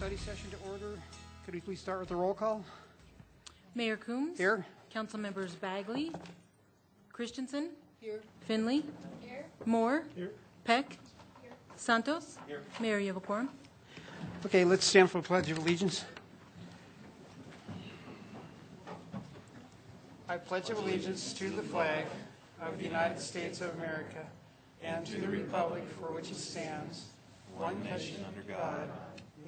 study session to order. Could we please start with the roll call? Mayor Coombs. Here. Council members Bagley. Christensen. Here. Finley. Here. Moore. Here. Peck. Here. Santos. Here. Mayor, you have a quorum. Okay, let's stand for the Pledge of Allegiance. I pledge allegiance to the flag of the United States of America and to the republic for which it stands, one nation under God,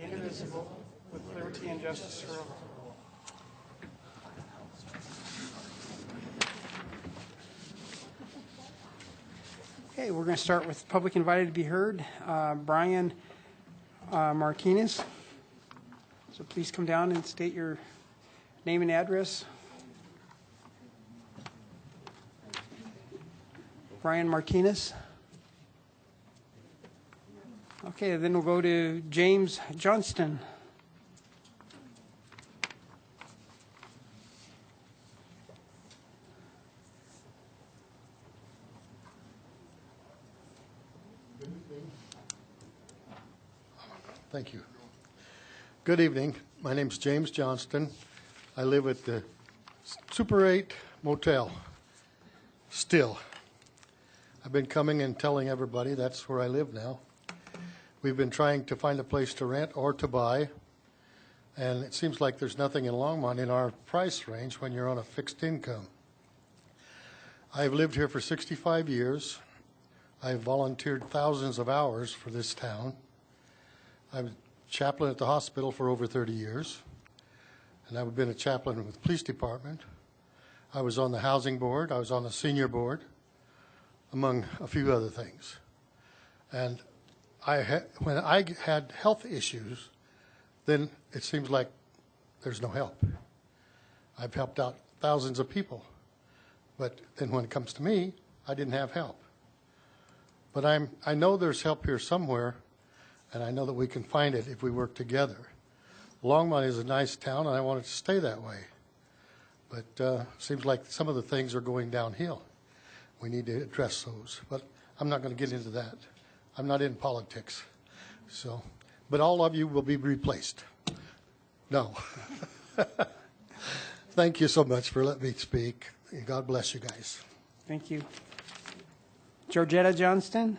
indivisible, with liberty and justice for all. Okay, we're going to start with public invited to be heard. Brian Martinez. So please come down and state your name and address. Brian Martinez. Okay, then we'll go to James Johnston. Thank you. Good evening. My name's James Johnston. I live at the Super 8 Motel. Still. I've been coming and telling everybody that's where I live now. We've been trying to find a place to rent or to buy, and it seems like there's nothing in Longmont in our price range when you're on a fixed income. I've lived here for 65 years. I've volunteered thousands of hours for this town. I was chaplain at the hospital for over 30 years, and I've been a chaplain with the police department. I was on the housing board. I was on the senior board, among a few other things. And when I had health issues, then it seems like there's no help. I've helped out thousands of people, but then when it comes to me, I didn't have help. But I know there's help here somewhere, and I know that we can find it if we work together. Longmont is a nice town, and I want it to stay that way. But seems like some of the things are going downhill. We need to address those, but I'm not going to get into that. I'm not in politics. So, but all of you will be replaced. No. Thank you so much for letting me speak. God bless you guys. Thank you. Georgetta Johnston.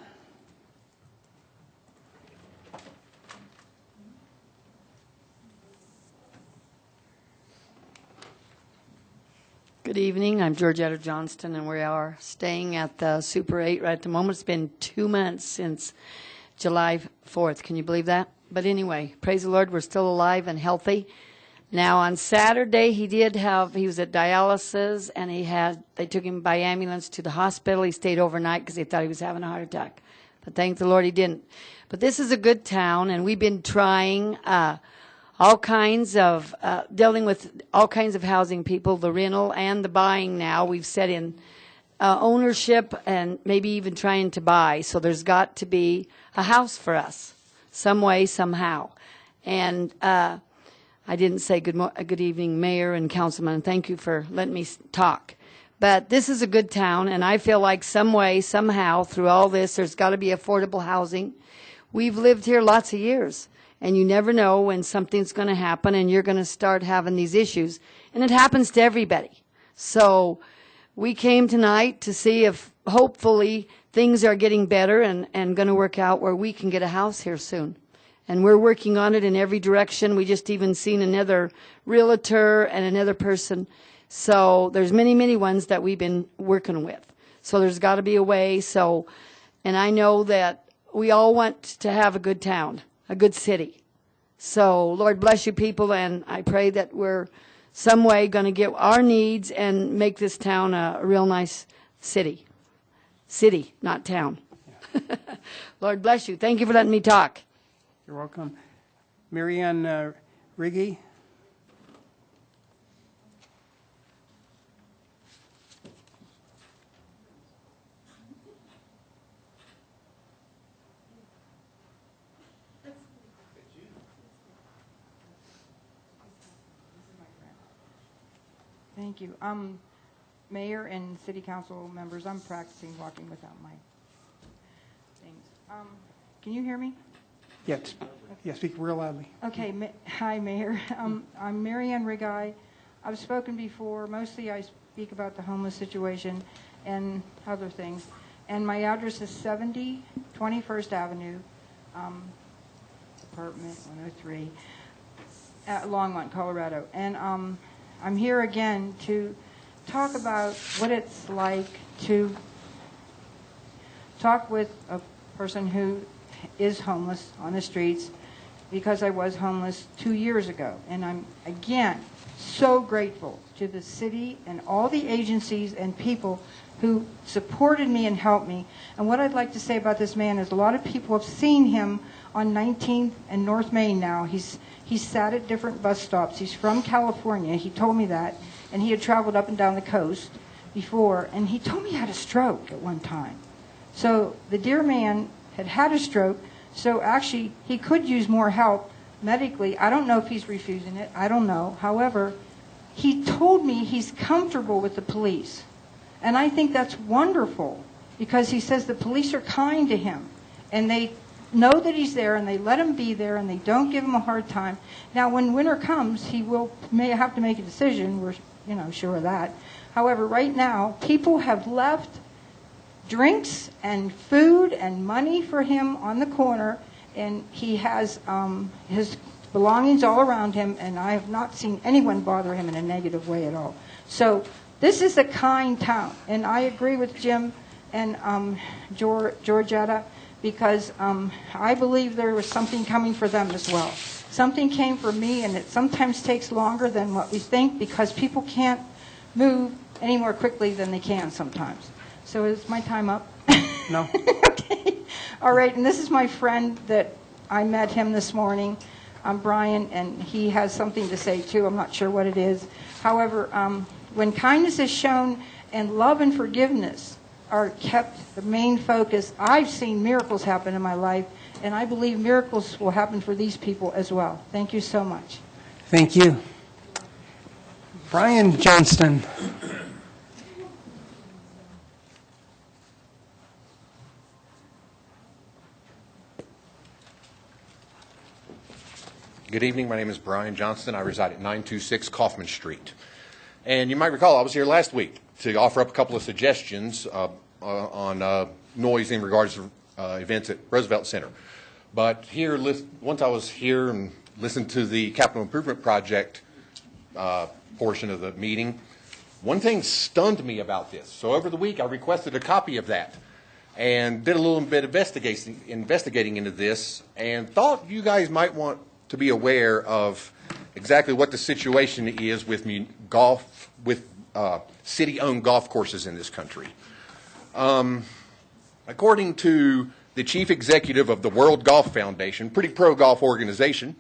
Good evening. I'm Georgetta Johnston, and we are staying at the Super 8 right at the moment. It's been 2 months since July 4th. Can you believe that? But anyway, praise the Lord, we're still alive and healthy. Now, on Saturday, he was at dialysis, and they took him by ambulance to the hospital. He stayed overnight because they thought he was having a heart attack. But thank the Lord he didn't. But this is a good town, and we've been trying all kinds of, dealing with all kinds of housing people, the rental and the buying now. We've set in ownership and maybe even trying to buy. So there's got to be a house for us, some way, somehow. And I didn't say good evening, Mayor and Councilman. Thank you for letting me talk. But this is a good town, and I feel like some way, somehow, through all this, there's got to be affordable housing. We've lived here lots of years. And you never know when something's going to happen and you're going to start having these issues. And it happens to everybody. So we came tonight to see if hopefully things are getting better and going to work out where we can get a house here soon. And we're working on it in every direction. We just even seen another realtor and another person. So there's many, many ones that we've been working with. So there's got to be a way. And I know that we all want to have a good town, a good city. So, Lord bless you people, and I pray that we're some way going to get our needs and make this town a real nice city. City, not town. Yeah. Lord bless you. Thank you for letting me talk. You're welcome. Marianne Riggy. Thank you. Mayor and City Council members, I'm practicing walking without my things. Can you hear me? Yeah, speak real loudly. Okay, hi, Mayor. I'm Mary Ann Rigai. I've spoken before. Mostly I speak about the homeless situation and other things. And my address is 70 21st Avenue, apartment 103, at Longmont, Colorado. And I'm here again to talk about what it's like to talk with a person who is homeless on the streets, because I was homeless 2 years ago. And I'm, again, so grateful to the city and all the agencies and people who supported me and helped me. And what I'd like to say about this man is a lot of people have seen him on 19th and North Main now. He's sat at different bus stops. He's from California. He told me that. And he had traveled up and down the coast before. And he told me he had a stroke at one time. So the dear man had a stroke. So actually, he could use more help medically. I don't know if he's refusing it. I don't know. However, he told me he's comfortable with the police. And I think that's wonderful, because he says the police are kind to him. And they know that he's there, and they let him be there, and they don't give him a hard time. Now, when winter comes, he may have to make a decision. We're sure of that. However, right now, people have left drinks and food and money for him on the corner, and he has his belongings all around him, and I have not seen anyone bother him in a negative way at all. So this is a kind town, and I agree with Jim and Georgetta, because I believe there was something coming for them as well. Something came for me, and it sometimes takes longer than what we think, because people can't move any more quickly than they can sometimes. So is my time up? No. Okay. All right, and this is my friend that I met him this morning, Brian, and he has something to say too. I'm not sure what it is. However, when kindness is shown and love and forgiveness are kept the main focus, I've seen miracles happen in my life, and I believe miracles will happen for these people as well. Thank you so much. Thank you. Brian Johnston. Good evening. My name is Brian Johnston. I reside at 926 Kaufman Street. And you might recall I was here last week to offer up a couple of suggestions on noise in regards to events at Roosevelt Center. But here, once I was here and listened to the Capital Improvement Project portion of the meeting, one thing stunned me about this. So over the week, I requested a copy of that and did a little bit of investigating into this, and thought you guys might want to be aware of exactly what the situation is with city-owned golf courses in this country. According to the chief executive of the World Golf Foundation, pretty pro-golf organization,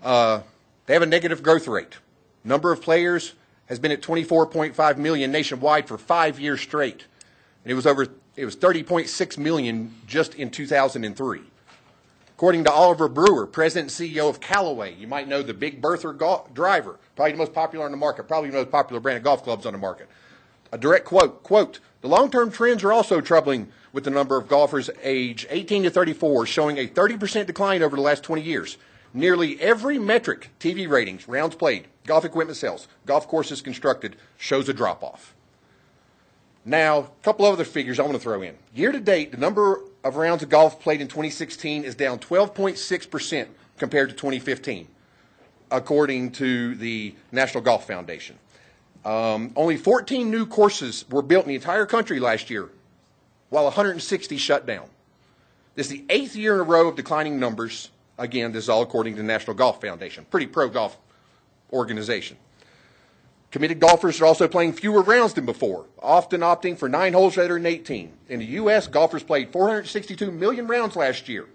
they have a negative growth rate. Number of players has been at 24.5 million nationwide for 5 years straight. And it was 30.6 million just in 2003. According to Oliver Brewer, president and CEO of Callaway, you might know the Big Bertha driver, probably the most popular on the market, probably the most popular brand of golf clubs on the market. A direct quote, the long-term trends are also troubling, with the number of golfers age 18 to 34 showing a 30% decline over the last 20 years. Nearly every metric, TV ratings, rounds played, golf equipment sales, golf courses constructed, shows a drop-off. Now, a couple other figures I want to throw in. Year to date, the number of rounds of golf played in 2016 is down 12.6% compared to 2015, according to the National Golf Foundation. Only 14 new courses were built in the entire country last year, while 160 shut down. This is the 8th year in a row of declining numbers. Again, this is all according to the National Golf Foundation, pretty pro-golf organization. Committed golfers are also playing fewer rounds than before, often opting for 9 holes rather than 18. In the U.S., golfers played 462 million rounds last year.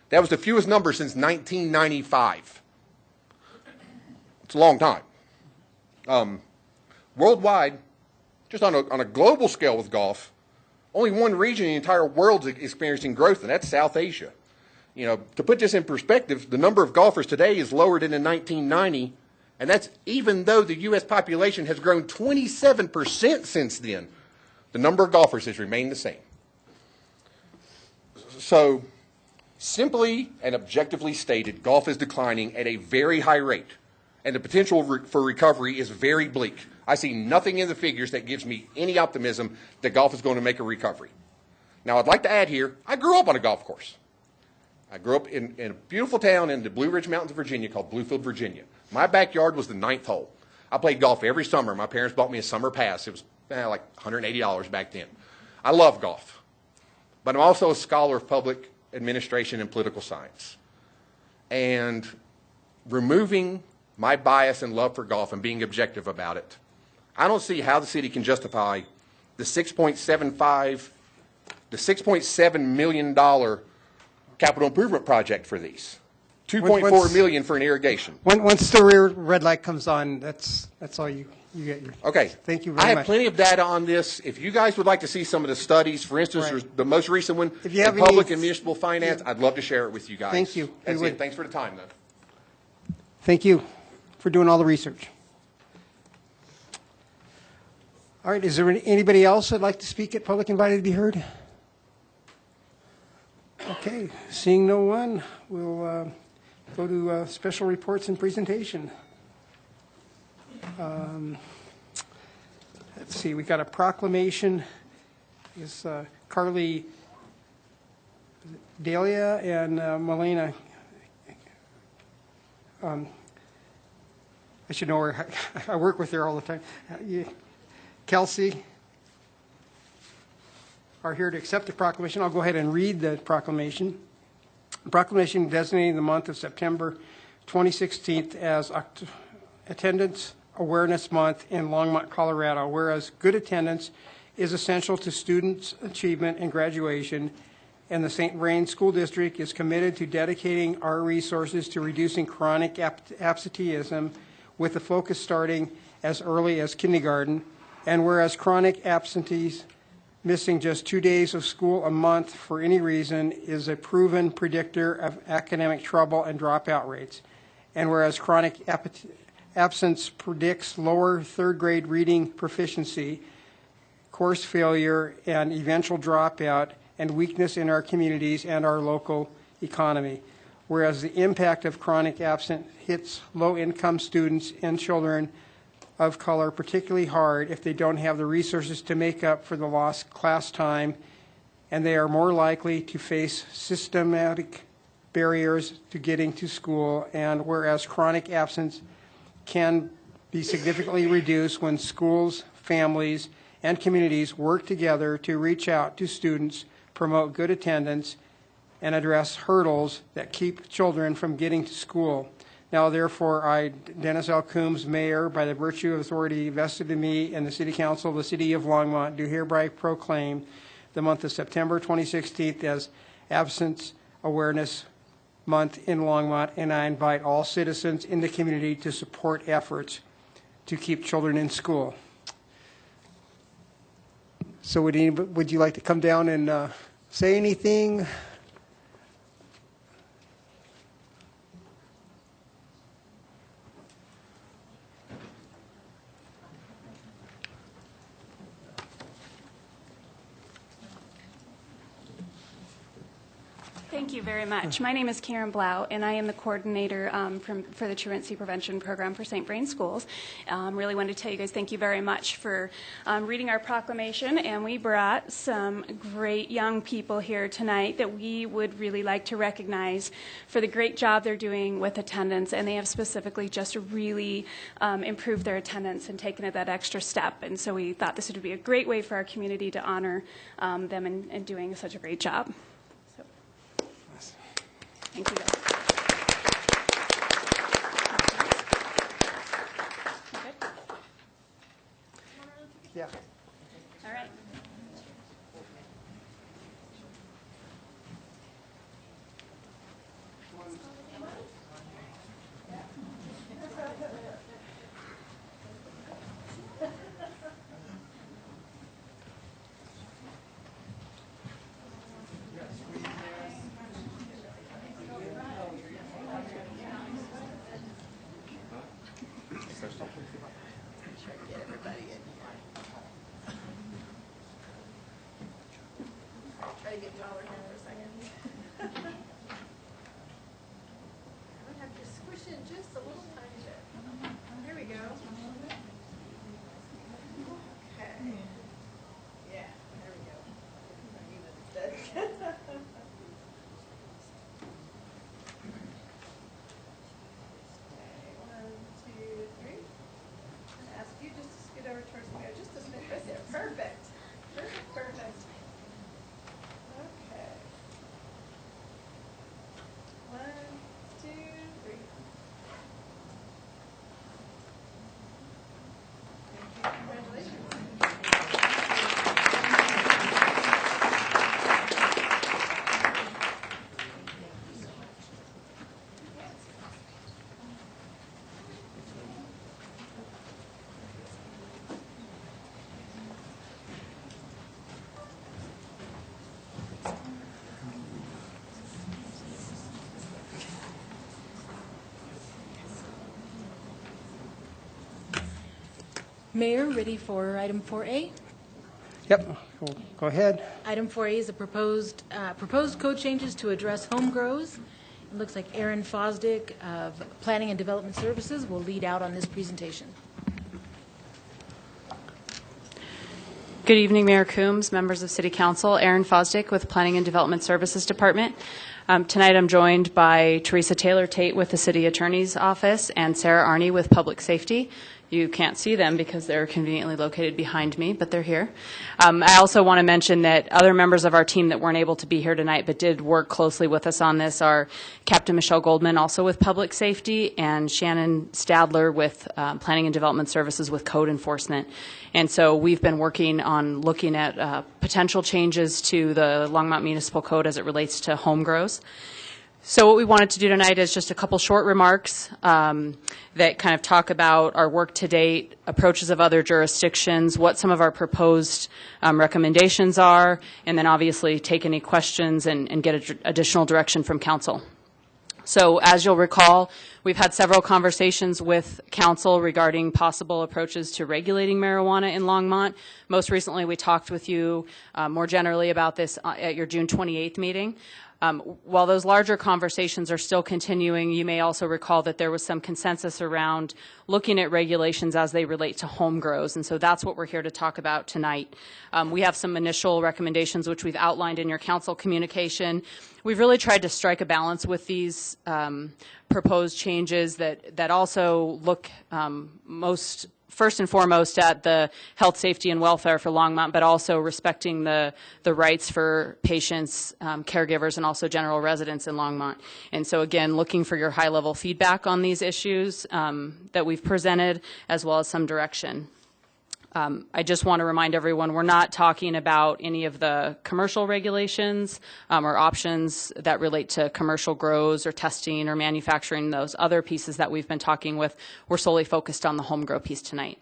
That was the fewest number since 1995. It's a long time. Worldwide, just on a global scale with golf, only one region in the entire world is experiencing growth, and that's South Asia. You know, to put this in perspective, the number of golfers today is lower than in 1990, and that's even though the U.S. population has grown 27% since then. The number of golfers has remained the same. So Simply and objectively stated, golf is declining at a very high rate, and the potential for recovery is very bleak. I see nothing in the figures that gives me any optimism that golf is going to make a recovery. Now, I'd like to add here, I grew up on a golf course. I grew up in a beautiful town in the Blue Ridge Mountains of Virginia called Bluefield, Virginia. My backyard was the 9th hole. I played golf every summer. My parents bought me a summer pass. It was like $180 back then. I love golf, but I'm also a scholar of public administration and political science. And removing my bias and love for golf and being objective about it, I don't see how the city can justify the $6.7 million capital improvement project for these. $2.4 million for an irrigation. Once the rear red light comes on, that's all you get. Okay. Thank you very much. I have plenty of data on this. If you guys would like to see some of the studies, for instance, Right. there's the most recent one If you in have public any- and municipal finance, I'd love to share it with you guys. Thank you. That's We it. would. Thanks for the time, though. Thank you for doing all the research. All right, is there anybody else that'd like to speak at Public Invited to be heard? Okay, seeing no one, we'll go to special reports and presentation. Let's see, we got a proclamation. Is Carly Dahlia and Melina. I should know her. I work with her all the time. Kelsey are here to accept the proclamation. I'll go ahead and read the proclamation. The proclamation designating the month of September 2016 as Attendance Awareness Month in Longmont, Colorado, whereas good attendance is essential to students' achievement and graduation, and the St. Vrain School District is committed to dedicating our resources to reducing chronic absenteeism with the focus starting as early as kindergarten, and whereas chronic absentees missing just 2 days of school a month for any reason is a proven predictor of academic trouble and dropout rates, and whereas chronic absence predicts lower third-grade reading proficiency, course failure, and eventual dropout, and weakness in our communities and our local economy, whereas the impact of chronic absence hits low-income students and children of color particularly hard if they don't have the resources to make up for the lost class time, and they are more likely to face systematic barriers to getting to school, and whereas chronic absence can be significantly reduced when schools, families, and communities work together to reach out to students, promote good attendance, and address hurdles that keep children from getting to school. Now, therefore, I, Dennis L. Coombs, Mayor, by the virtue of authority vested in me and the City Council of the City of Longmont, do hereby proclaim the month of September 2016 as Absence Awareness Month in Longmont, and I invite all citizens in the community to support efforts to keep children in school. So would you like to come down and say anything? Thank you very much. My name is Karen Blau, and I am the coordinator for the truancy prevention program for St. Vrain Schools. Really wanted to tell you guys thank you very much for reading our proclamation, and we brought some great young people here tonight that we would really like to recognize for the great job they're doing with attendance, and they have specifically just really improved their attendance and taken it that extra step, and so we thought this would be a great way for our community to honor them in doing such a great job. Thank you, guys. Good? Yeah. All right. Try to get taller here for a second. Mayor, ready for item 4A? Yep, go ahead. Item 4A is a proposed code changes to address home grows. It looks like Aaron Fosdick of Planning and Development Services will lead out on this presentation. Good evening, Mayor Coombs, members of City Council. Aaron Fosdick with Planning and Development Services Department. Tonight I'm joined by Teresa Taylor-Tate with the City Attorney's Office and Sarah Arney with Public Safety. You can't see them because they're conveniently located behind me, but they're here. I also want to mention that other members of our team that weren't able to be here tonight but did work closely with us on this are Captain Michelle Goldman, also with Public Safety, and Shannon Stadler with Planning and Development Services with Code Enforcement. And so we've been working on looking at potential changes to the Longmont Municipal Code as it relates to home grows. So what we wanted to do tonight is just a couple short remarks that kind of talk about our work to date, approaches of other jurisdictions, what some of our proposed recommendations are, and then obviously take any questions and get additional direction from council. So as you'll recall, we've had several conversations with council regarding possible approaches to regulating marijuana in Longmont. Most recently, we talked with you more generally about this at your June 28th meeting. While those larger conversations are still continuing, you may also recall that there was some consensus around looking at regulations as they relate to home grows, and so that's what we're here to talk about tonight. We have some initial recommendations which we've outlined in your council communication. We've really tried to strike a balance with these proposed changes that also look first and foremost at the health, safety, and welfare for Longmont, but also respecting the rights for patients, caregivers, and also general residents in Longmont. And so again, looking for your high-level feedback on these issues that we've presented, as well as some direction. I just want to remind everyone we're not talking about any of the commercial regulations or options that relate to commercial grows or testing or manufacturing, those other pieces that we've been talking with. We're solely focused on the home grow piece tonight.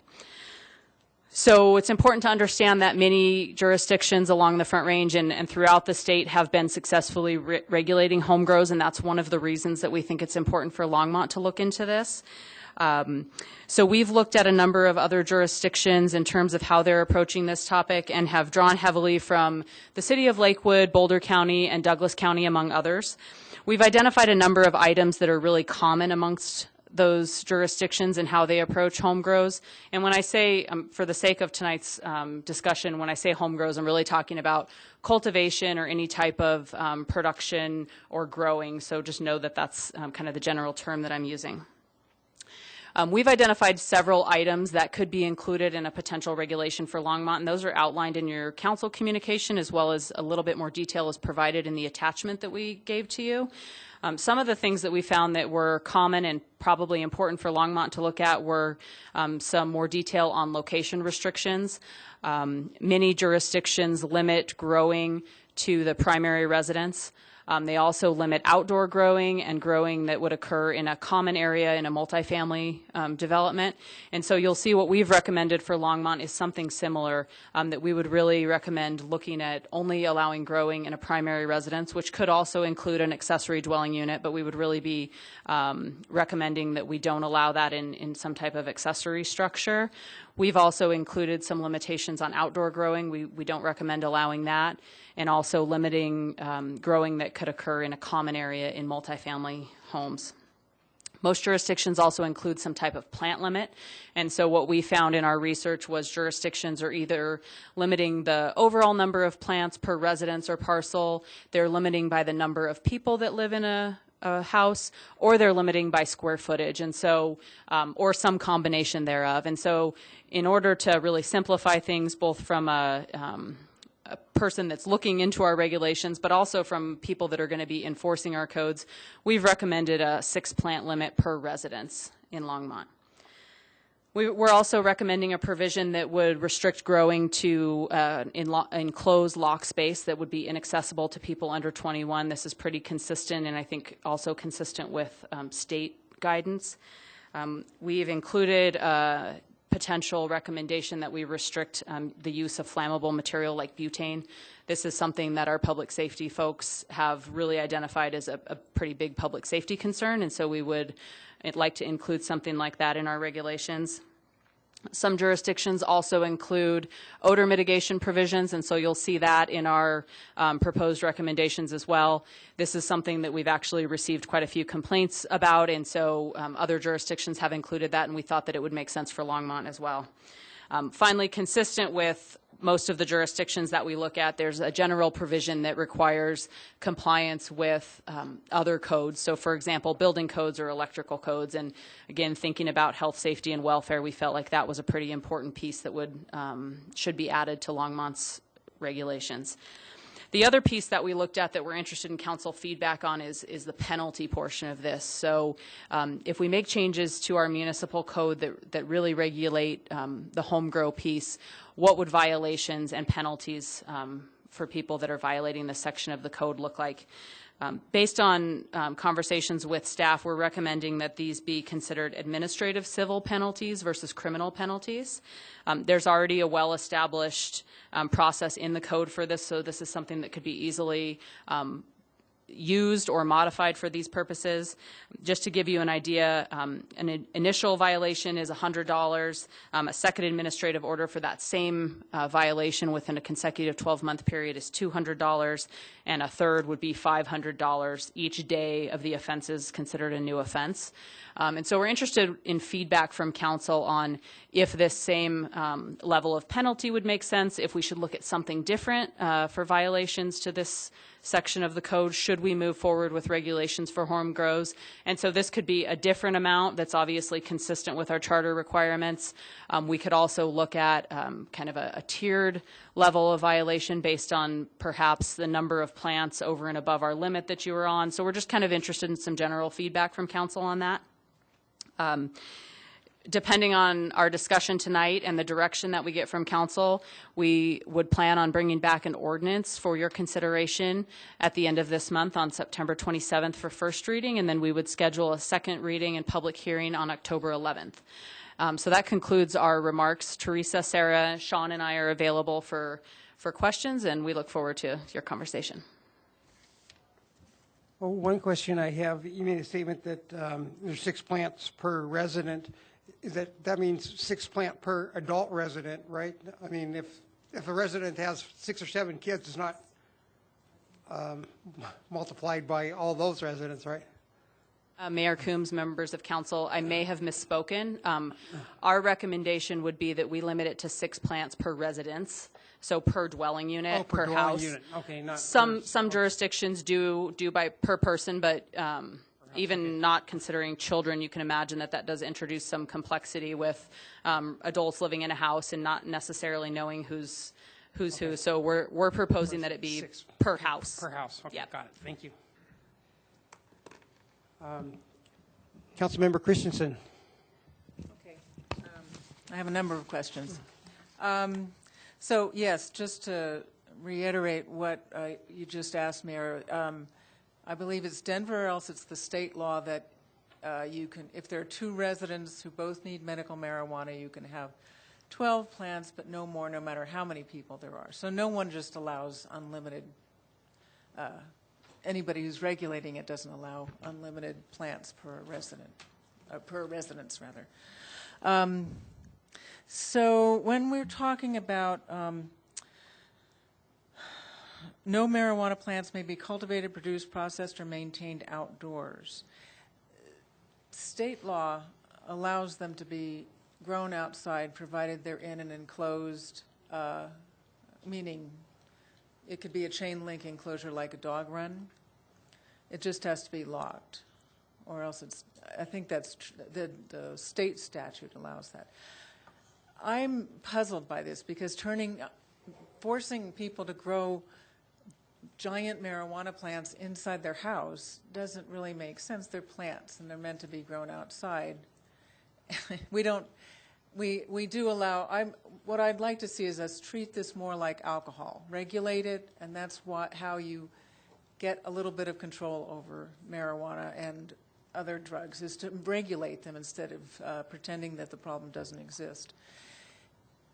So it's important to understand that many jurisdictions along the Front Range and throughout the state have been successfully regulating home grows, and that's one of the reasons that we think it's important for Longmont to look into this. So we've looked at a number of other jurisdictions in terms of how they're approaching this topic and have drawn heavily from the city of Lakewood, Boulder County, and Douglas County, among others. We've identified a number of items that are really common amongst those jurisdictions and how they approach home grows. And when I say, for the sake of tonight's discussion, when I say home grows, I'm really talking about cultivation or any type of production or growing. So just know that that's kind of the general term that I'm using. We've identified several items that could be included in a potential regulation for Longmont, and those are outlined in your council communication, as well as a little bit more detail is provided in the attachment that we gave to you. Some of the things that we found that were common and probably important for Longmont to look at were some more detail on location restrictions. Many jurisdictions limit growing to the primary residence. They also limit outdoor growing and growing that would occur in a common area in a multifamily development. And so you'll see what we've recommended for Longmont is something similar, that we would really recommend looking at only allowing growing in a primary residence, which could also include an accessory dwelling unit, but we would really be recommending that we don't allow that in some type of accessory structure. We've also included some limitations on outdoor growing. We don't recommend allowing that, and also limiting growing that could occur in a common area in multifamily homes. Most jurisdictions also include some type of plant limit, and so what we found in our research was jurisdictions are either limiting the overall number of plants per residence or parcel, they're limiting by the number of people that live in a house, or they're limiting by square footage, and so, or some combination thereof. And so in order to really simplify things, both from a person that's looking into our regulations, but also from people that are going to be enforcing our codes, we've recommended a 6-plant limit per residence in Longmont. We're also recommending a provision that would restrict growing to enclosed lock space that would be inaccessible to people under 21. This is pretty consistent, and I think also consistent with state guidance. We've included a potential recommendation that we restrict the use of flammable material like butane. This is something that our public safety folks have really identified as a pretty big public safety concern, and so we would like to include something like that in our regulations. Some jurisdictions also include odor mitigation provisions, and so you'll see that in our proposed recommendations as well. This is something that we've actually received quite a few complaints about, and so other jurisdictions have included that, and we thought that it would make sense for Longmont as well. Finally, consistent with most of the jurisdictions that we look at, there's a general provision that requires compliance with other codes. So, for example, building codes or electrical codes. And again, thinking about health, safety, and welfare, we felt like that was a pretty important piece that should be added to Longmont's regulations. The other piece that we looked at that we're interested in council feedback on is the penalty portion of this. So if we make changes to our municipal code that really regulate the home grow piece, what would violations and penalties for people that are violating this section of the code look like? Based on conversations with staff, we're recommending that these be considered administrative civil penalties versus criminal penalties. There's already a well-established process in the code for this, so this is something that could be easily used or modified for these purposes. Just to give you an idea, an initial violation is $100. A second administrative order for that same violation within a consecutive 12-month period is $200, and a third would be $500 each day of the offense is considered a new offense. And so we're interested in feedback from council on if this same level of penalty would make sense, if we should look at something different for violations to this section of the code, should we move forward with regulations for home grows. And so this could be a different amount that's obviously consistent with our charter requirements. We could also look at kind of a tiered level of violation based on perhaps the number of plants over and above our limit that you were on. So we're just kind of interested in some general feedback from council on that. Depending on our discussion tonight and the direction that we get from council, we would plan on bringing back an ordinance for your consideration at the end of this month on September 27th for first reading, and then we would schedule a second reading and public hearing on October 11th. So that concludes our remarks. Teresa, Sarah, Sean, and I are available for questions, and we look forward to your conversation. Well, one question I have, you made a statement that there's 6 plants per resident. Is that means 6 plant per adult resident, right? I mean, if a resident has 6 or 7 kids, it's not multiplied by all those residents, right? Mayor Coombs, members of council, I may have misspoken. Our recommendation would be that we limit it to 6 plants per residence, so per dwelling unit, per house. Unit. Okay, not some jurisdictions do by per person, but even not considering children, you can imagine that does introduce some complexity with adults living in a house and not necessarily knowing who's who. So we're proposing that it be 6 per house. Per house. Okay, yep. Got it. Thank you. Councilmember Christensen. Okay. I have a number of questions. So yes, just to reiterate what you just asked, Mayor. I believe it's Denver, or else it's the state law that you can, if there are 2 residents who both need medical marijuana, you can have 12 plants, but no more, no matter how many people there are. So no one just allows unlimited, anybody who's regulating it doesn't allow unlimited plants per resident, per residence rather. So when we're talking about no marijuana plants may be cultivated, produced, processed, or maintained outdoors. State law allows them to be grown outside, provided they're in an enclosed, meaning it could be a chain link enclosure like a dog run. It just has to be locked, or else it's, I think that's, the state statute allows that. I'm puzzled by this because forcing people to grow giant marijuana plants inside their house doesn't really make sense. They're plants and they're meant to be grown outside. We do allow, what I'd like to see is us treat this more like alcohol, regulate it, and that's how you get a little bit of control over marijuana and other drugs, is to regulate them instead of pretending that the problem doesn't exist.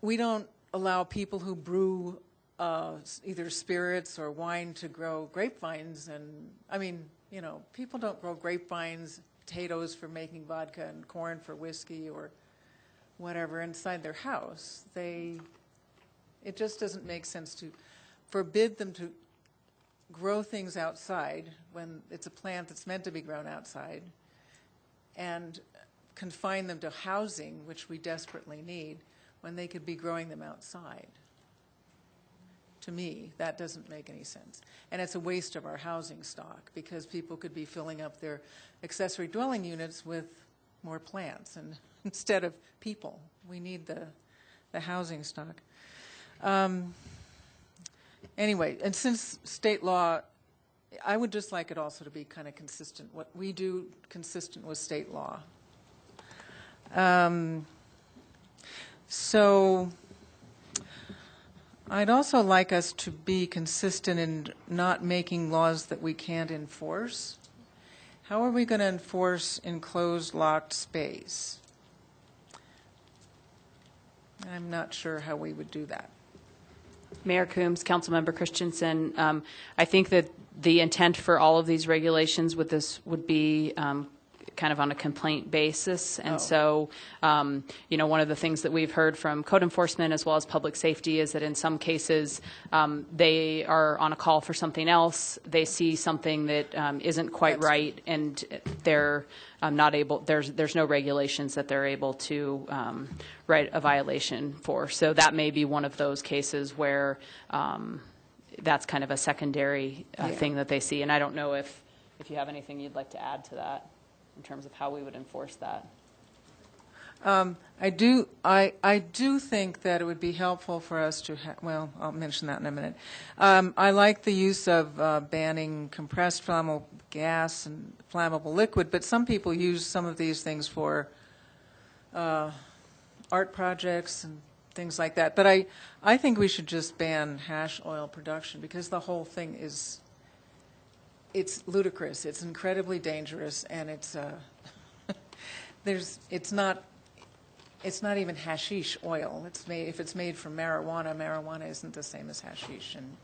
We don't allow people who brew either spirits or wine to grow grapevines, and I mean, you know, people don't grow grapevines, potatoes for making vodka, and corn for whiskey, or whatever inside their house. It just doesn't make sense to forbid them to grow things outside when it's a plant that's meant to be grown outside, and confine them to housing, which we desperately need, when they could be growing them outside. To me, that doesn't make any sense. And it's a waste of our housing stock, because people could be filling up their accessory dwelling units with more plants and instead of people. We need the housing stock. Anyway, and since state law, I would just like it also to be kind of consistent, what we do consistent with state law. So I'd also like us to be consistent in not making laws that we can't enforce. How are we going to enforce enclosed, locked space? I'm not sure how we would do that. Mayor Coombs, Councilmember Christensen, I think that the intent for all of these regulations with this would be kind of on a complaint basis. And so, one of the things that we've heard from code enforcement as well as public safety is that in some cases they are on a call for something else. They see something that isn't quite right, and they're not able, there's no regulations that they're able to write a violation for. So that may be one of those cases where that's kind of a secondary thing that they see. And I don't know if you have anything you'd like to add to that in terms of how we would enforce that. I do think that it would be helpful for us to well, I'll mention that in a minute. I like the use of banning compressed flammable gas and flammable liquid, but some people use some of these things for art projects and things like that. But I think we should just ban hash oil production, because the whole thing it's ludicrous. It's incredibly dangerous, and it's it's not even hashish oil. If it's made from marijuana, marijuana isn't the same as hashish, and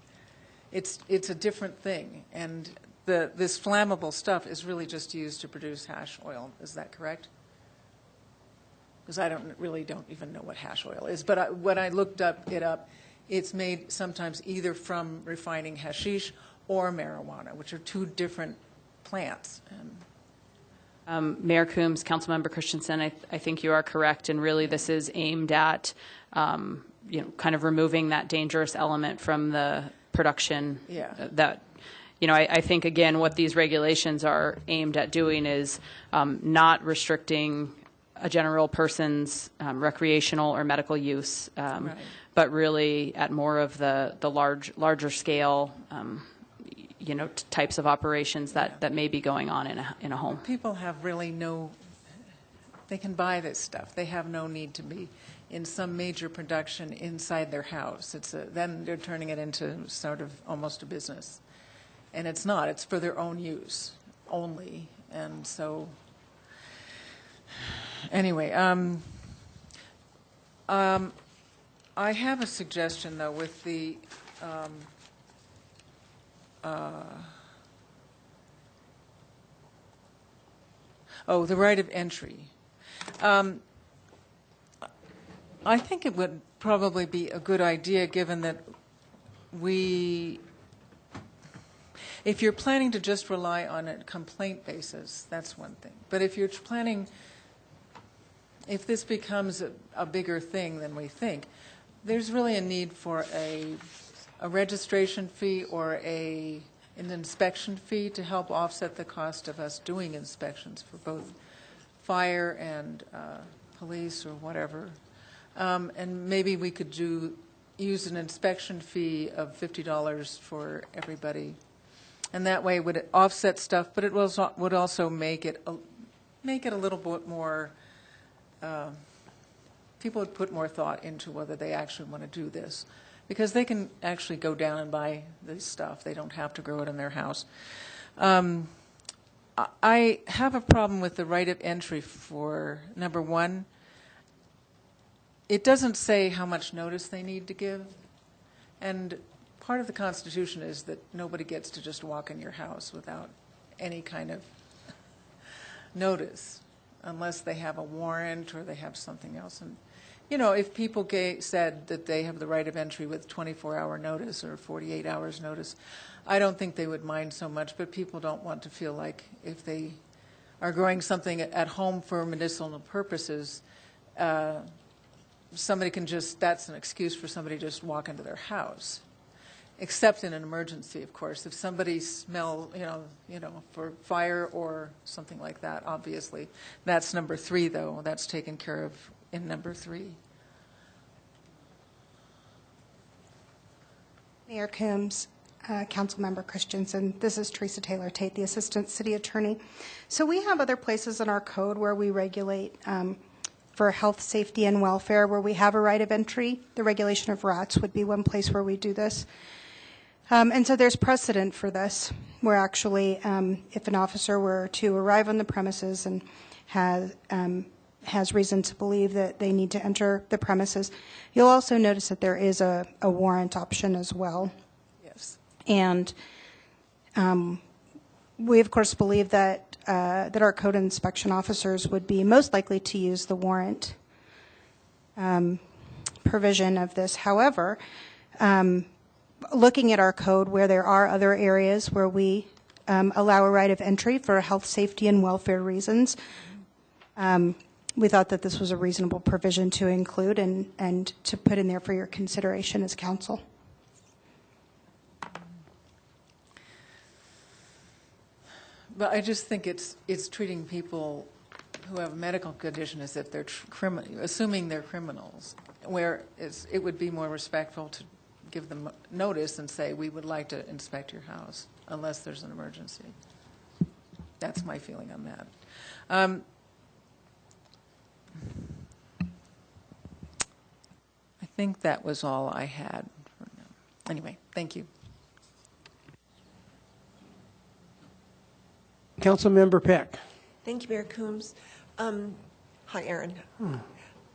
it's a different thing. And this flammable stuff is really just used to produce hash oil. Is that correct? Because I don't even know what hash oil is. But when I looked it up, it's made sometimes either from refining hashish or marijuana, which are two different plants. Mayor Coombs, Councilmember Christensen, I think you are correct, and really this is aimed at kind of removing that dangerous element from the production. That I think, again, what these regulations are aimed at doing is not restricting a general person's recreational or medical use, right, but really at more of the larger scale types of operations that may be going on in a home. People have really they can buy this stuff. They have no need to be in some major production inside their house. Then they're turning it into sort of almost a business. And it's not. It's for their own use only. And so, anyway, I have a suggestion, though, with the the right of entry. I think it would probably be a good idea, given that if you're planning to just rely on a complaint basis, that's one thing. But if you're planning, if this becomes a bigger thing than we think, there's really a need for a registration fee or an inspection fee to help offset the cost of us doing inspections for both fire and police or whatever. And maybe we could use an inspection fee of $50 for everybody, and that way would offset stuff, but it would also make it a little bit more. People would put more thought into whether they actually want to do this, because they can actually go down and buy this stuff. They don't have to grow it in their house. I have a problem with the right of entry for, number one, it doesn't say how much notice they need to give. And part of the Constitution is that nobody gets to just walk in your house without any kind of notice. unless they have a warrant or they have something else. And, you know, if people said that they have the right of entry with 24-hour notice or 48 hours notice, I don't think they would mind so much, but people don't want to feel like if they are growing something at home for medicinal purposes, somebody can just, that's an excuse for somebody to just walk into their house. Except in an emergency, of course. If somebody smell, you know, for fire or something like that, obviously. That's number 3, though. That's taken care of in number 3. Mayor Coombs, Councilmember Christensen, this is Teresa Taylor Tate, the Assistant City Attorney. So we have other places in our code where we regulate for health, safety, and welfare, where we have a right of entry. The regulation of rats would be one place where we do this. And so there's precedent for this, where actually if an officer were to arrive on the premises and has reason to believe that they need to enter the premises, you'll also notice that there is a warrant option as well. Yes. And we, of course, believe that our code inspection officers would be most likely to use the warrant provision of this. However, looking at our code where there are other areas where we allow a right of entry for health, safety, and welfare reasons, we thought that this was a reasonable provision to include and to put in there for your consideration as council. But I just think it's treating people who have a medical condition as if they're assuming they're criminals, where it would be more respectful to give them notice and say, we would like to inspect your house, unless there's an emergency. That's my feeling on that. I think that was all I had for now. Anyway, thank you. Councilmember Peck. Thank you, Mayor Coombs. Hi, Aaron.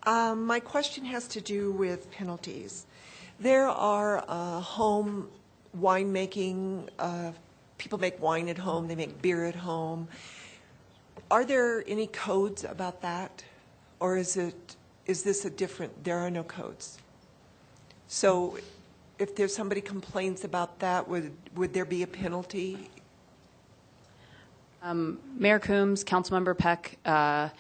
My question has to do with penalties. There are home winemaking, people make wine at home, they make beer at home. Are there any codes about that? Or is this a different, there are no codes? So if there's somebody complains about that, would there be a penalty? Mayor Coombs, Councilmember Peck, I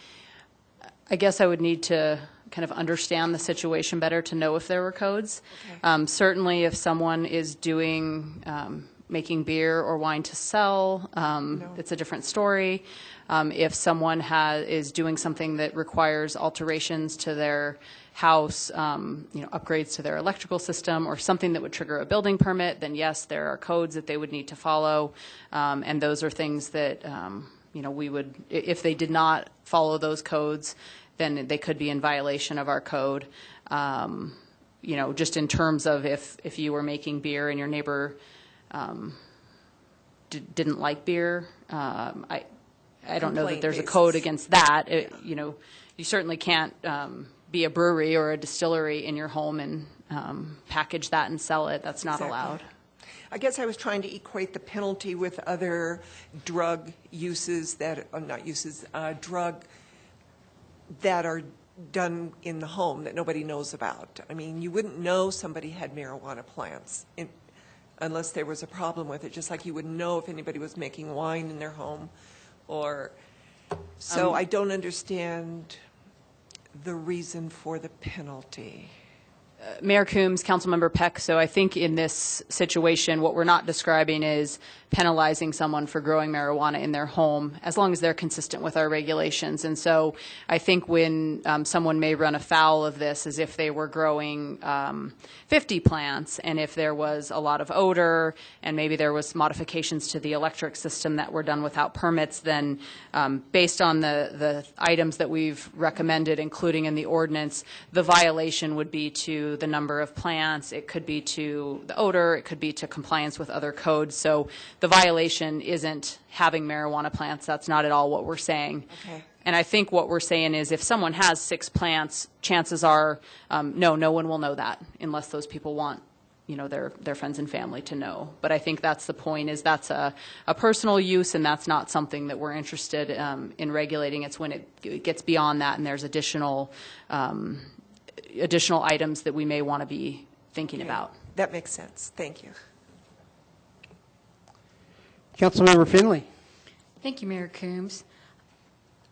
guess I would need to kind of understand the situation better to know if there were codes. Okay. Certainly if someone is doing, making beer or wine to sell, no. It's a different story. If someone is doing something that requires alterations to their house, upgrades to their electrical system or something that would trigger a building permit, then yes, there are codes that they would need to follow. And those are things that, we would, if they did not follow those codes, then they could be in violation of our code. Just in terms of if you were making beer and your neighbor didn't like beer, I don't know that there's a code against that. You certainly can't be a brewery or a distillery in your home and package that and sell it. That's not allowed. I guess I was trying to equate the penalty with other drug uses drug that are done in the home that nobody knows about. I mean, you wouldn't know somebody had marijuana plants unless there was a problem with it, just like you wouldn't know if anybody was making wine in their home. So I don't understand the reason for the penalty. Mayor Coombs, Councilmember Peck, so I think in this situation what we're not describing is penalizing someone for growing marijuana in their home as long as they're consistent with our regulations. And so I think when someone may run afoul of this is if they were growing 50 plants and if there was a lot of odor and maybe there was modifications to the electric system that were done without permits, then based on the items that we've recommended, including in the ordinance, the violation would be to the number of plants, it could be to the odor, it could be to compliance with other codes. So the violation isn't having marijuana plants. That's not at all what we're saying. Okay. And I think what we're saying is if someone has 6 plants, chances are no one will know that unless those people want their friends and family to know. But I think that's the point, is that's a personal use, and that's not something that we're interested in regulating. It's when it gets beyond that and there's additional items that we may want to be thinking about. That makes sense. Thank you. Councilmember Finley. Thank you, Mayor Coombs.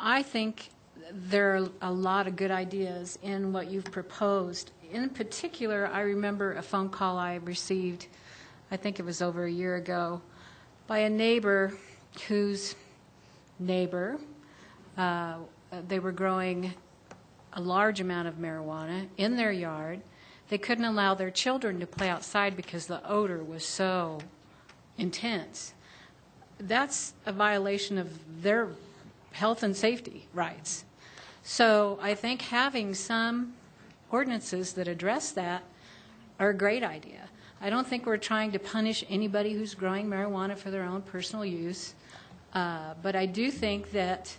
I think there are a lot of good ideas in what you've proposed. In particular, I remember a phone call I received, I think it was over a year ago, by a neighbor whose neighbor, they were growing a large amount of marijuana in their yard. They couldn't allow their children to play outside because the odor was so intense. That's a violation of their health and safety rights. So I think having some ordinances that address that are a great idea. I don't think we're trying to punish anybody who's growing marijuana for their own personal use, but I do think that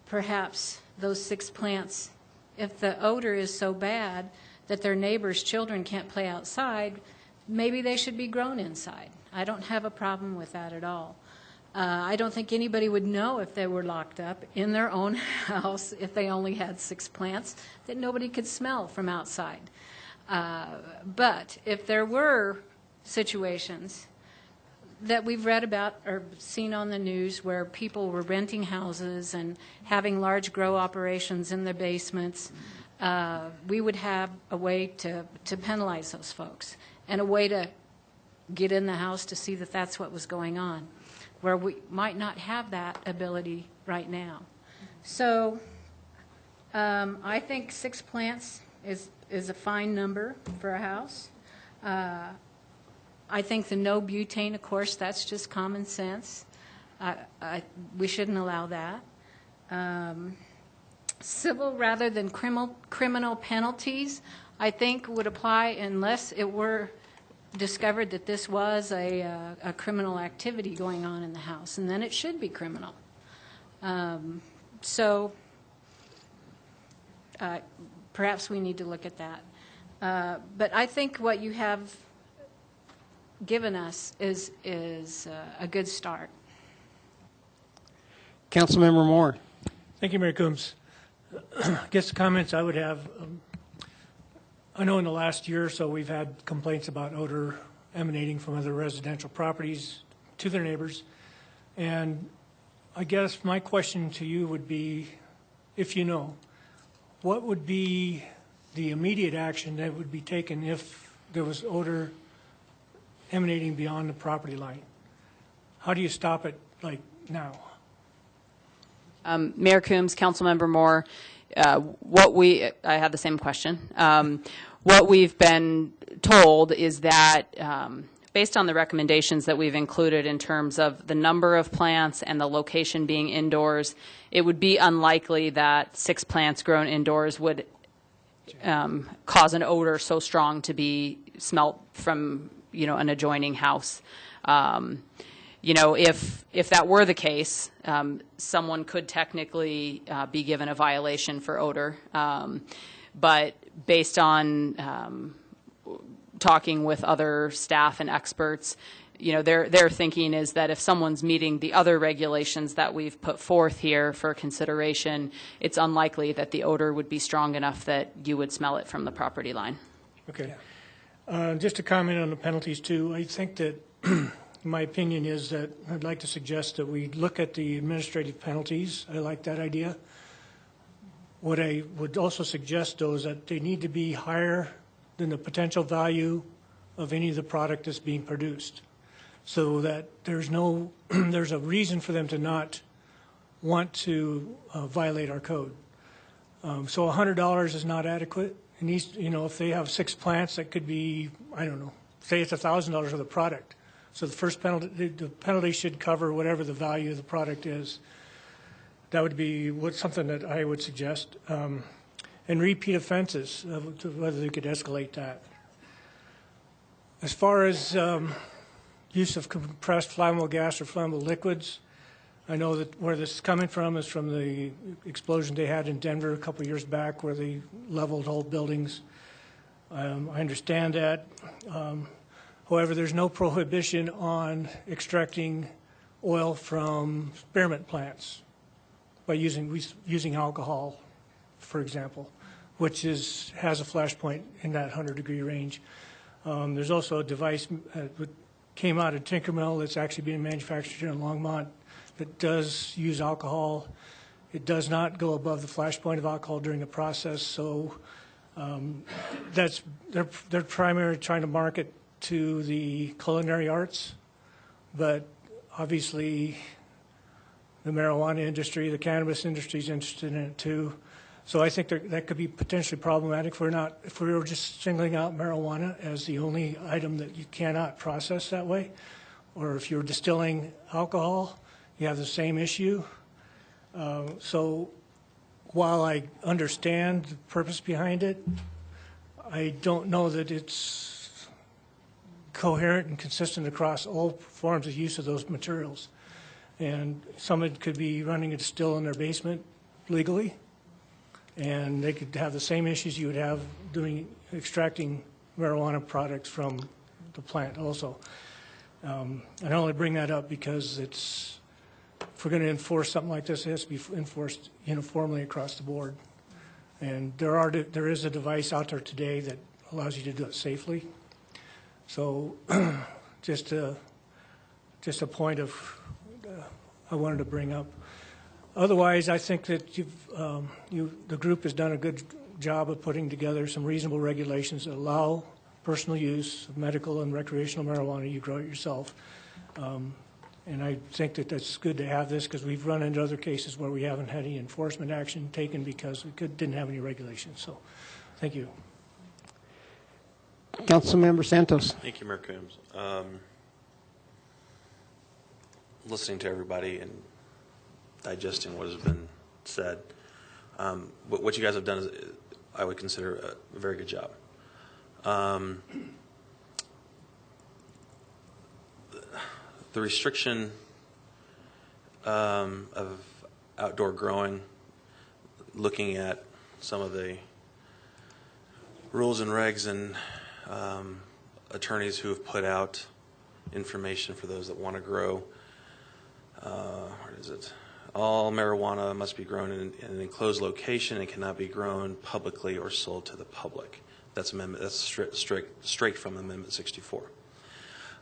perhaps those 6 plants, if the odor is so bad that their neighbors' children can't play outside, maybe they should be grown inside. I don't have a problem with that at all. I don't think anybody would know if they were locked up in their own house if they only had 6 plants that nobody could smell from outside. But if there were situations that we've read about or seen on the news where people were renting houses and having large grow operations in their basements, we would have a way to penalize those folks and a way to get in the house to see that that's what was going on, where we might not have that ability right now. So I think 6 plants is a fine number for a house. I think the no butane, of course, that's just common sense. We shouldn't allow that. Civil rather than criminal penalties, I think, would apply unless it were discovered that this was a criminal activity going on in the house, and then it should be criminal. So perhaps we need to look at that. But I think what you have given us is a good start. Councilmember Moore. Thank you, Mayor Coombs. I guess the comments I would have, I know in the last year or so we've had complaints about odor emanating from other residential properties to their neighbors. And I guess my question to you would be, if you know, what would be the immediate action that would be taken if there was odor emanating beyond the property line? How do you stop it, like, now? Mayor Coombs, Councilmember Moore, I have the same question. What we've been told is that based on the recommendations that we've included in terms of the number of plants and the location being indoors, it would be unlikely that 6 plants grown indoors would cause an odor so strong to be smelt from an adjoining house. If that were the case, someone could technically be given a violation for odor. But based on talking with other staff and experts, their thinking is that if someone's meeting the other regulations that we've put forth here for consideration, it's unlikely that the odor would be strong enough that you would smell it from the property line. Okay. Just to comment on the penalties, too, I think that my opinion is that I'd like to suggest that we look at the administrative penalties. I like that idea. What I would also suggest, though, is that they need to be higher than the potential value of any of the product that's being produced, so that there's a reason for them to not want to violate our code. So $100 is not adequate. It needs, if they have 6 plants, that could be, I don't know, say it's $1,000 of the product. So the first penalty, the penalty should cover whatever the value of the product is. That would be something that I would suggest. And repeat offenses, whether they could escalate that. As far as use of compressed flammable gas or flammable liquids, I know that where this is coming from is from the explosion they had in Denver a couple of years back where they leveled whole buildings. I understand that. However, there's no prohibition on extracting oil from spearmint plants by using alcohol, for example, which has a flash point in that 100-degree range. There's also a device that came out of Tinkermill that's actually being manufactured here in Longmont that does use alcohol. It does not go above the flash point of alcohol during the process, so they're primarily trying to market to the culinary arts, but obviously the marijuana industry, the cannabis industry is interested in it too. So I think that could be potentially problematic if we were just singling out marijuana as the only item that you cannot process that way, or if you're distilling alcohol, you have the same issue. So while I understand the purpose behind it, I don't know that it's coherent and consistent across all forms of use of those materials. And someone could be running a distill in their basement legally, and they could have the same issues you would have extracting marijuana products from the plant also. And I only bring that up because if we're going to enforce something like this, it has to be enforced uniformly across the board. And there is a device out there today that allows you to do it safely. So just a point of I wanted to bring up. Otherwise, I think that the group has done a good job of putting together some reasonable regulations that allow personal use of medical and recreational marijuana. You grow it yourself. And I think that that's good to have this because we've run into other cases where we haven't had any enforcement action taken because we didn't have any regulations. So thank you. Councilmember Santos. Thank you, Mayor Coombs. Listening to everybody and digesting what has been said, what you guys have done is, I would consider a very good job. The restriction of outdoor growing, looking at some of the rules and regs and attorneys who have put out information for those that want to grow. Where is it? All marijuana must be grown in an enclosed location and cannot be grown publicly or sold to the public. That's straight from Amendment 64.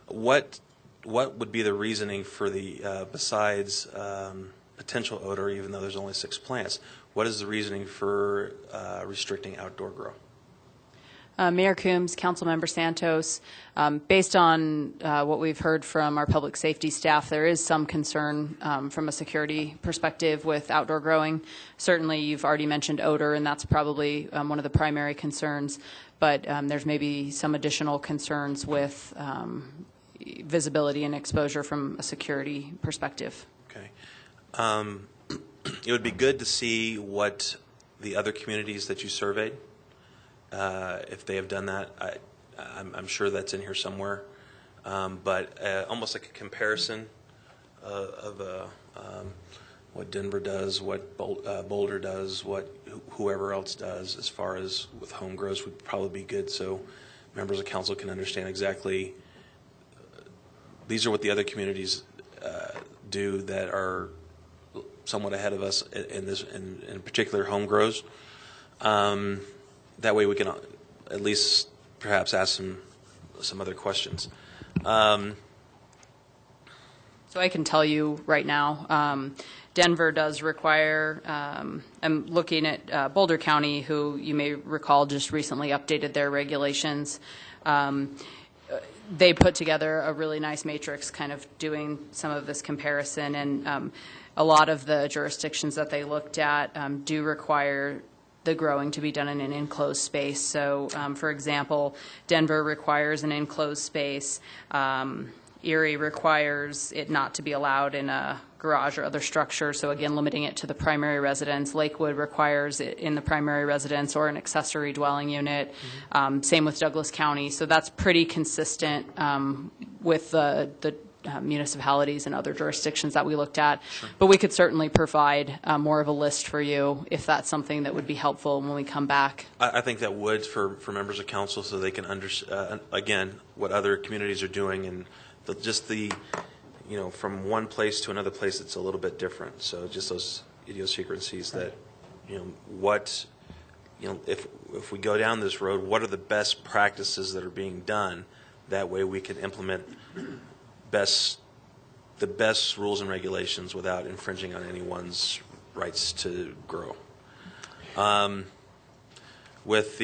What would be the reasoning for the besides potential odor, even though there's only 6 plants? What is the reasoning for restricting outdoor grow? Mayor Coombs, Councilmember Santos, based on what we've heard from our public safety staff, there is some concern from a security perspective with outdoor growing. Certainly, you've already mentioned odor, and that's probably one of the primary concerns, but there's maybe some additional concerns with visibility and exposure from a security perspective. Okay. It would be good to see what the other communities that you surveyed, if they have done that. I'm sure that's in here somewhere, but almost like a comparison of what Denver does, what Boulder does, what whoever else does as far as with home grows would probably be good, so members of council can understand exactly these are what the other communities do that are somewhat ahead of us in particular home grows. That way we can at least perhaps ask some other questions. So I can tell you right now, Denver does require, I'm looking at Boulder County, who you may recall just recently updated their regulations. They put together a really nice matrix kind of doing some of this comparison, and a lot of the jurisdictions that they looked at do require the growing to be done in an enclosed space. So, for example, Denver requires an enclosed space. Erie requires it not to be allowed in a garage or other structure, so again, limiting it to the primary residence. Lakewood requires it in the primary residence or an accessory dwelling unit. Same with Douglas County, so that's pretty consistent with the municipalities and other jurisdictions that we looked at. Sure. But we could certainly provide more of a list for you if that's something that would be helpful when we come back. I think that would for members of council, so they can understand, again, what other communities are doing, and from one place to another place, it's a little bit different. So just those idiosyncrasies that, if we go down this road, what are the best practices that are being done? That way we can implement the best rules and regulations without infringing on anyone's rights to grow. With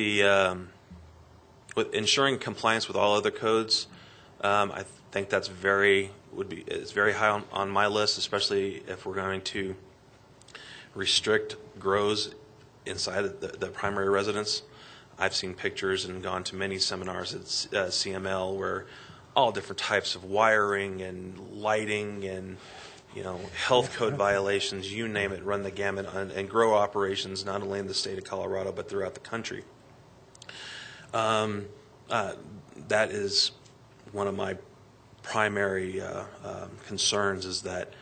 ensuring compliance with all other codes, I think that's very high on my list, especially if we're going to restrict grows inside the primary residence. I've seen pictures and gone to many seminars at CML where all different types of wiring and lighting and health code violations, you name it, run the gamut, and grow operations not only in the state of Colorado but throughout the country. That is one of my primary concerns, is that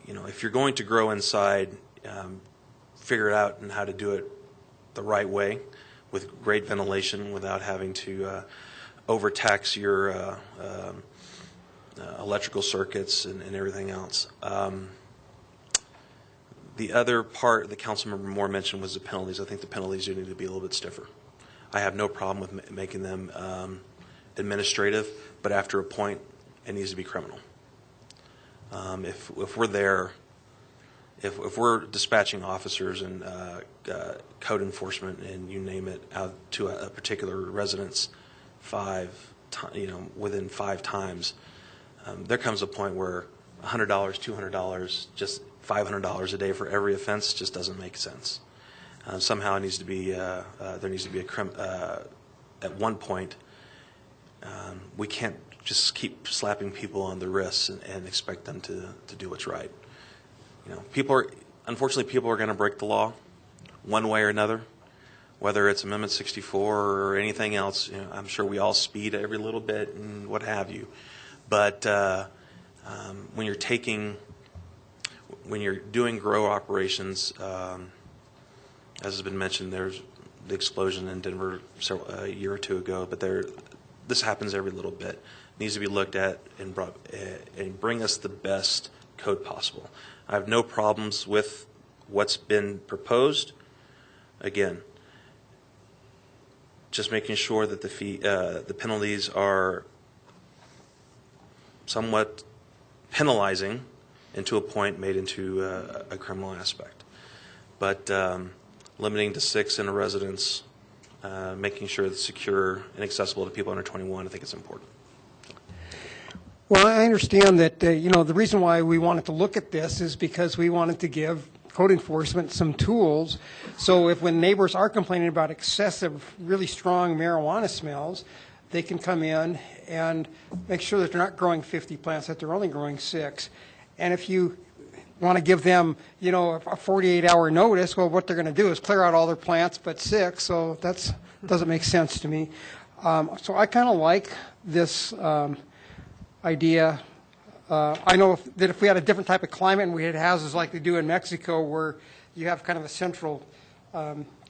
if you're going to grow inside, figure it out and how to do it the right way with great ventilation without having to overtax your electrical circuits and everything else. The other part that Councilmember Moore mentioned was the penalties. I think the penalties do need to be a little bit stiffer. I have no problem with making them administrative, but after a point, it needs to be criminal. If we're there, if we're dispatching officers and code enforcement and you name it out to a particular residence within 5 times, there comes a point where $100, $200, just $500 a day for every offense just doesn't make sense. Somehow it needs to be there needs to be at one point. We can't just keep slapping people on the wrists and expect them to do what's right. Unfortunately, people are going to break the law one way or another, whether it's Amendment 64 or anything else. I'm sure we all speed every little bit and what have you. But when you're doing grow operations, as has been mentioned, there's the explosion in Denver a year or two ago, but this happens every little bit. It needs to be looked at and bring us the best code possible. I have no problems with what's been proposed. Again, just making sure that the penalties are somewhat penalizing and to a point made into a criminal aspect. But limiting to 6 in a residence, making sure it's secure and accessible to people under 21, I think it's important. Well, I understand that, the reason why we wanted to look at this is because we wanted to give code enforcement some tools. So when neighbors are complaining about excessive, really strong marijuana smells, they can come in and make sure that they're not growing 50 plants, that they're only growing 6. And if you want to give them, a 48-hour notice, well, what they're going to do is clear out all their plants but 6, so that doesn't make sense to me. So I kind of like this idea. I know that if we had a different type of climate and we had houses like they do in Mexico where you have kind of a central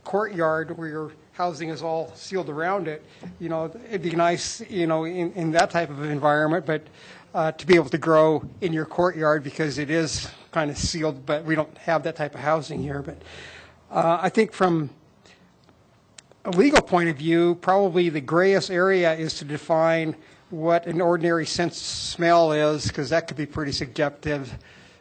courtyard where your housing is all sealed around it, it'd be nice, in that type of environment, but to be able to grow in your courtyard because it is kind of sealed, but we don't have that type of housing here. But I think from a legal point of view, probably the grayest area is to define what an ordinary sense smell is, because that could be pretty subjective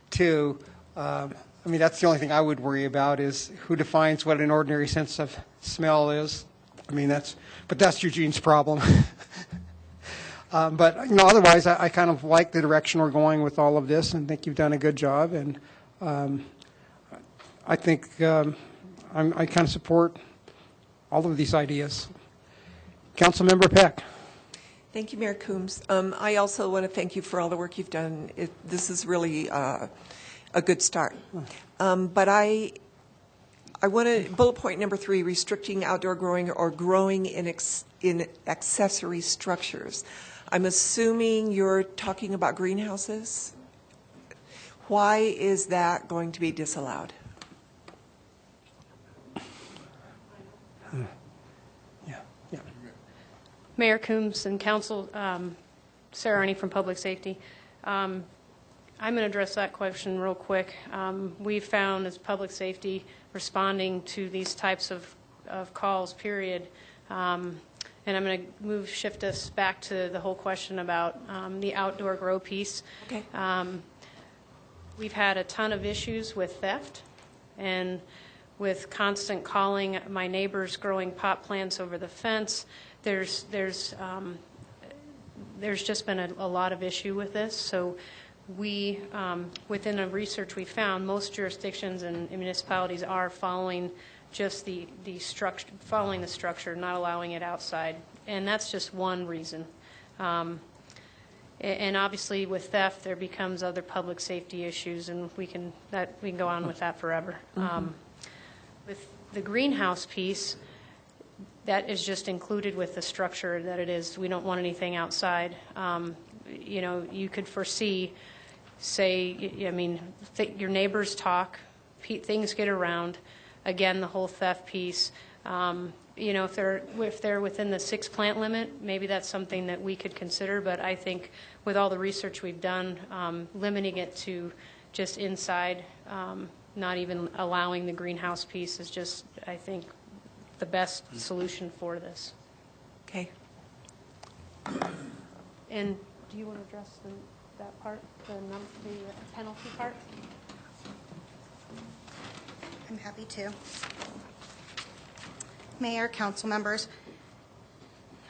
too. That's the only thing I would worry about is who defines what an ordinary sense of smell is. But that's Eugene's problem. But otherwise, I kind of like the direction we're going with all of this, and think you've done a good job. And I think I kind of support all of these ideas. Councilmember Peck. Thank you, Mayor Coombs. I also want to thank you for all the work you've done. This is really a good start. But I want to, bullet point number 3, restricting outdoor growing or growing in accessory structures. I'm assuming you're talking about greenhouses. Why is that going to be disallowed? Mayor Coombs and Council, Sarah Arney from Public Safety. I'm going to address that question real quick. We've found as Public Safety responding to these types of calls, period, and I'm going to shift us back to the whole question about the outdoor grow piece. Okay. We've had a ton of issues with theft and with constant calling my neighbors growing pot plants over the fence. There's just been a lot of issue with this. So we, within the research we found, most jurisdictions and municipalities are following just the structure, following the structure, not allowing it outside. And that's just one reason. And obviously with theft, there becomes other public safety issues, and we can go on with that forever. With the greenhouse piece, that is just included with the structure that it is. We don't want anything outside. You know, you could foresee, say, I mean, your neighbors talk, things get around. Again, the whole theft piece. You know, if they're within the 6 plant limit, maybe that's something that we could consider. But I think with all the research we've done, limiting it to just inside, not even allowing the greenhouse piece is just, I think, the best solution for this. Okay. And do you want to address that part, the penalty part? I'm happy to. Mayor, council members,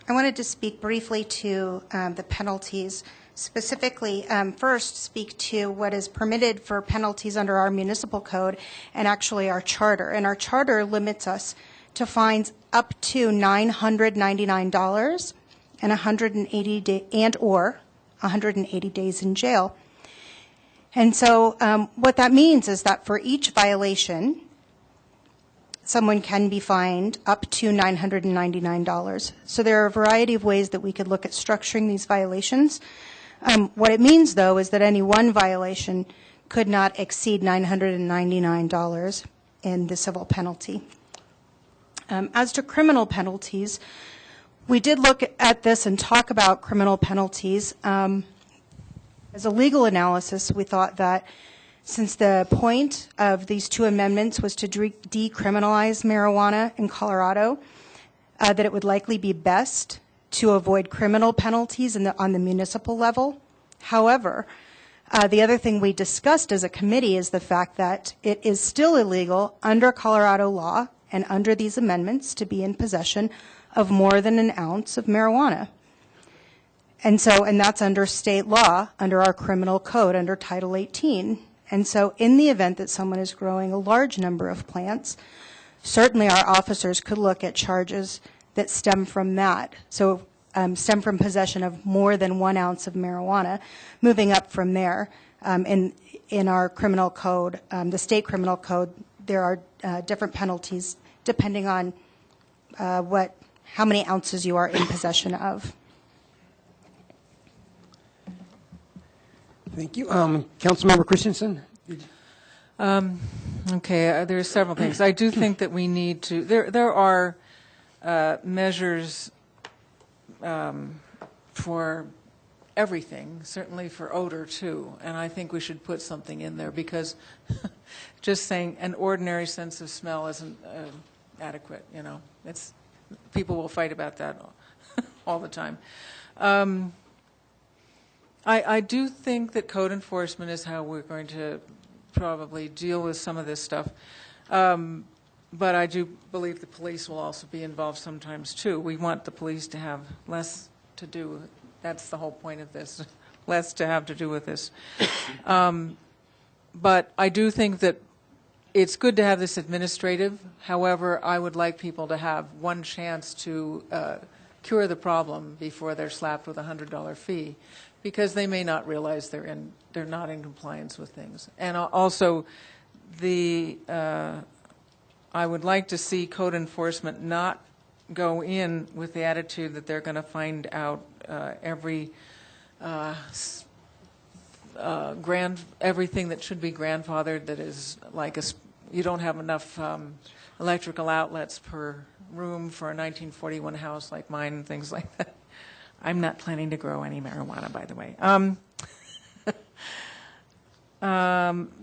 I wanted to speak briefly to the penalties. Specifically, first speak to what is permitted for penalties under our municipal code and actually our charter. And our charter limits us to fines up to $999 and 180 days in jail. And so what that means is that for each violation, someone can be fined up to $999. So there are a variety of ways that we could look at structuring these violations. What it means, though, is that any one violation could not exceed $999 in the civil penalty. As to criminal penalties, we did look at this and talk about criminal penalties. As a legal analysis, we thought that since the point of these two amendments was to decriminalize marijuana in Colorado, that it would likely be best to avoid criminal penalties on the municipal level. However, the other thing we discussed as a committee is the fact that it is still illegal under Colorado law and under these amendments to be in possession of more than an ounce of marijuana. And that's under state law, under our criminal code, under Title 18. And so in the event that someone is growing a large number of plants, certainly our officers could look at charges that stem from that. So stem from possession of more than 1 ounce of marijuana, moving up from there. In our criminal code, the state criminal code, there are different penalties depending on how many ounces you are in possession of. Thank you. Councilmember Christensen? Okay, there's several things. I do think that we need to, there are measures for everything, certainly for odor too, and I think we should put something in there because just saying an ordinary sense of smell isn't adequate, you know. People will fight about that all the time. I do think that code enforcement is how we're going to probably deal with some of this stuff. But I do believe the police will also be involved sometimes too. We want the police to have less to do. That's the whole point of this, less to have to do with this. But I do think that it's good to have this administrative. However, I would like people to have one chance to cure the problem before they're slapped with a $100 fee, because they may not realize they're not in compliance with things. And also, I would like to see code enforcement not go in with the attitude that they're going to find out every everything that should be grandfathered that is like you don't have enough electrical outlets per room for a 1941 house like mine and things like that. I'm not planning to grow any marijuana, by the way.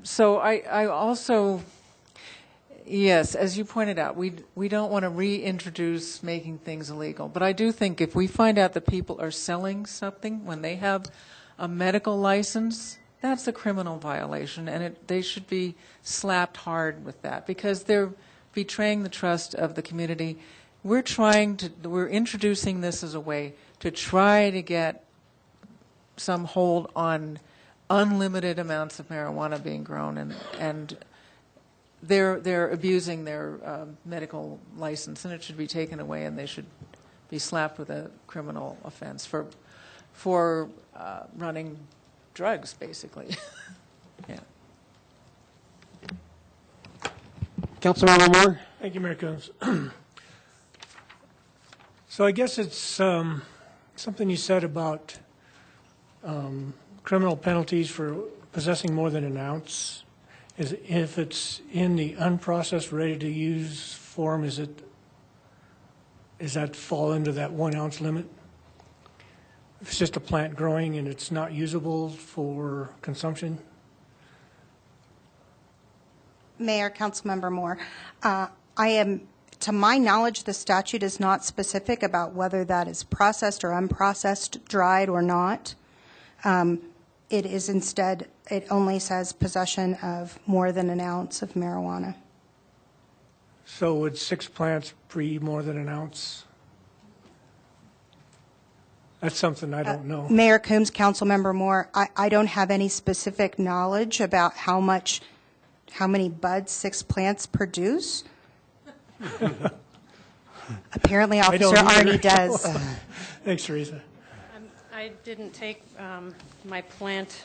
So I also, yes, as you pointed out, we don't want to reintroduce making things illegal. But I do think if we find out that people are selling something when they have a medical license, that's a criminal violation, and they should be slapped hard with that because they're betraying the trust of the community. We're introducing this as a way to try to get some hold on unlimited amounts of marijuana being grown, and they're abusing their medical license, and it should be taken away, and they should be slapped with a criminal offense for running drugs, basically. Yeah. Councilmember Moore? Thank you, Mayor Coons. So I guess it's something you said about criminal penalties for possessing more than an ounce. If it's in the unprocessed, ready-to-use form, does that fall into that 1 ounce limit? If it's just a plant growing and it's not usable for consumption? Mayor, Councilmember Moore, to my knowledge, the statute is not specific about whether that is processed or unprocessed, dried or not. It is instead, it only says possession of more than an ounce of marijuana. So would 6 plants be more than an ounce? That's something I don't know. Mayor Coombs, Councilmember Moore, I don't have any specific knowledge about how many buds 6 plants produce. Apparently, Officer Arnie does. Thanks, Teresa. I didn't take my plant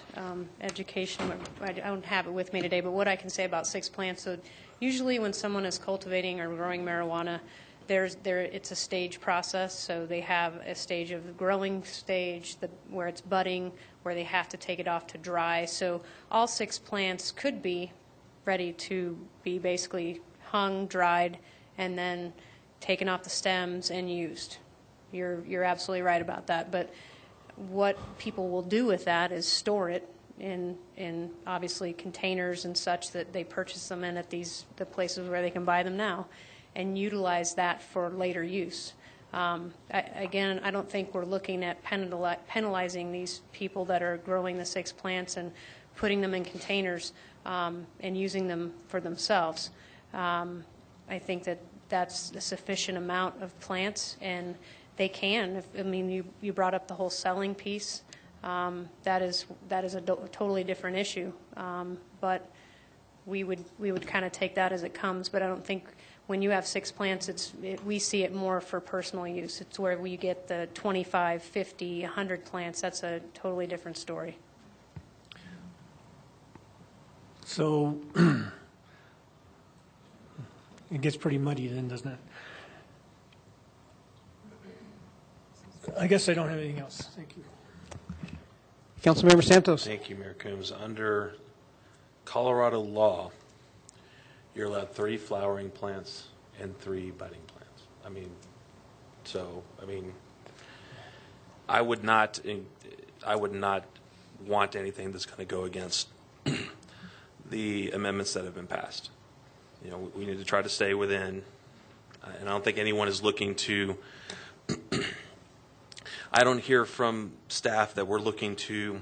education. I don't have it with me today, but what I can say about 6 plants, so usually when someone is cultivating or growing marijuana, it's a stage process. So they have a stage of the growing stage where it's budding, where they have to take it off to dry. So all 6 plants could be ready to be basically hung, dried, and then taken off the stems and used. You're absolutely right about that. But what people will do with that is store it in obviously containers and such that they purchase them in at the places where they can buy them now, and utilize that for later use. Again, I don't think we're looking at penalizing these people that are growing the 6 plants and putting them in containers and using them for themselves. I think that that's a sufficient amount of plants, and they can. You brought up the whole selling piece. That is a totally different issue. But we would kind of take that as it comes. But I don't think when you have 6 plants, we see it more for personal use. It's where we get the 25, 50, 100 plants. That's a totally different story. So it gets pretty muddy then, doesn't it? I guess I don't have anything else. Thank you. Councilmember Santos. Thank you, Mayor Coombs. Under Colorado law, you're allowed 3 flowering plants and 3 budding plants. I would not want anything that's going to go against the amendments that have been passed. We need to try to stay within, and I don't think anyone is looking to. I don't hear from staff that we're looking to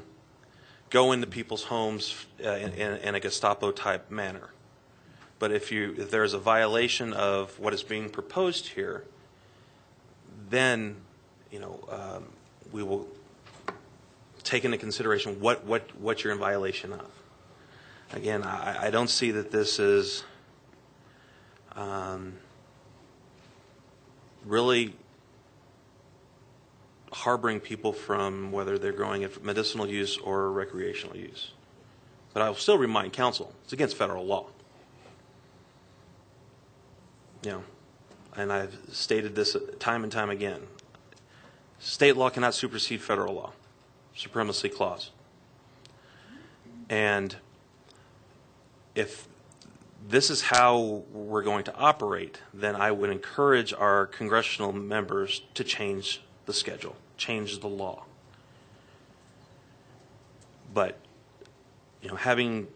go into people's homes in a Gestapo-type manner. But if there's a violation of what is being proposed here, then we will take into consideration what you're in violation of. Again, I don't see that this is really harboring people from whether they're growing it for medicinal use or recreational use. But I will still remind council, it's against federal law. And I've stated this time and time again. State law cannot supersede federal law, supremacy clause. And if this is how we're going to operate, then I would encourage our congressional members to change the schedule, change the law. But, having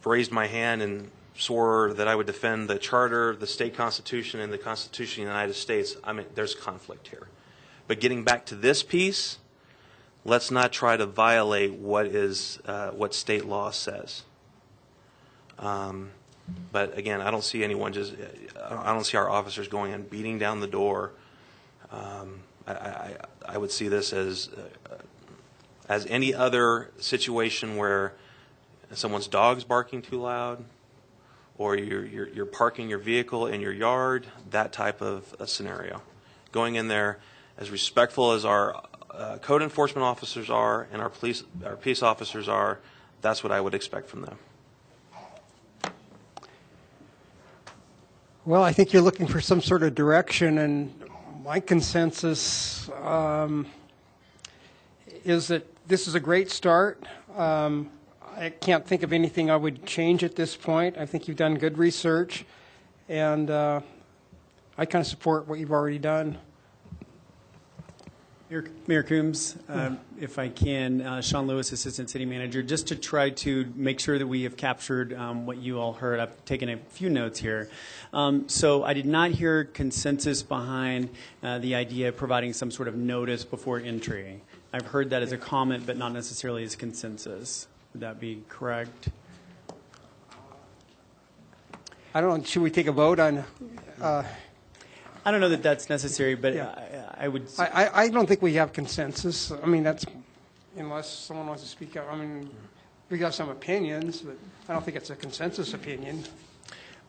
raised my hand and swore that I would defend the Charter, the state constitution, and the Constitution of the United States, there's conflict here. But getting back to this piece, let's not try to violate what state law says. But again, I don't see anyone I don't see our officers going and beating down the door. I would see this as any other situation where someone's dog's barking too loud, or you're parking your vehicle in your yard, that type of a scenario. Going in there as respectful as our code enforcement officers are and our peace officers are, that's what I would expect from them. Well, I think you're looking for some sort of direction, and my consensus is that this is a great start. I can't think of anything I would change at this point. I think you've done good research, and I kind of support what you've already done. Mayor Coombs, if I can, Sean Lewis, Assistant City Manager, just to try to make sure that we have captured what you all heard. I've taken a few notes here. So I did not hear consensus behind the idea of providing some sort of notice before entry. I've heard that as a comment, but not necessarily as consensus. Would that be correct? I don't know. Should we take a vote on? I don't know that that's necessary, but I would. I don't think we have consensus. I mean, that's unless someone wants to speak up. I mean, we got some opinions, but I don't think it's a consensus opinion.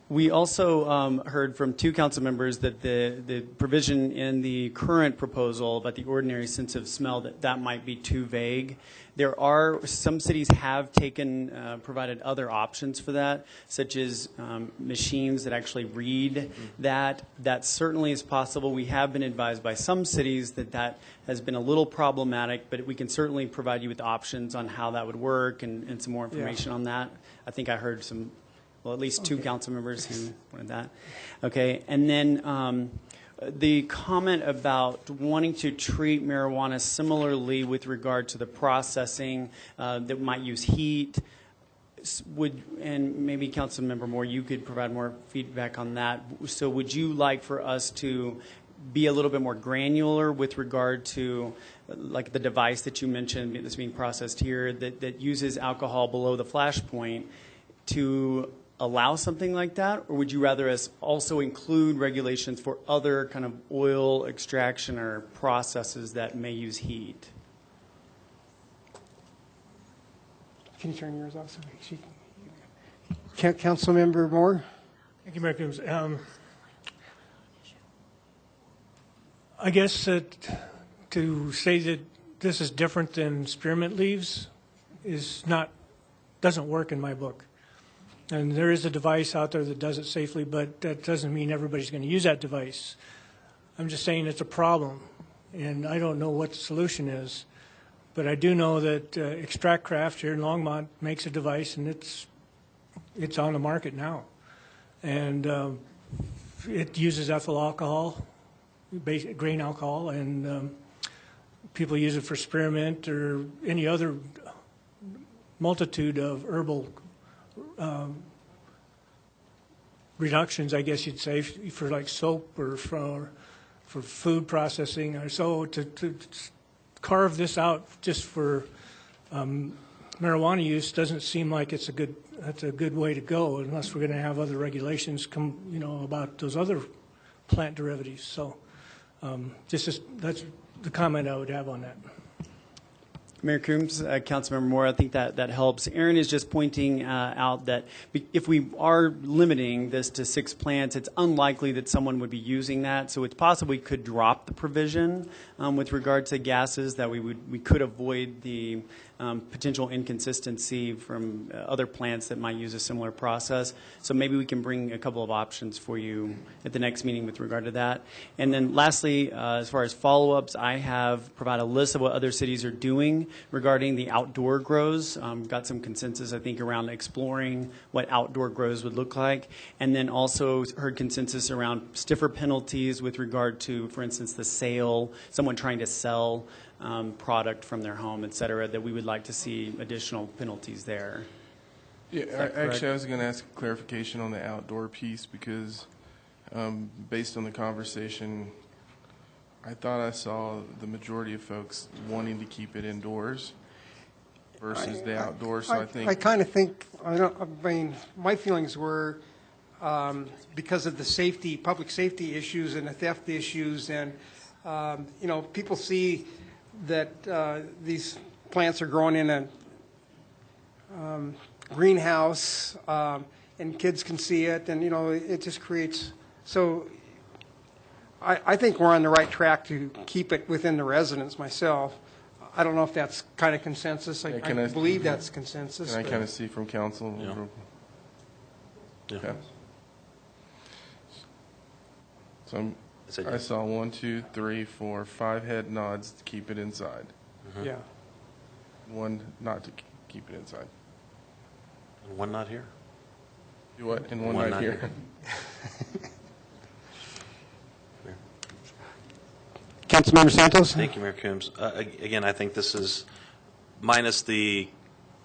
We also heard from two council members that the provision in the current proposal about the ordinary sense of smell, that might be too vague. There are some cities have provided other options for that, such as machines that actually read that. That certainly is possible. We have been advised by some cities that has been a little problematic, but we can certainly provide you with options on how that would work and some more information on that. I think I heard at least two council members who wanted that. Okay, and then the comment about wanting to treat marijuana similarly with regard to the processing that might use heat, and maybe Council Member Moore, you could provide more feedback on that. So would you like for us to be a little bit more granular with regard to like the device that you mentioned that's being processed here that uses alcohol below the flash point to allow something like that, or would you rather us also include regulations for other kind of oil extraction or processes that may use heat? Can you turn yours off? Councilmember Moore? Thank you, Mayor Coombs. I guess to say that this is different than spearmint leaves doesn't work in my book. And there is a device out there that does it safely, but that doesn't mean everybody's going to use that device. I'm just saying it's a problem, and I don't know what the solution is. But I do know that Extract Craft here in Longmont makes a device, and it's on the market now. And it uses ethyl alcohol, grain alcohol, and people use it for spearmint or any other multitude of herbal reductions, I guess you'd say, for like soap or for food processing or so. To carve this out just for marijuana use doesn't seem like that's a good way to go, unless we're going to have other regulations about those other plant derivatives. So that's the comment I would have on that. Mayor Coombs, Councilmember Moore, I think that helps. Aaron is just pointing out that if we are limiting this to 6 plants, it's unlikely that someone would be using that. So it's possible we could drop the provision with regard to gases, that we could avoid the potential inconsistency from other plants that might use a similar process. So maybe we can bring a couple of options for you at the next meeting with regard to that. And then lastly, as far as follow-ups, I have provided a list of what other cities are doing regarding the outdoor grows. Got some consensus, I think, around exploring what outdoor grows would look like. And then also heard consensus around stiffer penalties with regard to, for instance, the sale, someone trying to sell product from their home, et cetera, that we would like to see additional penalties there. Yeah, actually, I was going to ask clarification on the outdoor piece because based on the conversation, I thought I saw the majority of folks wanting to keep it indoors versus the outdoors. So I think I kind of think, I mean, my feelings were because of the safety, public safety issues and the theft issues, and you know, people see that these plants are growing in a greenhouse, and kids can see it, and you know, it just creates. So I think we're on the right track to keep it within the residence myself. I don't know if that's kind of consensus. I believe that's consensus. Can I kind of see from council? Yeah. Okay. So I saw 1, 2, 3, 4, 5 head nods to keep it inside. Mm-hmm. Yeah. 1 not to keep it inside. And 1 not here. Do what? And 1 not here. Councilmember Santos? Thank you, Mayor Coombs. Again, I think this is, minus the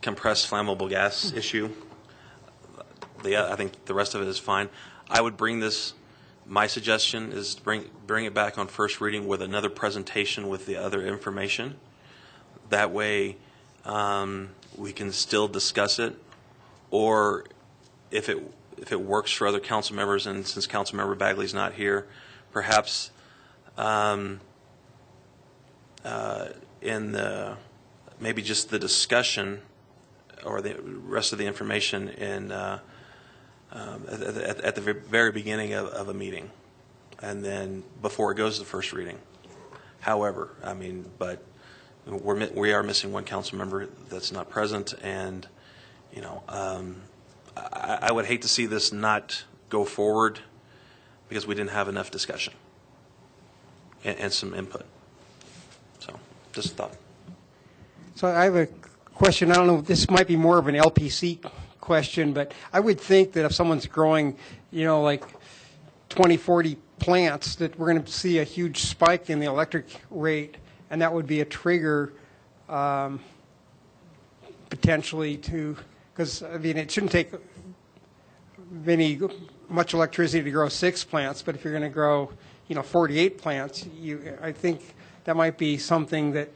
compressed flammable gas issue, I think the rest of it is fine. I would bring this, my suggestion is to bring it back on first reading with another presentation with the other information. That way we can still discuss it, or if it works for other council members, and since Councilmember Bagley's not here, perhaps in the maybe just the discussion or the rest of the information in at the very beginning of a meeting, and then before it goes to first reading. However, I mean, but we are missing 1 council member that's not present, and you know, I would hate to see this not go forward because we didn't have enough discussion and some input. So, just a thought. So I have a question. I don't know, this might be more of an LPC question, but I would think that if someone's growing, you know, like 20, 40 plants, that we're going to see a huge spike in the electric rate, and that would be a trigger potentially to, because I mean, it shouldn't take much electricity to grow 6 plants, but if you're going to grow, you know, 48 plants, I think that might be something that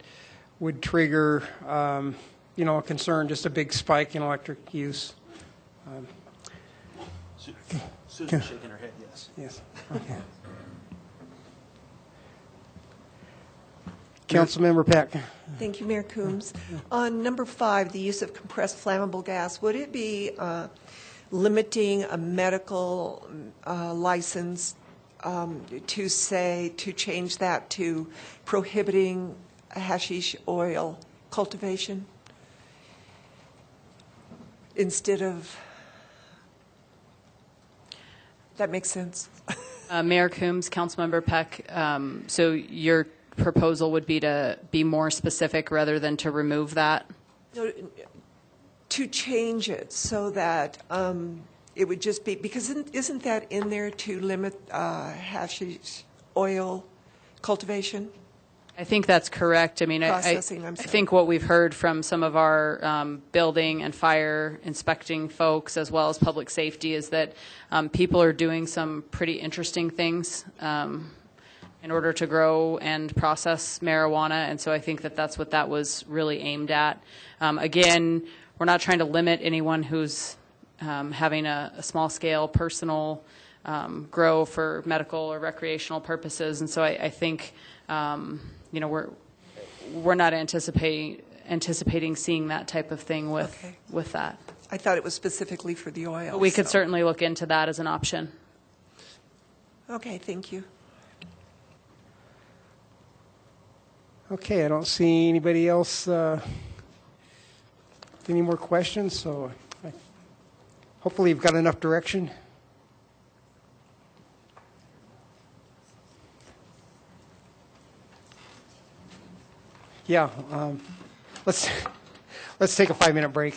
would trigger, you know, a concern, just a big spike in electric use. Susan's shaking her head, yes. Yes. Okay. Councilmember Peck. Thank you, Mayor Coombs. On number 5, the use of compressed flammable gas, would it be limiting a medical license to change that to prohibiting hashish oil cultivation instead of, that makes sense? Mayor Coombs, Councilmember Peck, so your proposal would be to be more specific rather than to remove that? No, to change it so that it would just be, because isn't that in there to limit hashish oil cultivation? I think that's correct. I mean, I think what we've heard from some of our building and fire inspecting folks, as well as public safety, is that people are doing some pretty interesting things in order to grow and process marijuana, and so I think that that's what that was really aimed at. Again, we're not trying to limit anyone who's having a small-scale personal grow for medical or recreational purposes, and so I think you know, we're not anticipating seeing that type of thing with that. I thought it was specifically for the oil. But we could certainly look into that as an option. Okay, thank you. Okay, I don't see anybody else any more questions, so hopefully you've got enough direction. Yeah, let's take a 5-minute break.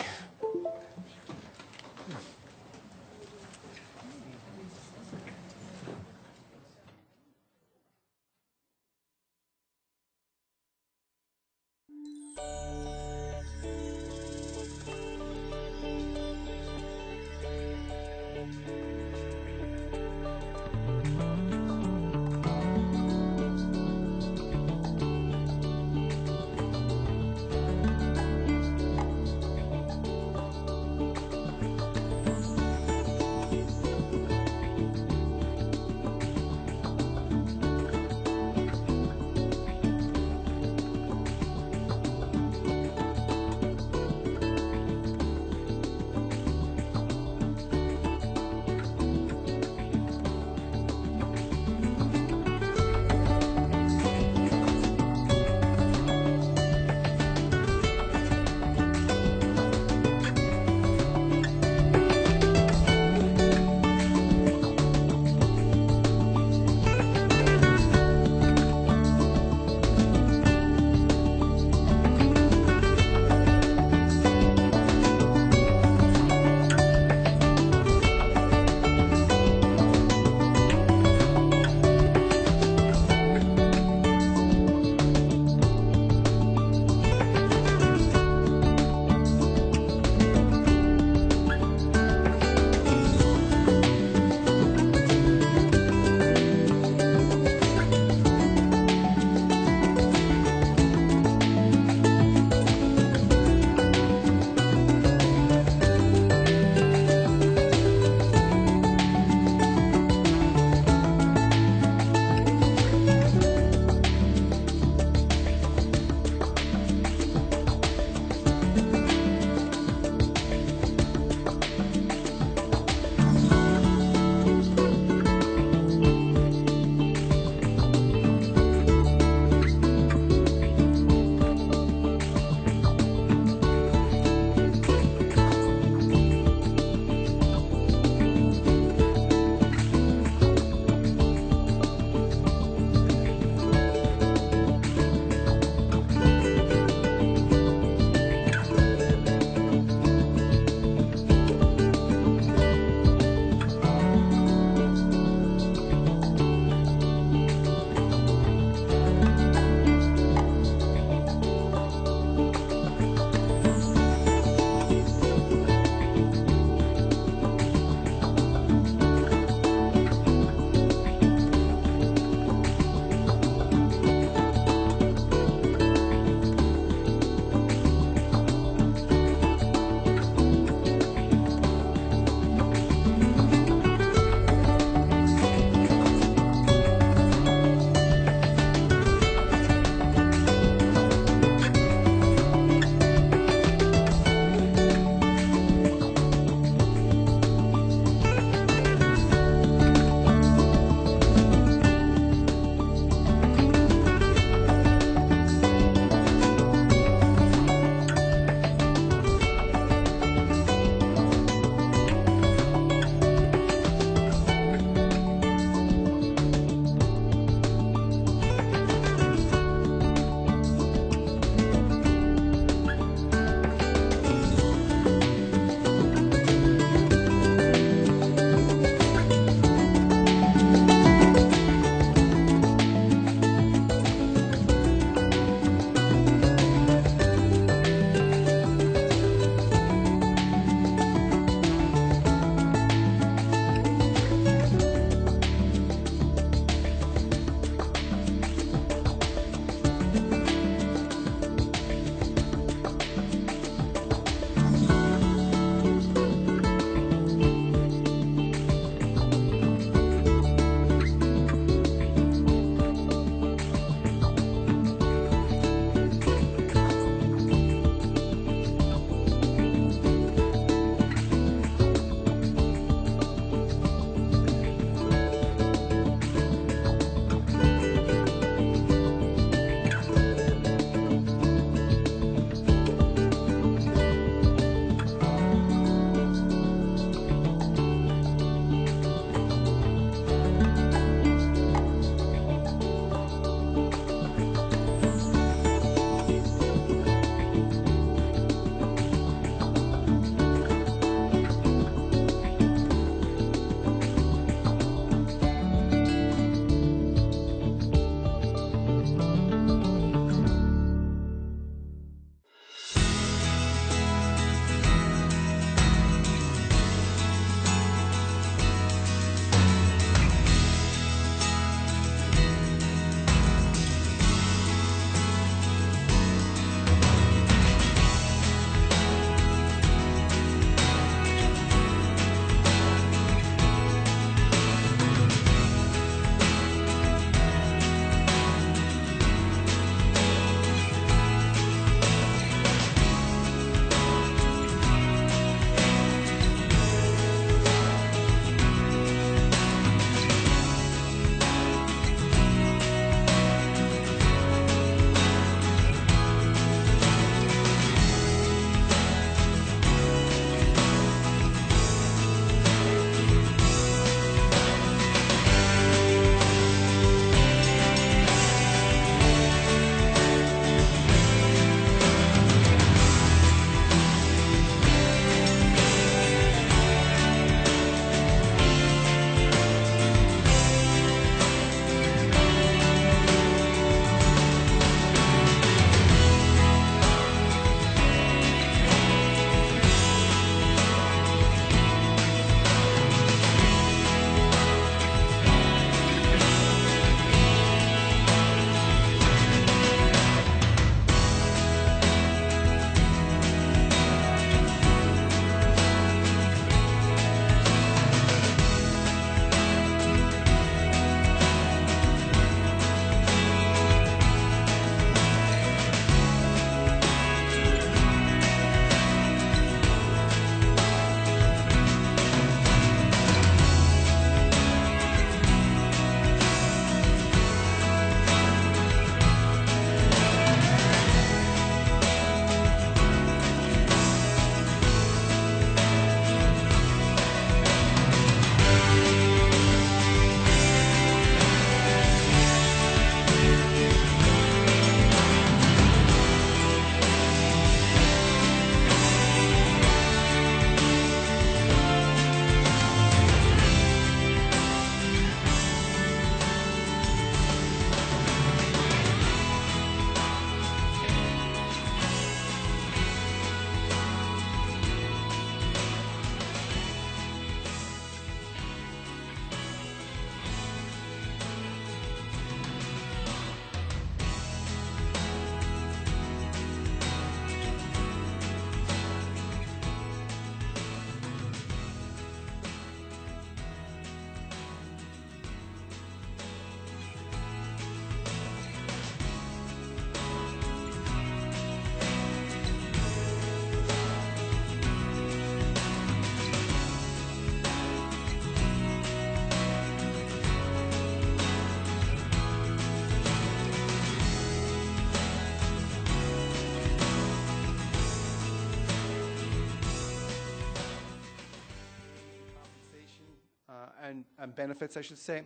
on benefits, I should say.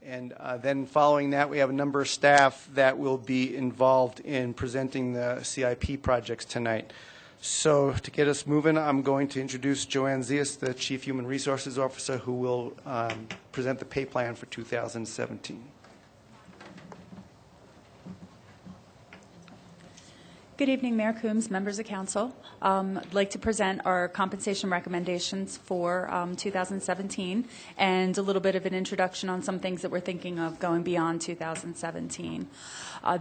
And then following that, we have a number of staff that will be involved in presenting the CIP projects tonight. So to get us moving, I'm going to introduce Joanne Zias, the Chief Human Resources Officer, who will present the pay plan for 2017. Good evening, Mayor Coombs, members of council. I'd like to present our compensation recommendations for 2017 and a little bit of an introduction on some things that we're thinking of going beyond 2017.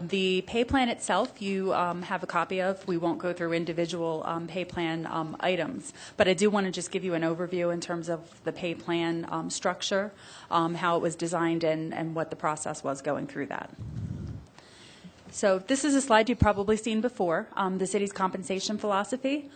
The pay plan itself, you have a copy of. We won't go through individual pay plan items, but I do want to just give you an overview in terms of the pay plan structure, how it was designed, and what the process was going through that. So this is a slide you've probably seen before, the city's compensation philosophy.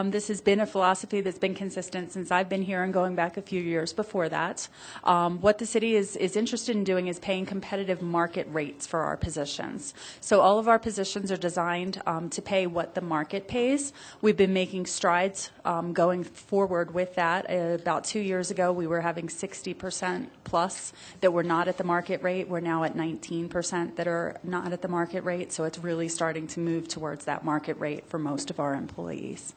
This has been a philosophy that's been consistent since I've been here and going back a few years before that. What the city is interested in doing is paying competitive market rates for our positions. So all of our positions are designed to pay what the market pays. We've been making strides going forward with that. About 2 years ago, we were having 60% plus that were not at the market rate. We're now at 19% that are not at the market rate, so it's really starting to move towards that market rate for most of our employees.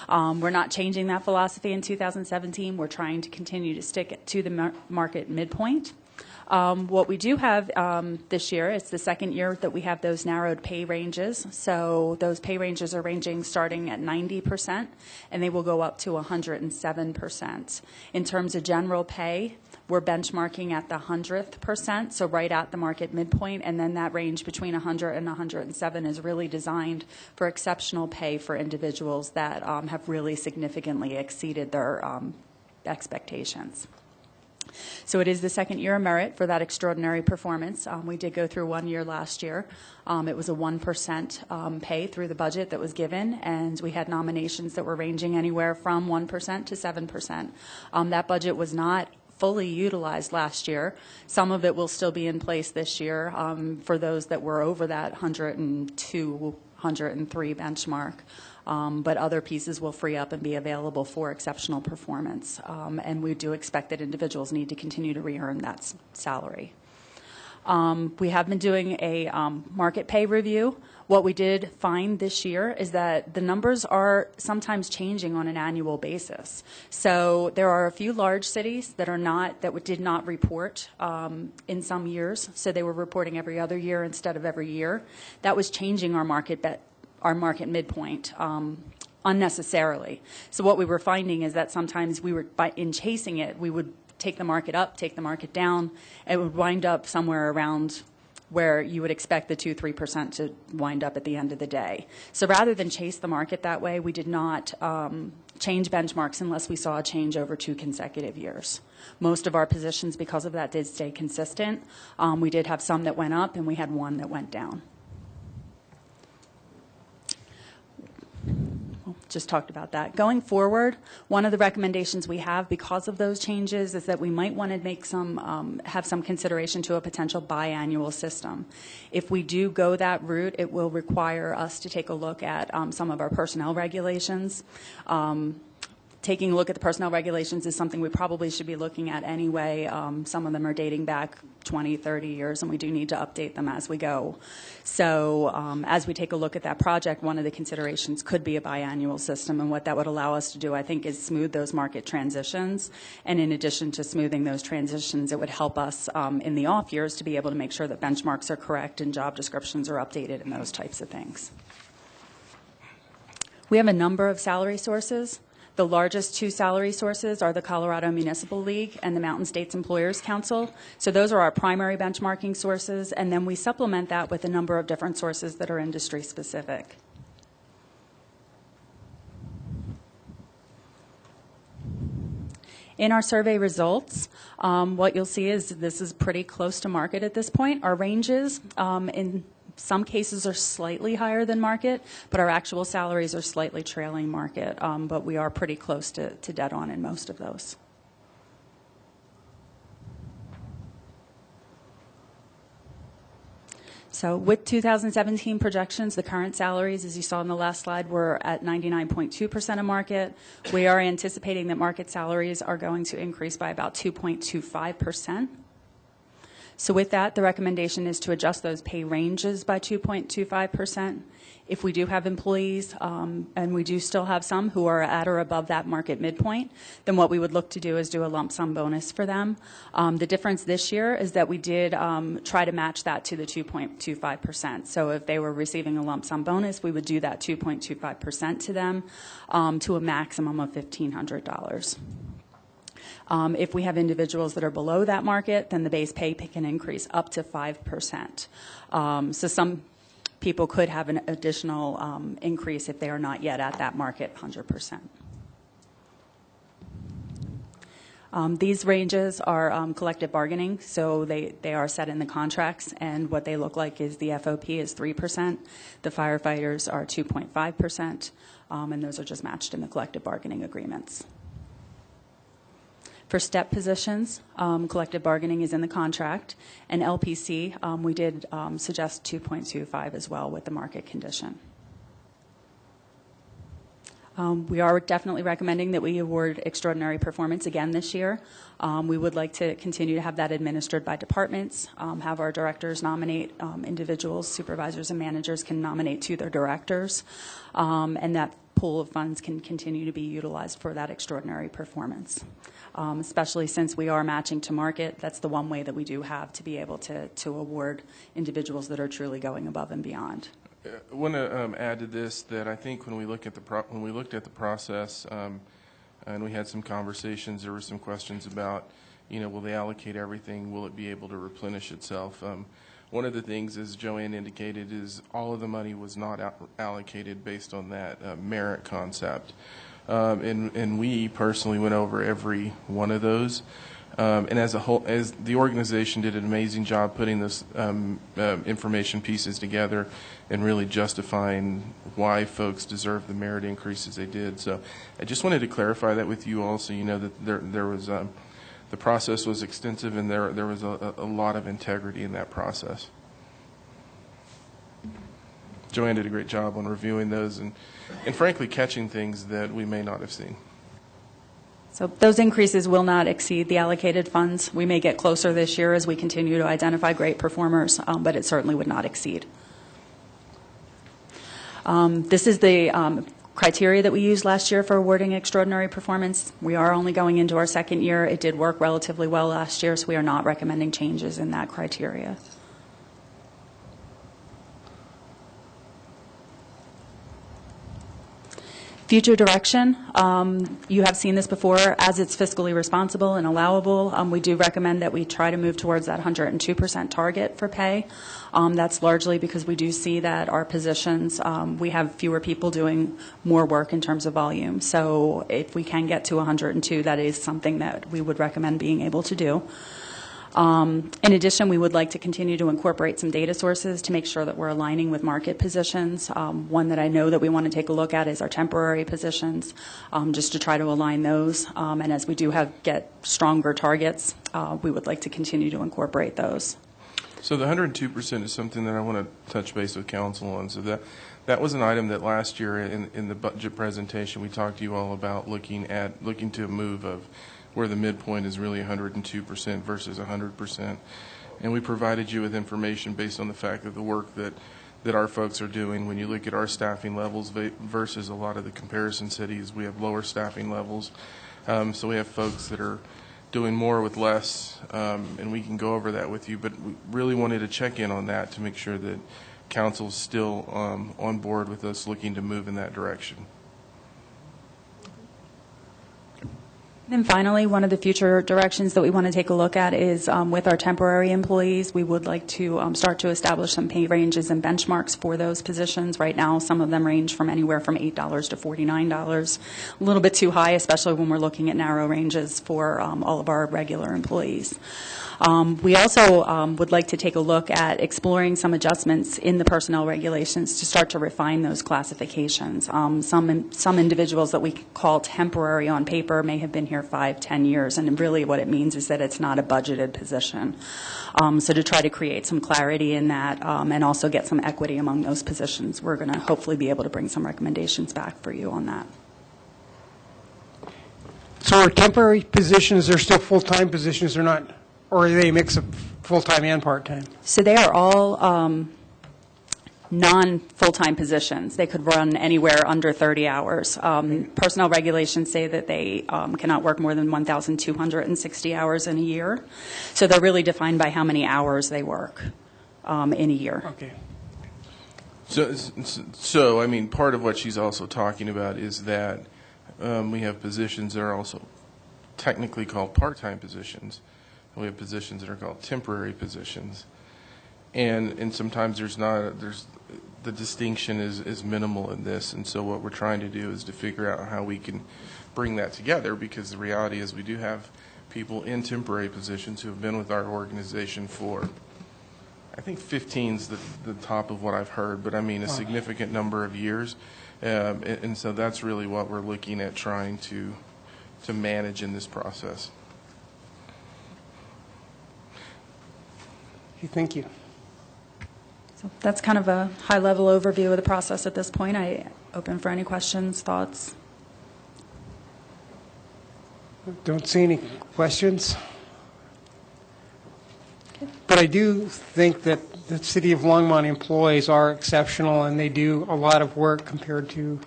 We're not changing that philosophy in 2017. We're trying to continue to stick to the market midpoint. What we do have this year, it's the second year that we have those narrowed pay ranges. So those pay ranges are ranging starting at 90%, and they will go up to 107%. In terms of general pay, we're benchmarking at the 100th percent, so right at the market midpoint, and then that range between 100 and 107 is really designed for exceptional pay for individuals that have really significantly exceeded their expectations. So it is the second year of merit for that extraordinary performance. We did go through 1 year last year. It was a 1% pay through the budget that was given, and we had nominations that were ranging anywhere from 1% to 7%. That budget was not fully utilized last year. Some of it will still be in place this year for those that were over that 102, 103 benchmark. But other pieces will free up and be available for exceptional performance. And we do expect that individuals need to continue to re-earn that salary. We have been doing a market pay review. What we did find this year is that the numbers are sometimes changing on an annual basis. So there are a few large cities that did not report in some years. So they were reporting every other year instead of every year. That was changing our market midpoint unnecessarily. So what we were finding is that sometimes in chasing it, we would take the market up, take the market down. It would wind up somewhere around where you would expect the 2-3% to wind up at the end of the day. So rather than chase the market that way, we did not change benchmarks unless we saw a change over 2 consecutive years. Most of our positions, because of that, did stay consistent. We did have some that went up, and we had one that went down. Just talked about that. Going forward, one of the recommendations we have because of those changes is that we might want to make have some consideration to a potential biannual system. If we do go that route, it will require us to take a look at some of our personnel regulations. Taking a look at the personnel regulations is something we probably should be looking at anyway. Some of them are dating back 20, 30 years, and we do need to update them as we go. So as we take a look at that project, one of the considerations could be a biannual system, and what that would allow us to do, I think, is smooth those market transitions. And in addition to smoothing those transitions, it would help us in the off years to be able to make sure that benchmarks are correct and job descriptions are updated and those types of things. We have a number of salary sources. The largest 2 salary sources are the Colorado Municipal League and the Mountain States Employers Council. So those are our primary benchmarking sources, and then we supplement that with a number of different sources that are industry specific. In our survey results, what you'll see is this is pretty close to market at this point. Our ranges in some cases are slightly higher than market, but our actual salaries are slightly trailing market, but we are pretty close to dead on in most of those. So with 2017 projections, the current salaries, as you saw in the last slide, were at 99.2% of market. We are anticipating that market salaries are going to increase by about 2.25%. So with that, the recommendation is to adjust those pay ranges by 2.25%. If we do have employees, and we do still have some who are at or above that market midpoint, then what we would look to do is do a lump sum bonus for them. The difference this year is that we did try to match that to the 2.25%. So if they were receiving a lump sum bonus, we would do that 2.25% to them to a maximum of $1,500. If we have individuals that are below that market, then the base pay can increase up to 5%. So some people could have an additional increase if they are not yet at that market 100%. These ranges are collective bargaining, so they are set in the contracts, and what they look like is the FOP is 3%, the firefighters are 2.5%, and those are just matched in the collective bargaining agreements. For step positions, collective bargaining is in the contract, and LPC, we did suggest 2.25 as well with the market condition. We are definitely recommending that we award extraordinary performance again this year. We would like to continue to have that administered by departments, have our directors nominate individuals, supervisors and managers can nominate to their directors, and that pool of funds can continue to be utilized for that extraordinary performance. Especially since we are matching to market, that's the one way that we do have to be able to award individuals that are truly going above and beyond. I want to add to this that I think when we looked at the process, and we had some conversations, there were some questions about, will they allocate everything? Will it be able to replenish itself? One of the things, as Joanne indicated, is all of the money was not allocated based on that merit concept. And we personally went over every one of those. And as a whole, as the organization did an amazing job putting this information pieces together and really justifying why folks deserve the merit increases they did. So I just wanted to clarify that with you all, so you know that there was the process was extensive, and there was a lot of integrity in that process. Joanne did a great job on reviewing those and frankly catching things that we may not have seen. So those increases will not exceed the allocated funds. We may get closer this year as we continue to identify great performers, but it certainly would not exceed. This is the criteria that we used last year for awarding extraordinary performance. We are only going into our second year. It did work relatively well last year, so we are not recommending changes in that criteria. Future direction, you have seen this before, as it's fiscally responsible and allowable. We do recommend that we try to move towards that 102% target for pay. That's largely because we do see that our positions, we have fewer people doing more work in terms of volume. So if we can get to 102, that is something that we would recommend being able to do. In addition, we would like to continue to incorporate some data sources to make sure that we're aligning with market positions. One that I know that we want to take a look at is our temporary positions, just to try to align those. And as we do get stronger targets, we would like to continue to incorporate those. So the 102% is something that I want to touch base with council on. So that was an item that last year in the budget presentation we talked to you all about looking to a move of where the midpoint is really 102% versus 100%. And we provided you with information based on the fact that the work that our folks are doing, when you look at our staffing levels versus a lot of the comparison cities, we have lower staffing levels. So we have folks that are doing more with less, and we can go over that with you. But we really wanted to check in on that to make sure that council's still on board with us looking to move in that direction. And finally, one of the future directions that we want to take a look at is with our temporary employees, we would like to start to establish some pay ranges and benchmarks for those positions. Right now, some of them range from anywhere from $8 to $49, a little bit too high, especially when we're looking at narrow ranges for all of our regular employees. We also would like to take a look at exploring some adjustments in the personnel regulations to start to refine those classifications. Some individuals that we call temporary on paper may have been here here 5, 10 years. And really what it means is that it's not a budgeted position. So to try to create some clarity in that and also get some equity among those positions, we're going to hopefully be able to bring some recommendations back for you on that. So are temporary positions, they're still full-time positions, or not, or are they a mix of full-time and part-time? So they are all non-full-time positions. They could run anywhere under 30 hours. Personnel regulations say that they cannot work more than 1,260 hours in a year. So they're really defined by how many hours they work in a year. Okay. So I mean, part of what she's also talking about is that we have positions that are also technically called part-time positions. We have positions that are called temporary positions, and sometimes there's the distinction is minimal in this. And so what we're trying to do is to figure out how we can bring that together, because the reality is we do have people in temporary positions who have been with our organization for, I think 15 is the top of what I've heard, but I mean a significant number of years. And so that's really what we're looking at trying to manage in this process. Thank you. So that's kind of a high-level overview of the process at this point. I open for any questions, thoughts. Don't see any questions. But I do think that the City of Longmont employees are exceptional, and they do a lot of work compared to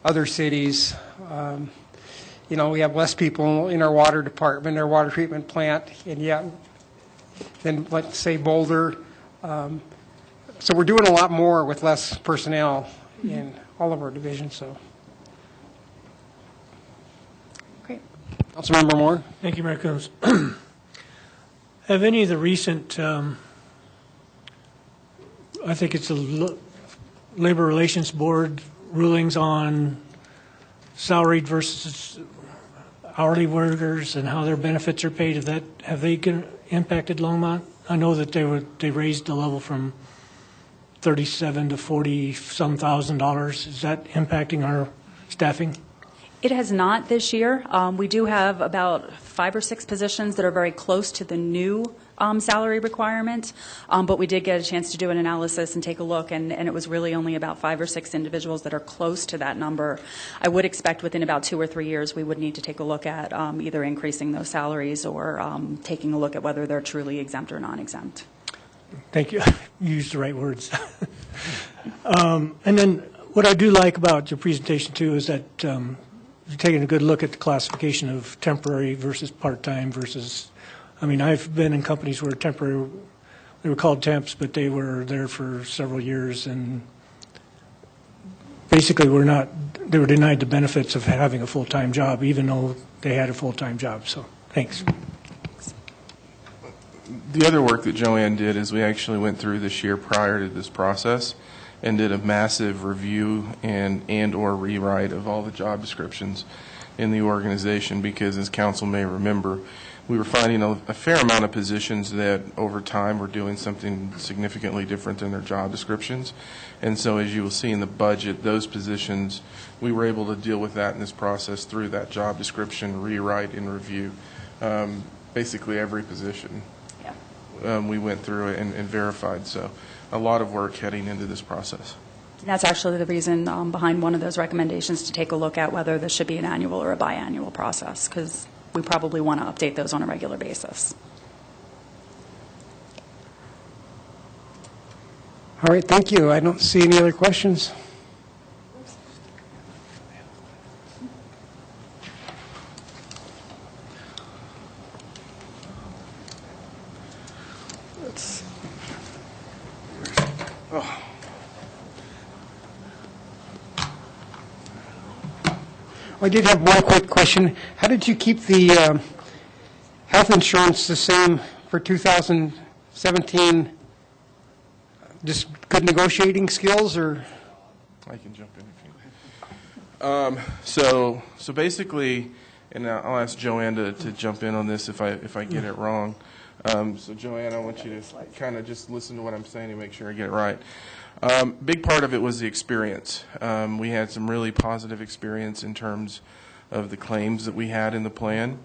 other cities. You know, we have less people in our water department, our water treatment plant, and yet, than, let's say, Boulder. So we're doing a lot more with less personnel in all of our divisions. So, great. Councilmember Moore. Thank you, Mayor Coombs. Have any of the recent, I think it's the Labor Relations Board rulings on salaried versus hourly workers and how their benefits are paid, have they impacted Longmont? I know that they raised the level from $37,000 to $40-some thousand. Is that impacting our staffing? It has not this year. We do have about 5 or 6 positions that are very close to the new salary requirement, but we did get a chance to do an analysis and take a look, and it was really only about 5 or 6 individuals that are close to that number. I would expect within about 2 or 3 years we would need to take a look at either increasing those salaries or taking a look at whether they're truly exempt or non-exempt. Thank you. You used the right words. And then what I do like about your presentation, too, is that you're taking a good look at the classification of temporary versus part-time versus, I mean, I've been in companies where temporary, they were called temps, but they were there for several years, and basically they were denied the benefits of having a full-time job, even though they had a full-time job. So thanks. The other work that Joanne did is we actually went through this year prior to this process and did a massive review and or rewrite of all the job descriptions in the organization, because as council may remember, we were finding a fair amount of positions that over time were doing something significantly different than their job descriptions. And so as you will see in the budget, those positions, we were able to deal with that in this process through that job description, rewrite, and review. Basically every position. We went through it and verified. So a lot of work heading into this process. And that's actually the reason behind one of those recommendations, to take a look at whether this should be an annual or a biannual process, because we probably want to update those on a regular basis. All right, thank you. I don't see any other questions. I did have one quick question. How did you keep the health insurance the same for 2017? Just good negotiating skills, or? I can jump in if you. So basically, and I'll ask Joanne to jump in on this if I get it wrong. So Joanne, I want you to kind of just listen to what I'm saying and make sure I get it right. Big part of it was the experience. We had some really positive experience in terms of the claims that we had in the plan.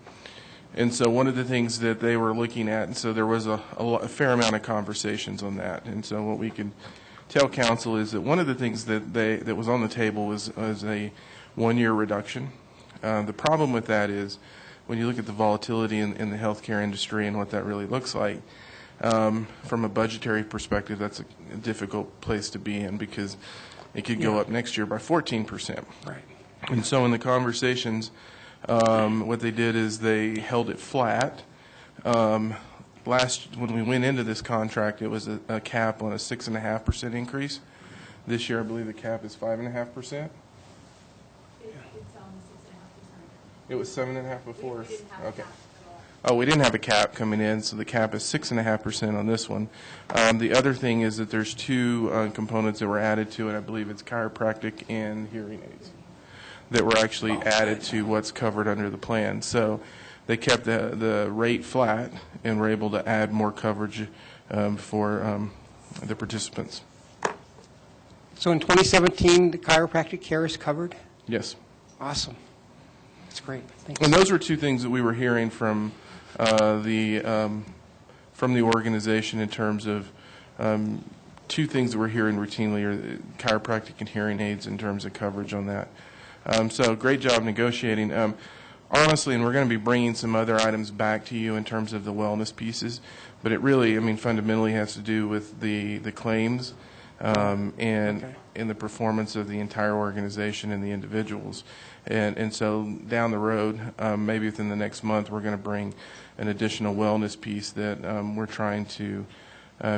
And so one of the things that they were looking at, and so there was a fair amount of conversations on that. And so what we can tell council is that one of the things that was on the table was a 1-year reduction. The problem with that is when you look at the volatility in the healthcare industry and what that really looks like, from a budgetary perspective, that's a difficult place to be in because it could go up next year by 14%. Right. And so in the conversations, what they did is they held it flat. When we went into this contract, it was a cap on a 6.5% increase. This year, I believe the cap is 5.5%. It was 7.5% before. Okay. Oh, we didn't have a cap coming in, so the cap is 6.5% on this one. The other thing is that there's 2 components that were added to it. I believe it's chiropractic and hearing aids that were actually added to what's covered under the plan. So they kept the rate flat and were able to add more coverage for the participants. So in 2017, the chiropractic care is covered? Yes. Awesome. That's great. Thank you. And those were 2 things that we were hearing from the organization in terms of 2 things that we're hearing routinely are chiropractic and hearing aids in terms of coverage on that. So great job negotiating. Honestly, and we're going to be bringing some other items back to you in terms of the wellness pieces, but it really, I mean, fundamentally has to do with the claims and the performance of the entire organization and the individuals. And so down the road, maybe within the next month, we're going to bring an additional wellness piece that we're trying to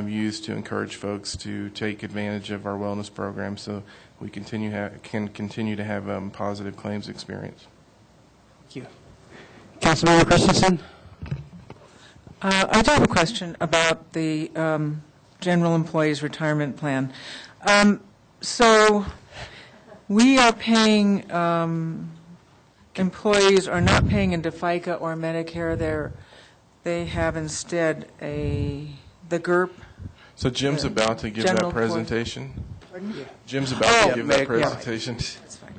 use to encourage folks to take advantage of our wellness program so we can continue to have positive claims experience. Thank you. Councilmember Christensen? I do have a question about the general employees retirement plan. So we are paying, employees are not paying into FICA or Medicare. They have instead the GURP. So Jim's about to give that presentation. Yeah. Jim's about to give that presentation. That's fine.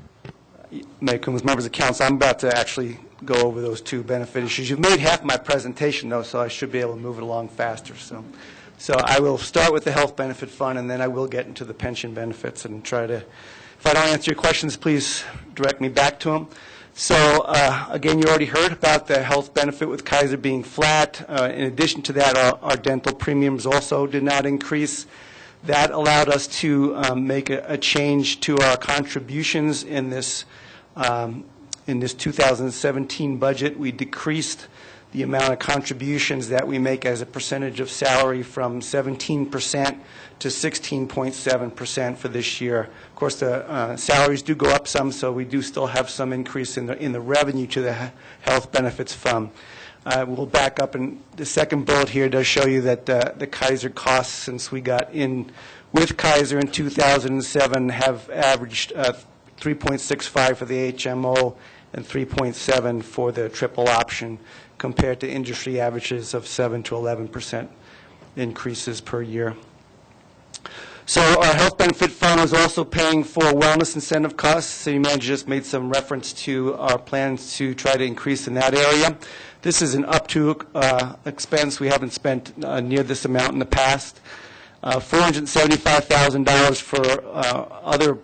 Mayor Coombs, members of council, I'm about to actually go over those 2 benefit issues. You've made half my presentation, though, so I should be able to move it along faster. So I will start with the health benefit fund, and then I will get into the pension benefits and try to, if I don't answer your questions, please direct me back to them. So again, you already heard about the health benefit with Kaiser being flat. In addition to that, our dental premiums also did not increase. That allowed us to make a change to our contributions in this 2017 budget. We decreased the amount of contributions that we make as a percentage of salary from 17% to 16.7% for this year. Of course, the salaries do go up some, so we do still have some increase in the revenue to the health benefits fund. We'll back up, and the second bullet here does show you that the Kaiser costs since we got in with Kaiser in 2007 have averaged 3.65 for the HMO and 3.7 for the triple option, compared to industry averages of 7 to 11% increases per year. So our health benefit fund is also paying for wellness incentive costs. City manager just made some reference to our plans to try to increase in that area. This is an up-to expense. We haven't spent near this amount in the past. $475,000 for other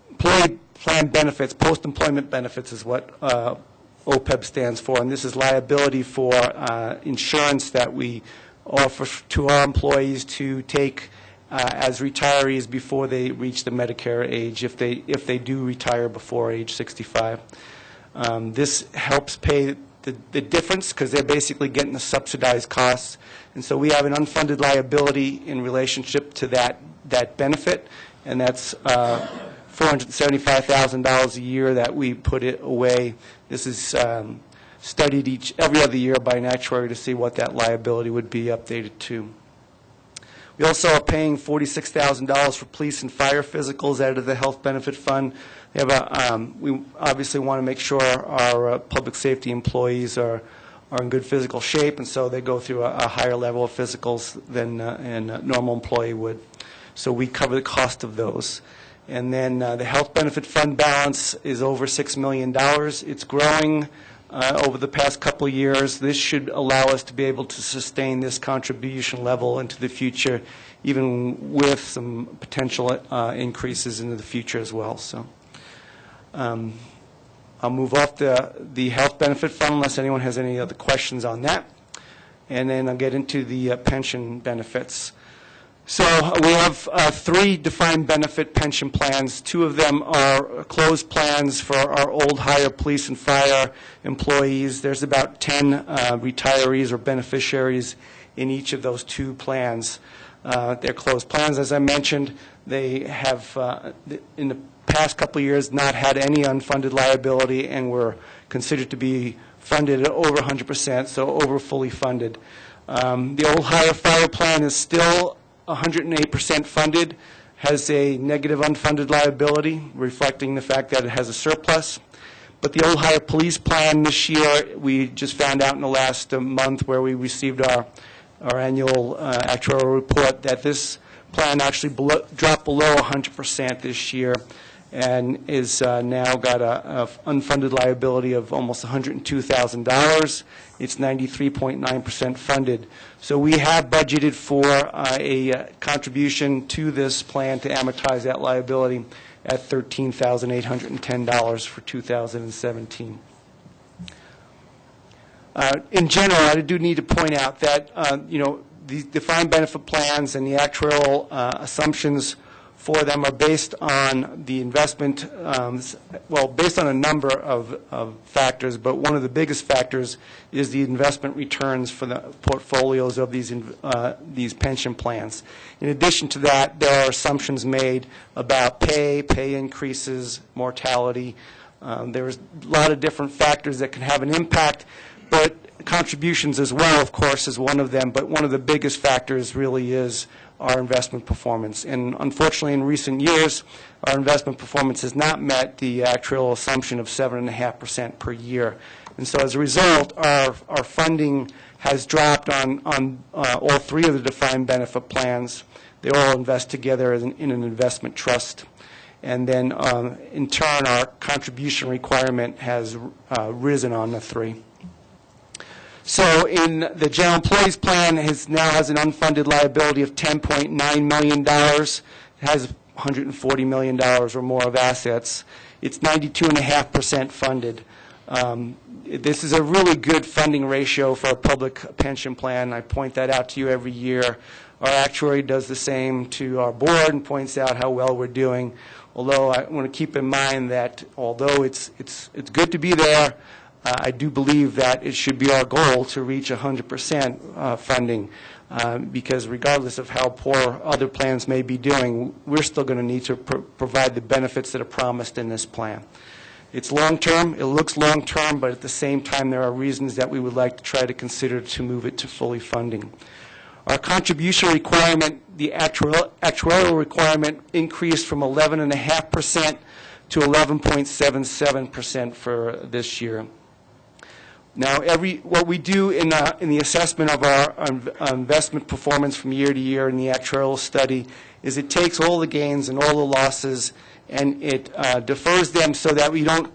employee plan benefits, post-employment benefits is what OPEB stands for, and this is liability for insurance that we offer to our employees to take as retirees before they reach the Medicare age, if they do retire before age 65. This helps pay the difference because they're basically getting the subsidized costs, and so we have an unfunded liability in relationship to that benefit, and that's $475,000 a year that we put it away. This is studied every other year by an actuary to see what that liability would be updated to. We also are paying $46,000 for police and fire physicals out of the health benefit fund. We obviously want to make sure our public safety employees are in good physical shape, and so they go through a higher level of physicals than a normal employee would. So we cover the cost of those. And then the health benefit fund balance is over $6 million. It's growing over the past couple of years. This should allow us to be able to sustain this contribution level into the future, even with some potential increases into the future as well. So I'll move off the health benefit fund unless anyone has any other questions on that. And then I'll get into the pension benefits. So we have 3 defined benefit pension plans. 2 of them are closed plans for our old hire police and fire employees. There's about 10 retirees or beneficiaries in each of those 2 plans. They're closed plans, as I mentioned. They have, in the past couple of years, not had any unfunded liability and were considered to be funded at over 100%, so over fully funded. The old hire fire plan is still 108% funded, has a negative unfunded liability, reflecting the fact that it has a surplus. But the old hire police plan this year, we just found out in the last month where we received our annual actuarial report that this plan actually dropped below 100% this year and is now got a unfunded liability of almost $102,000. It's 93.9% funded. So we have budgeted for a contribution to this plan to amortize that liability at $13,810 for 2017. In general, I do need to point out that the defined benefit plans and the actuarial assumptions for them are based on the investment, based on a number of factors, but one of the biggest factors is the investment returns for the portfolios of these pension plans. In addition to that, there are assumptions made about pay increases, mortality. There's a lot of different factors that can have an impact, but contributions as well, of course, is one of them, but one of the biggest factors really is our investment performance. And unfortunately, in recent years, our investment performance has not met the actuarial assumption of 7.5% per year. And so as a result, our funding has dropped on all 3 of the defined benefit plans. They all invest together in an investment trust. And then, in turn, our contribution requirement has risen on the 3. So in the general employees plan, it now has an unfunded liability of $10.9 million. It has $140 million or more of assets. It's 92.5% funded. This is a really good funding ratio for a public pension plan. I point that out to you every year. Our actuary does the same to our board and points out how well we're doing. Although I want to keep in mind that although it's good to be there, I do believe that it should be our goal to reach 100% funding because regardless of how poor other plans may be doing, we're still going to need to provide the benefits that are promised in this plan. It's long-term, it looks long-term, but at the same time there are reasons that we would like to try to consider to move it to fully funding. Our contribution requirement, the actuarial requirement, increased from 11.5% to 11.77% for this year. Now, what we do in the assessment of our investment performance from year to year in the actuarial study is it takes all the gains and all the losses and it defers them so that we don't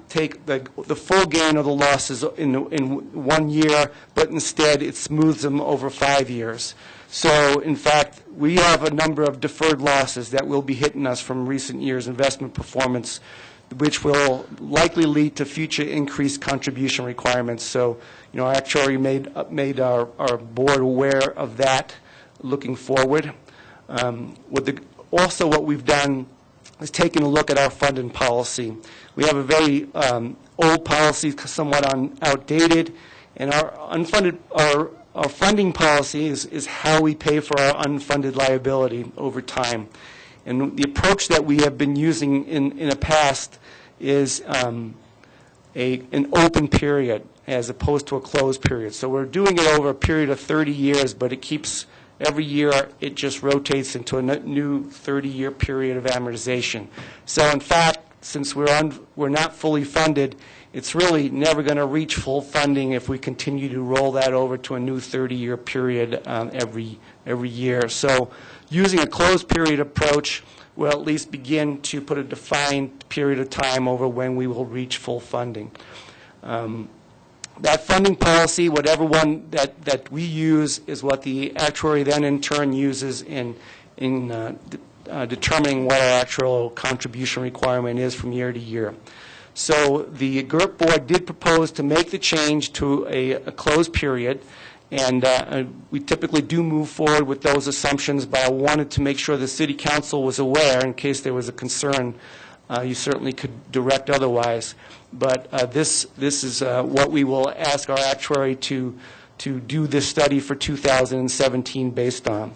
take the full gain of the losses in 1 year, but instead it smooths them over 5 years. So, in fact, we have a number of deferred losses that will be hitting us from recent years' investment performance, which will likely lead to future increased contribution requirements. So, our actuary made our board aware of that looking forward. Also, what we've done is taken a look at our funding policy. We have a very old policy, somewhat outdated, and our funding policy is how we pay for our unfunded liability over time. And the approach that we have been using in the past is an open period as opposed to a closed period. So we're doing it over a period of 30 years, but it keeps, every year it just rotates into a new 30-year period of amortization. So in fact, since we're not fully funded, it's really never going to reach full funding if we continue to roll that over to a new 30-year period every year. So using a closed period approach will at least begin to put a defined period of time over when we will reach full funding. That funding policy, whatever one that we use, is what the actuary then in turn uses in determining what our actual contribution requirement is from year to year. So the GERP board did propose to make the change to a closed period, and we typically do move forward with those assumptions, but I wanted to make sure the City Council was aware in case there was a concern. You certainly could direct otherwise, but this is what we will ask our actuary to do this study for 2017 based on.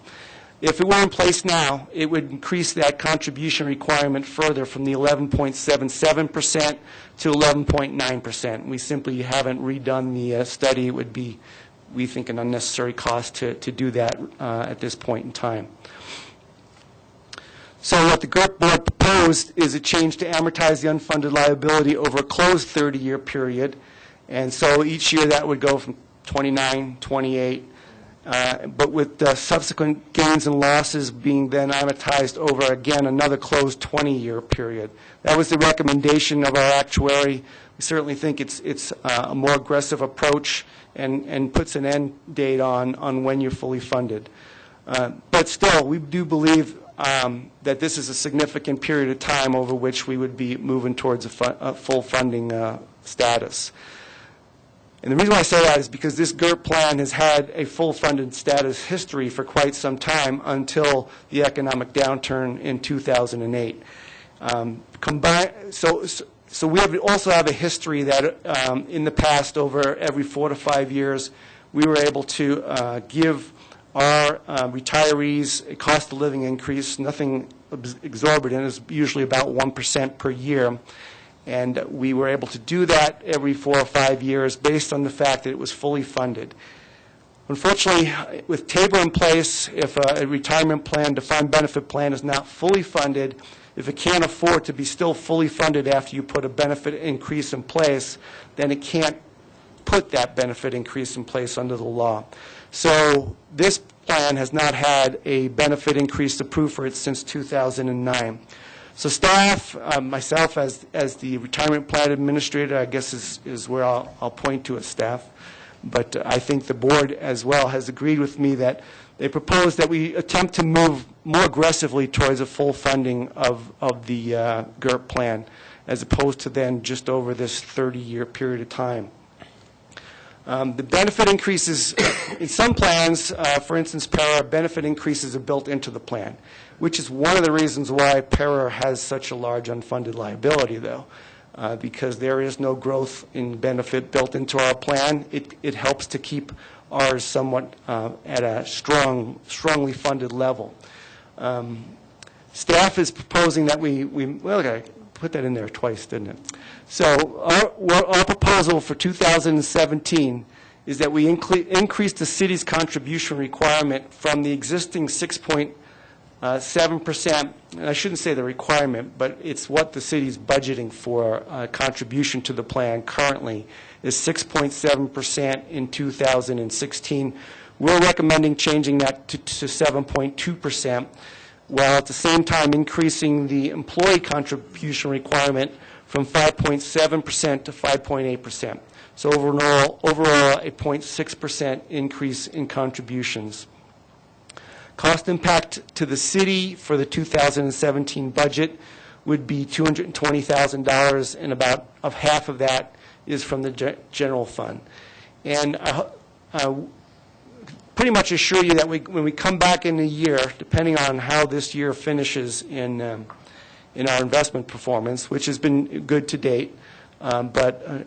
If it were in place now, it would increase that contribution requirement further from the 11.77% to 11.9%. We simply haven't redone the study. It would be, we think, an unnecessary cost to do that at this point in time. So what the GERP board proposed is a change to amortize the unfunded liability over a closed 30-year period. And so each year that would go from 29, 28, but with the subsequent gains and losses being then amortized over, again, another closed 20-year period. That was the recommendation of our actuary. We certainly think it's a more aggressive approach and puts an end date on when you're fully funded. But still, we do believe that this is a significant period of time over which we would be moving towards a full funding status. And the reason why I say that is because this GERP plan has had a full funded status history for quite some time until the economic downturn in 2008. So we also have a history that in the past, over every 4 to 5 years, we were able to give our retirees a cost of living increase, nothing exorbitant, it's usually about 1% per year. And we were able to do that every 4 or 5 years based on the fact that it was fully funded. Unfortunately, with TABOR in place, if a retirement plan, defined benefit plan is not fully funded, if it can't afford to be still fully funded after you put a benefit increase in place, then it can't put that benefit increase in place under the law. So this plan has not had a benefit increase approved for it since 2009. So staff, myself as the retirement plan administrator, I guess is where I'll point to as staff. But I think the board as well has agreed with me that they propose that we attempt to move more aggressively towards a full funding of the GERP plan, as opposed to then just over this 30-year period of time. The benefit increases in some plans, for instance, PARA, benefit increases are built into the plan, which is one of the reasons why PARA has such a large unfunded liability, though, because there is no growth in benefit built into our plan. It helps to keep ours somewhat at a strongly funded level. Staff is proposing that well, I put that in there twice, didn't it? So our proposal for 2017 is that we increase the city's contribution requirement from the existing 6.7%, and I shouldn't say the requirement, but it's what the city's budgeting for contribution to the plan currently is 6.7% in 2016. We're recommending changing that to 7.2%, while at the same time increasing the employee contribution requirement from 5.7% to 5.8%. So overall a 0.6% increase in contributions. Cost impact to the city for the 2017 budget would be $220,000, and about half of that is from the general fund. And I pretty much assure you that when we come back in a year, depending on how this year finishes in our investment performance, which has been good to date, but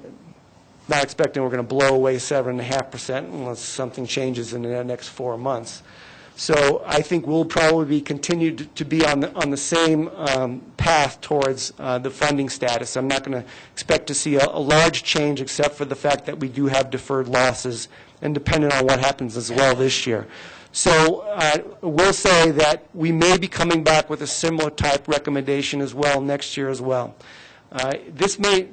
not expecting we're going to blow away 7.5% unless something changes in the next 4 months. So I think we'll probably be continued to be on the same path towards the funding status. I'm not going to expect to see a large change, except for the fact that we do have deferred losses, and depending on what happens as well this year. So we'll say that we may be coming back with a similar type recommendation as well next year as well. This may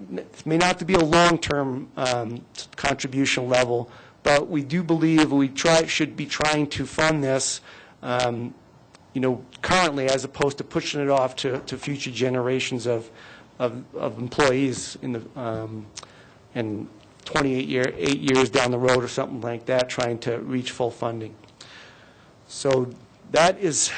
not be a long-term contribution level, but we do believe we should be trying to fund this, currently, as opposed to pushing it off to future generations of employees in the and 8 years down the road or something like that, trying to reach full funding. So that is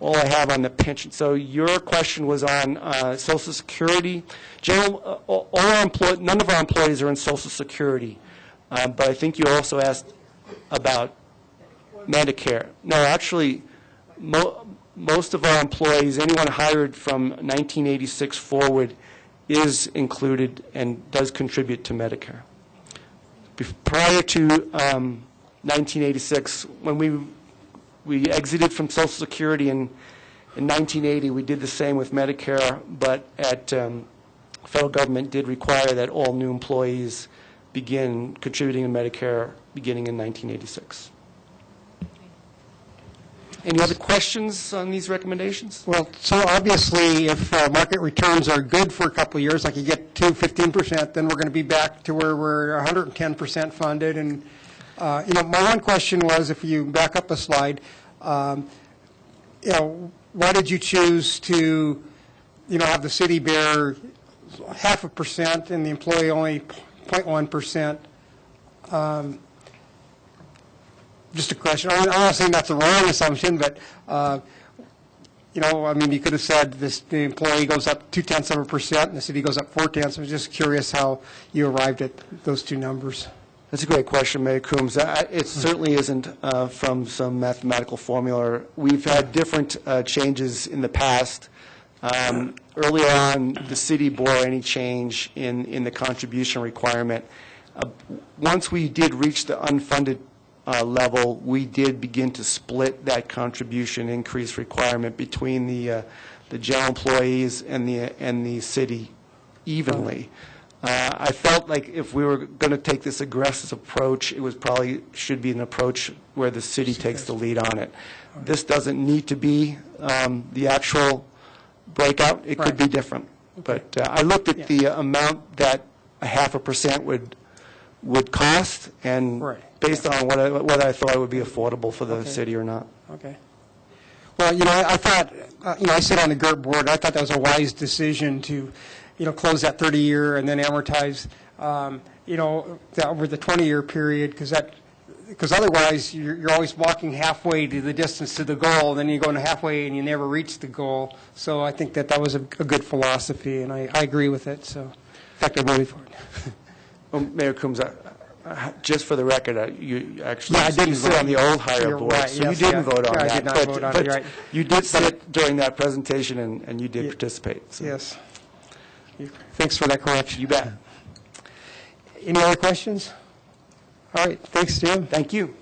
all I have on the pension. So your question was on Social Security. None of our employees are in Social Security, but I think you also asked about Medicare. No, actually, most of our employees, anyone hired from 1986 forward, is included and does contribute to Medicare. Prior to 1986, when we exited from Social Security in 1980, we did the same with Medicare, but federal government did require that all new employees begin contributing to Medicare beginning in 1986. Any other questions on these recommendations? Well, so obviously, if market returns are good for a couple of years, like you get to 15%, then we're going to be back to where we're 110% funded. And my one question was, if you back up a slide, why did you choose to, have the city bear 0.5% and the employee only 0.1%? Just a question. I'm not saying that's a wrong assumption, but, you could have said the employee goes up 0.2% and the city goes up 0.4. I'm just curious how you arrived at those two numbers. That's a great question, Mayor Coombs. It certainly isn't from some mathematical formula. We've had different changes in the past. Earlier on, the city bore any change in the contribution requirement. Once we did reach the unfunded level, we did begin to split that contribution increase requirement between the general employees and the city evenly. I felt like if we were going to take this aggressive approach, it was should be an approach where the city takes the lead on it. This doesn't need to be the actual breakout. It could be different. But I looked at the amount that 0.5% would cost, and based on whether I thought it would be affordable for the city or not. Okay. Well, I thought, I sit on the GERT board. I thought that was a wise decision to, close that 30-year and then amortize, over the 20-year period, because otherwise you're always walking halfway to the distance to the goal, and then you're going halfway and you never reach the goal. So I think that was a good philosophy, and I agree with it. So, in fact, I'm voting for it. Well, Mayor Coombs, just for the record, you actually didn't sit on the old hire board, right, so yes, you didn't vote on I that. did not vote on it, right. You did sit during that presentation, and you did participate. So. Yes. Thanks for that correction. You bet. Any other questions? All right. Thanks, Jim. Thank you.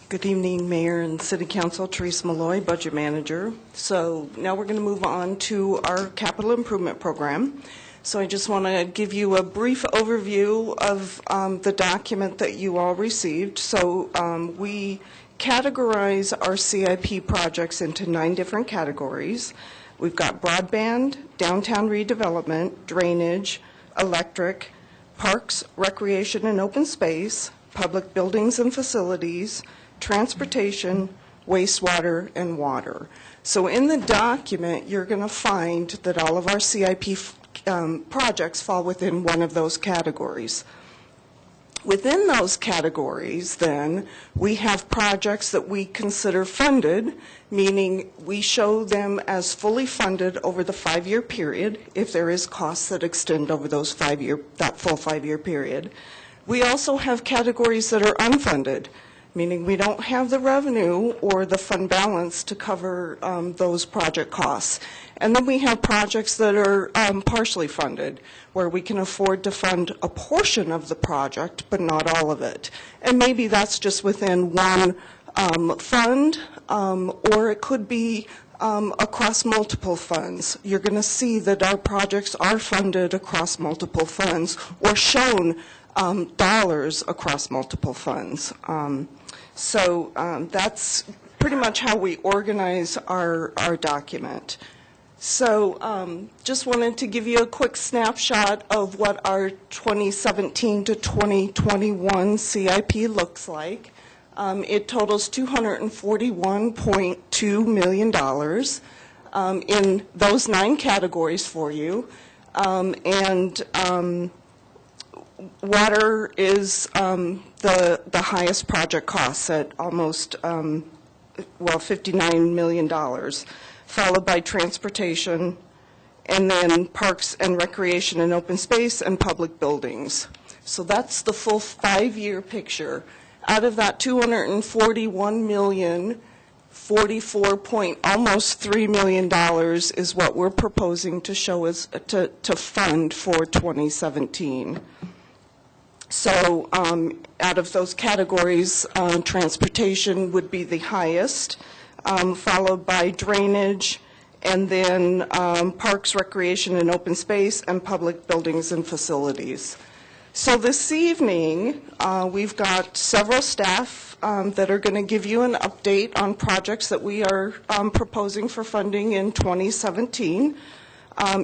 Good evening, Mayor and City Council. Teresa Malloy, Budget Manager. So now we're going to move on to our capital improvement program. So I just want to give you a brief overview of the document that you all received. So we categorize our CIP projects into 9 different categories. We've got broadband, downtown redevelopment, drainage, electric, parks, recreation and open space, public buildings and facilities, transportation, wastewater, and water. So in the document, you're going to find that all of our CIP projects fall within one of those categories. Within those categories, then, we have projects that we consider funded, meaning we show them as fully funded over the 5-year period, if there is costs that extend over those that full 5-year period. We also have categories that are unfunded, meaning we don't have the revenue or the fund balance to cover those project costs. And then we have projects that are partially funded, where we can afford to fund a portion of the project, but not all of it. And maybe that's just within one fund, or it could be across multiple funds. You're going to see that our projects are funded across multiple funds, or shown dollars across multiple funds. So that's pretty much how we organize our document. So just wanted to give you a quick snapshot of what our 2017 to 2021 CIP looks like. It totals $241.2 million in those 9 categories for you. Water is the highest project cost at almost, $59 million, followed by transportation, and then parks and recreation and open space and public buildings. So that's the full 5-year picture. Out of that 241 million, almost $3 million is what we're proposing to show as to fund for 2017. So out of those categories, transportation would be the highest, followed by drainage, and then parks, recreation, and open space, and public buildings and facilities. So this evening, we've got several staff that are going to give you an update on projects that we are proposing for funding in 2017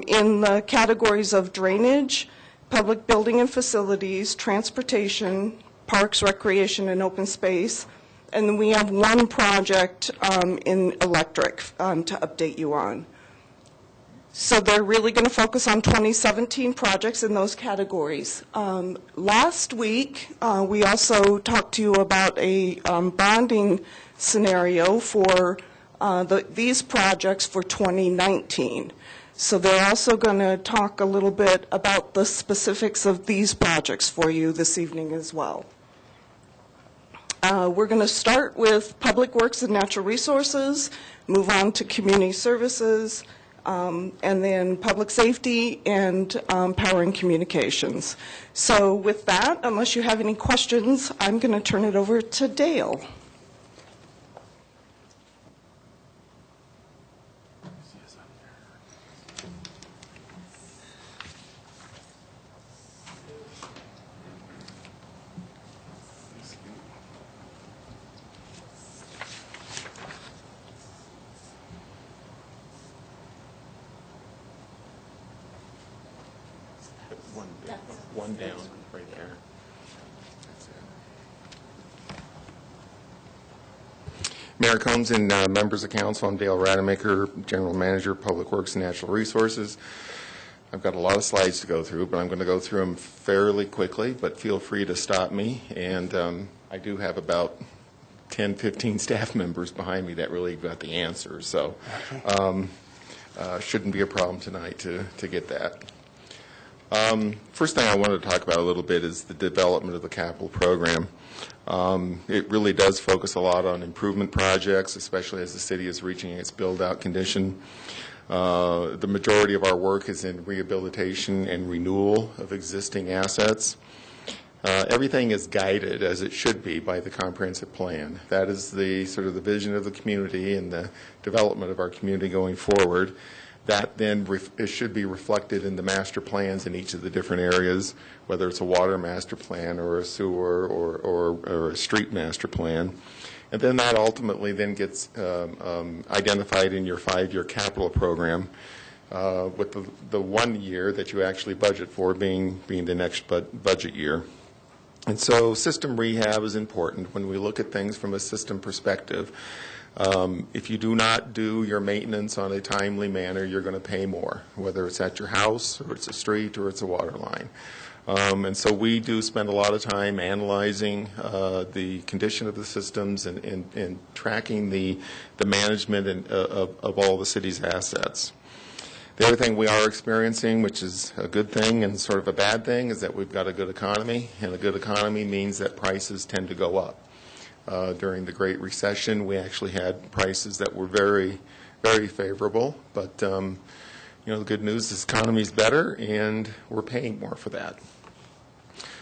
in the categories of drainage, public building and facilities, transportation, parks, recreation, and open space. And then we have one project in electric to update you on. So they're really going to focus on 2017 projects in those categories. Last week, we also talked to you about a bonding scenario for these projects for 2019. So they're also going to talk a little bit about the specifics of these projects for you this evening as well. We're going to start with Public Works and Natural Resources, move on to Community Services, and then Public Safety and Power and Communications. So with that, unless you have any questions, I'm going to turn it over to Dale. One down, right there. Mayor Combs and members of council, I'm Dale Rademacher, General Manager, Public Works and Natural Resources. I've got a lot of slides to go through, but I'm going to go through them fairly quickly, but feel free to stop me. And I do have about 10, 15 staff members behind me that really got the answers, so shouldn't be a problem tonight to get that. First thing I wanted to talk about a little bit is the development of the capital program. It really does focus a lot on improvement projects, especially as the city is reaching its build-out condition. The majority of our work is in rehabilitation and renewal of existing assets. Everything is guided, as it should be, by the comprehensive plan. That is the sort of the vision of the community and the development of our community going forward. That then it should be reflected in the master plans in each of the different areas, whether it's a water master plan or a sewer or a street master plan. And then that ultimately then gets identified in your 5-year capital program, with the 1 year that you actually budget for being the next budget year. And so system rehab is important when we look at things from a system perspective. If you do not do your maintenance on a timely manner, you're going to pay more, whether it's at your house or it's a street or it's a water line. And so we do spend a lot of time analyzing the condition of the systems and tracking the management of all the city's assets. The other thing we are experiencing, which is a good thing and sort of a bad thing, is that we've got a good economy, and a good economy means that prices tend to go up. During the Great Recession, we actually had prices that were very, very favorable, but the good news is the economy is better, and we're paying more for that.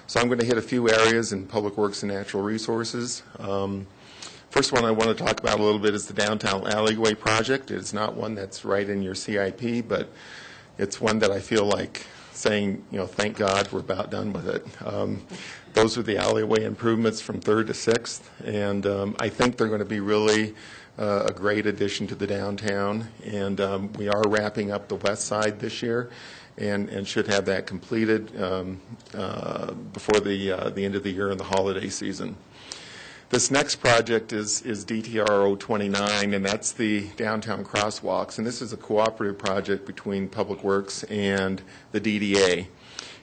So I'm going to hit a few areas in Public Works and Natural Resources. First one I want to talk about a little bit is the Downtown Alleyway Project. It's not one that's right in your CIP, but it's one that I feel like saying, thank God we're about done with it. Those are the alleyway improvements from 3rd to 6th, and I think they're going to be really a great addition to the downtown. And we are wrapping up the west side this year, and should have that completed before the end of the year in the holiday season. This next project is DTR 029, and that's the downtown crosswalks. And this is a cooperative project between Public Works and the DDA.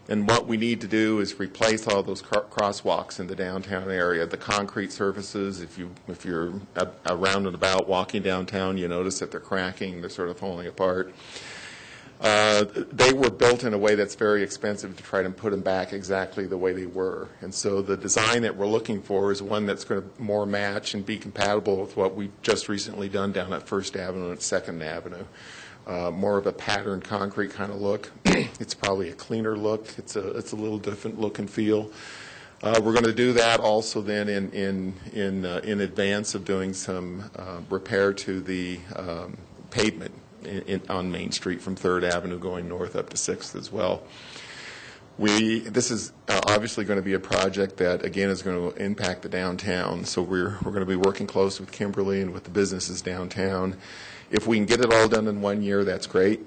And what we need to do is replace all those crosswalks in the downtown area. The concrete surfaces, if you're around and about walking downtown, you notice that they're cracking, they're sort of falling apart. They were built in a way that's very expensive to try to put them back exactly the way they were. And so the design that we're looking for is one that's going to more match and be compatible with what we've just recently done down at 1st Avenue and 2nd Avenue. More of a patterned concrete kind of look. It's probably a cleaner look. It's a little different look and feel. We're going to do that also then in advance of doing some repair to the pavement on Main Street from 3rd Avenue going north up to 6th as well. This is obviously going to be a project that, again, is going to impact the downtown. So we're going to be working close with Kimberly and with the businesses downtown. If we can get it all done in 1 year, that's great.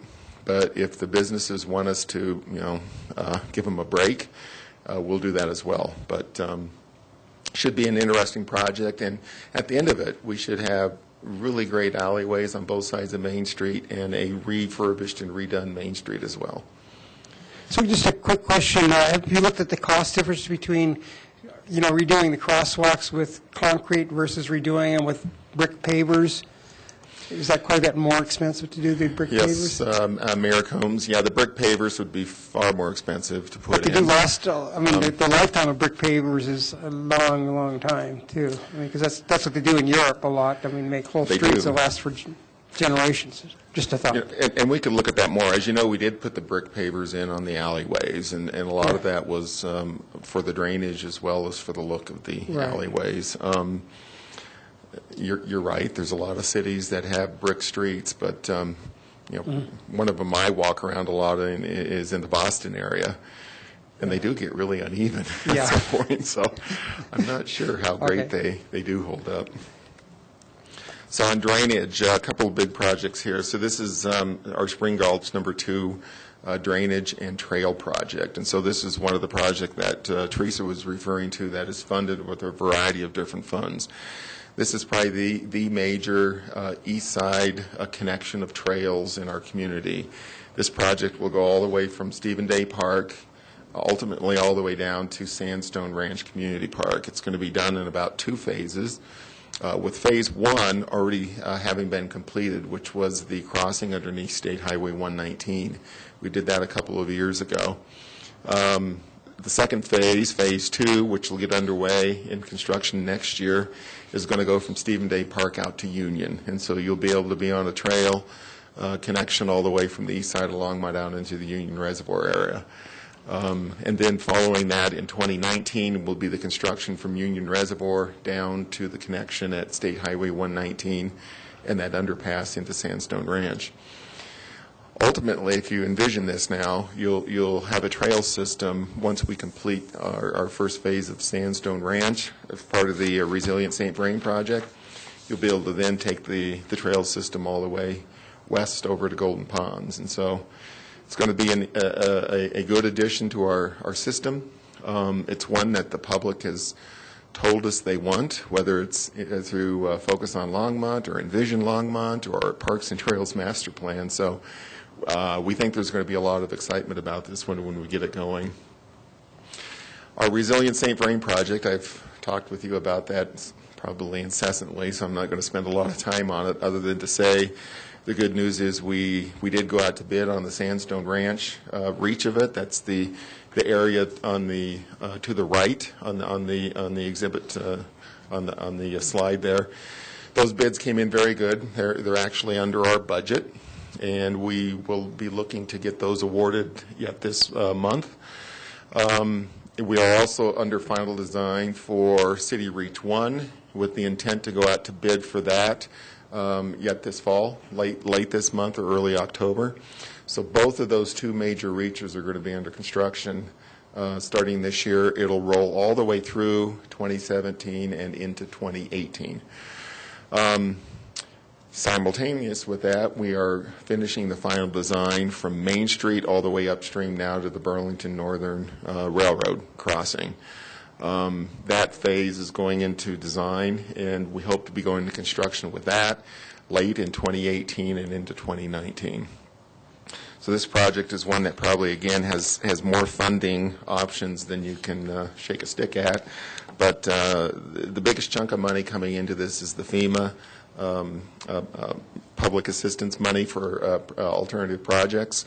But if the businesses want us to, give them a break, we'll do that as well. But should be an interesting project. And at the end of it, we should have really great alleyways on both sides of Main Street and a refurbished and redone Main Street as well. So just a quick question. Have you looked at the cost difference between, redoing the crosswalks with concrete versus redoing them with brick pavers? Is that quite a bit more expensive to do the brick pavers? Yes, Mayor Combs, the brick pavers would be far more expensive to put in. They do last, the lifetime of brick pavers is a long, long time, too. Because that's what they do in Europe a lot. Make whole streets that last for generations. Just a thought. And we could look at that more. As you know, we did put the brick pavers in on the alleyways, and a lot of that was for the drainage as well as for the look of the alleyways. You're right. There's a lot of cities that have brick streets, but one of them I walk around a lot in is in the Boston area, and they do get really uneven at some point. So I'm not sure how great they do hold up. So on drainage, a couple of big projects here. So this is our Spring Gulch #2 drainage and trail project, and so this is one of the projects that Teresa was referring to that is funded with a variety of different funds. This is probably the major east side connection of trails in our community. This project will go all the way from Stephen Day Park, ultimately all the way down to Sandstone Ranch Community Park. It's going to be done in about 2 phases, with phase 1 already having been completed, which was the crossing underneath State Highway 119. We did that a couple of years ago. The second phase, phase 2, which will get underway in construction next year, is going to go from Stephen Day Park out to Union. And so you'll be able to be on a trail connection all the way from the east side of Longmont out into the Union Reservoir area. And then following that in 2019 will be the construction from Union Reservoir down to the connection at State Highway 119 and that underpass into Sandstone Ranch. Ultimately, if you envision this now, you'll have a trail system once we complete our first phase of Sandstone Ranch as part of the Resilient St. Vrain project. You'll be able to then take the trail system all the way west over to Golden Ponds. And so it's going to be a good addition to our system. It's one that the public has told us they want, whether it's through Focus on Longmont or Envision Longmont or Parks and Trails Master Plan. So we think there's going to be a lot of excitement about this one when we get it going. Our Resilient St. Vrain project, I've talked with you about that probably incessantly, so I'm not going to spend a lot of time on it other than to say the good news is we did go out to bid on the Sandstone Ranch reach of it. That's the area on the to the right on the exhibit on the slide there. Those bids came in very good. They're actually under our budget, and we will be looking to get those awarded yet this month. We are also under final design for City Reach 1 with the intent to go out to bid for that yet this fall, late this month or early October. So both of those two major reaches are going to be under construction starting this year. It'll roll all the way through 2017 and into 2018. Simultaneous with that, we are finishing the final design from Main Street all the way upstream now to the Burlington Northern Railroad crossing. That phase is going into design, and we hope to be going to construction with that late in 2018 and into 2019. So this project is one that probably, again, has more funding options than you can shake a stick at. But the biggest chunk of money coming into this is the FEMA public assistance money for alternative projects.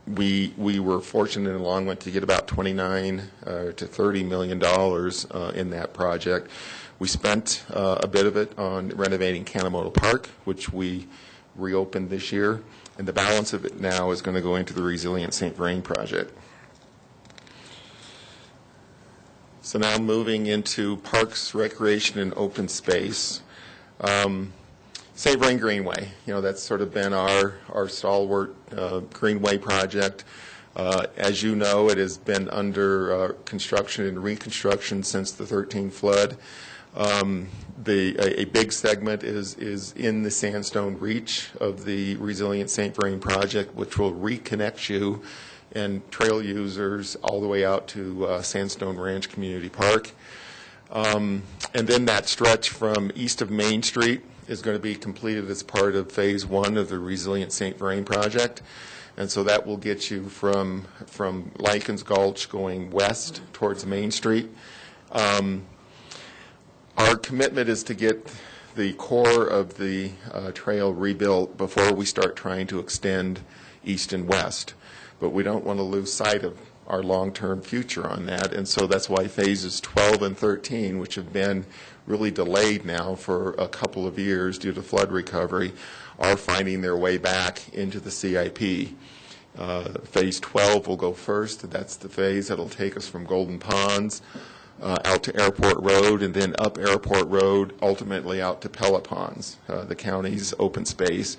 We were fortunate in Longmont to get about $29 to $30 million in that project. We spent a bit of it on renovating Kanemoto Park, which we reopened this year, and the balance of it now is going to go into the Resilient St. Vrain project. So now moving into parks, recreation, and open space. St. Vrain Greenway, that's sort of been our stalwart Greenway project. As you know, it has been under construction and reconstruction since the 2013 flood. A big segment is in the sandstone reach of the Resilient St. Vrain project, which will reconnect you and trail users all the way out to Sandstone Ranch Community Park. And then that stretch from east of Main Street is going to be completed as part of Phase 1 of the Resilient St. Vrain project. And so that will get you from Likens Gulch going west towards Main Street. Our commitment is to get the core of the trail rebuilt before we start trying to extend east and west. But we don't want to lose sight of our long-term future on that, and so that's why phases 12 and 13, which have been really delayed now for a couple of years due to flood recovery, are finding their way back into the CIP. Phase 12 will go first. That's the phase that will take us from Golden Ponds out to Airport Road, and then up Airport Road, ultimately out to Pella Ponds, the county's open space.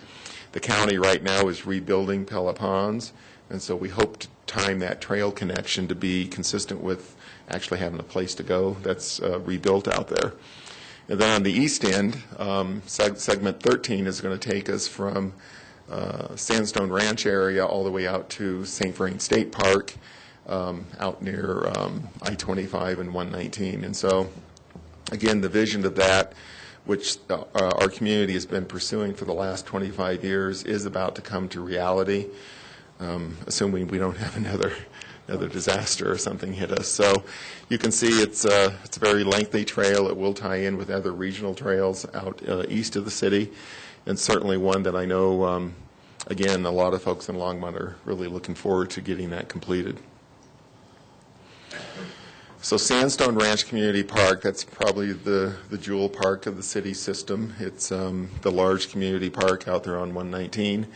The county right now is rebuilding Pella Ponds, and so we hope to time that trail connection to be consistent with actually having a place to go that's rebuilt out there. And then on the east end, segment 13 is going to take us from Sandstone Ranch area all the way out to St. Vrain State Park, out near I-25 and 119. And so, again, the vision of that, which our community has been pursuing for the last 25 years, is about to come to reality, assuming we don't have another disaster or something hit us. So you can see it's a very lengthy trail. It will tie in with other regional trails out east of the city, and certainly one that I know, again, a lot of folks in Longmont are really looking forward to getting that completed. So Sandstone Ranch Community Park, that's probably the jewel park of the city system. It's the large community park out there on 119.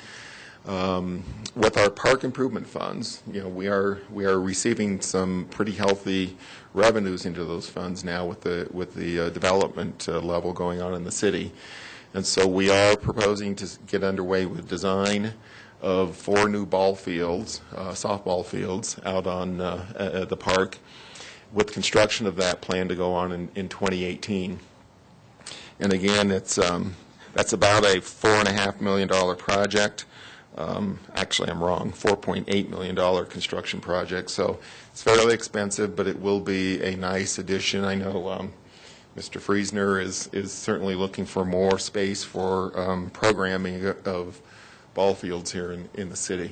With our park improvement funds, we are receiving some pretty healthy revenues into those funds now with the development level going on in the city, and so we are proposing to get underway with design of 4 new ball fields, softball fields, out on the park, with construction of that planned to go on in 2018. And again, that's about a $4.5 million project. Actually, I'm wrong, $4.8 million construction project. So it's fairly expensive, but it will be a nice addition. I know Mr. Friesner is certainly looking for more space for programming of ball fields here in the city.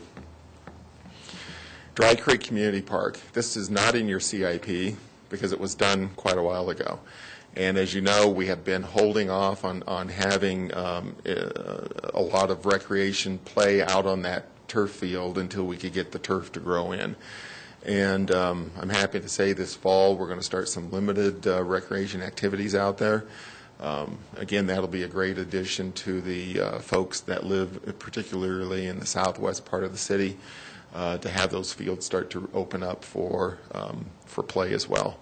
Dry Creek Community Park. This is not in your CIP because it was done quite a while ago. And as you know, we have been holding off on having a lot of recreation play out on that turf field until we could get the turf to grow in. And I'm happy to say this fall we're going to start some limited recreation activities out there. Again, that'll be a great addition to the folks that live particularly in the southwest part of the city, to have those fields start to open up for play as well.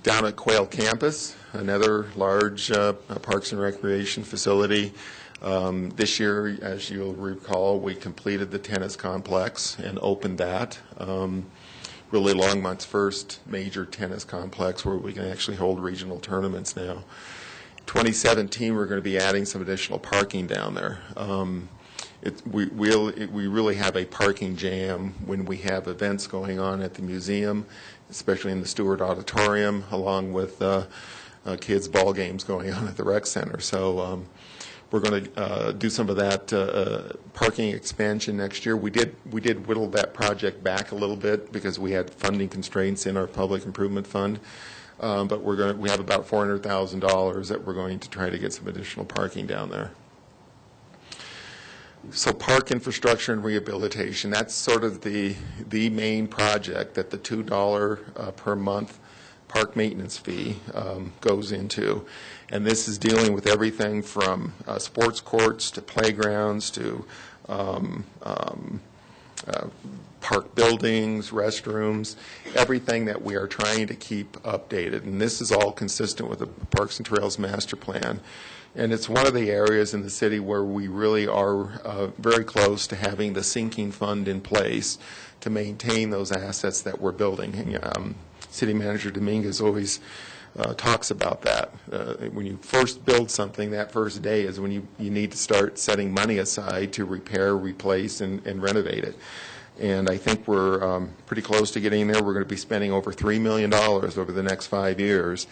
Down at Quail Campus, another large Parks and Recreation facility. This year, as you'll recall, we completed the tennis complex and opened that. Really Longmont's first major tennis complex where we can actually hold regional tournaments now. 2017, we're going to be adding some additional parking down there. We really have a parking jam when we have events going on at the museum, especially in the Stewart Auditorium, along with kids' ball games going on at the rec center. So we're going to do some of that parking expansion next year. We did whittle that project back a little bit because we had funding constraints in our public improvement fund. But we have about $400,000 that we're going to try to get some additional parking down there. So park infrastructure and rehabilitation, that's sort of the main project that the $2 per month park maintenance fee goes into. And this is dealing with everything from sports courts to playgrounds to park buildings, restrooms, everything that we are trying to keep updated. And this is all consistent with the Parks and Trails Master Plan. And it's one of the areas in the city where we really are very close to having the sinking fund in place to maintain those assets that we're building. And, City Manager Dominguez always talks about that. When you first build something, that first day is when you need to start setting money aside to repair, replace, and renovate it. And I think we're pretty close to getting there. We're going to be spending over $3 million over the next 5 years,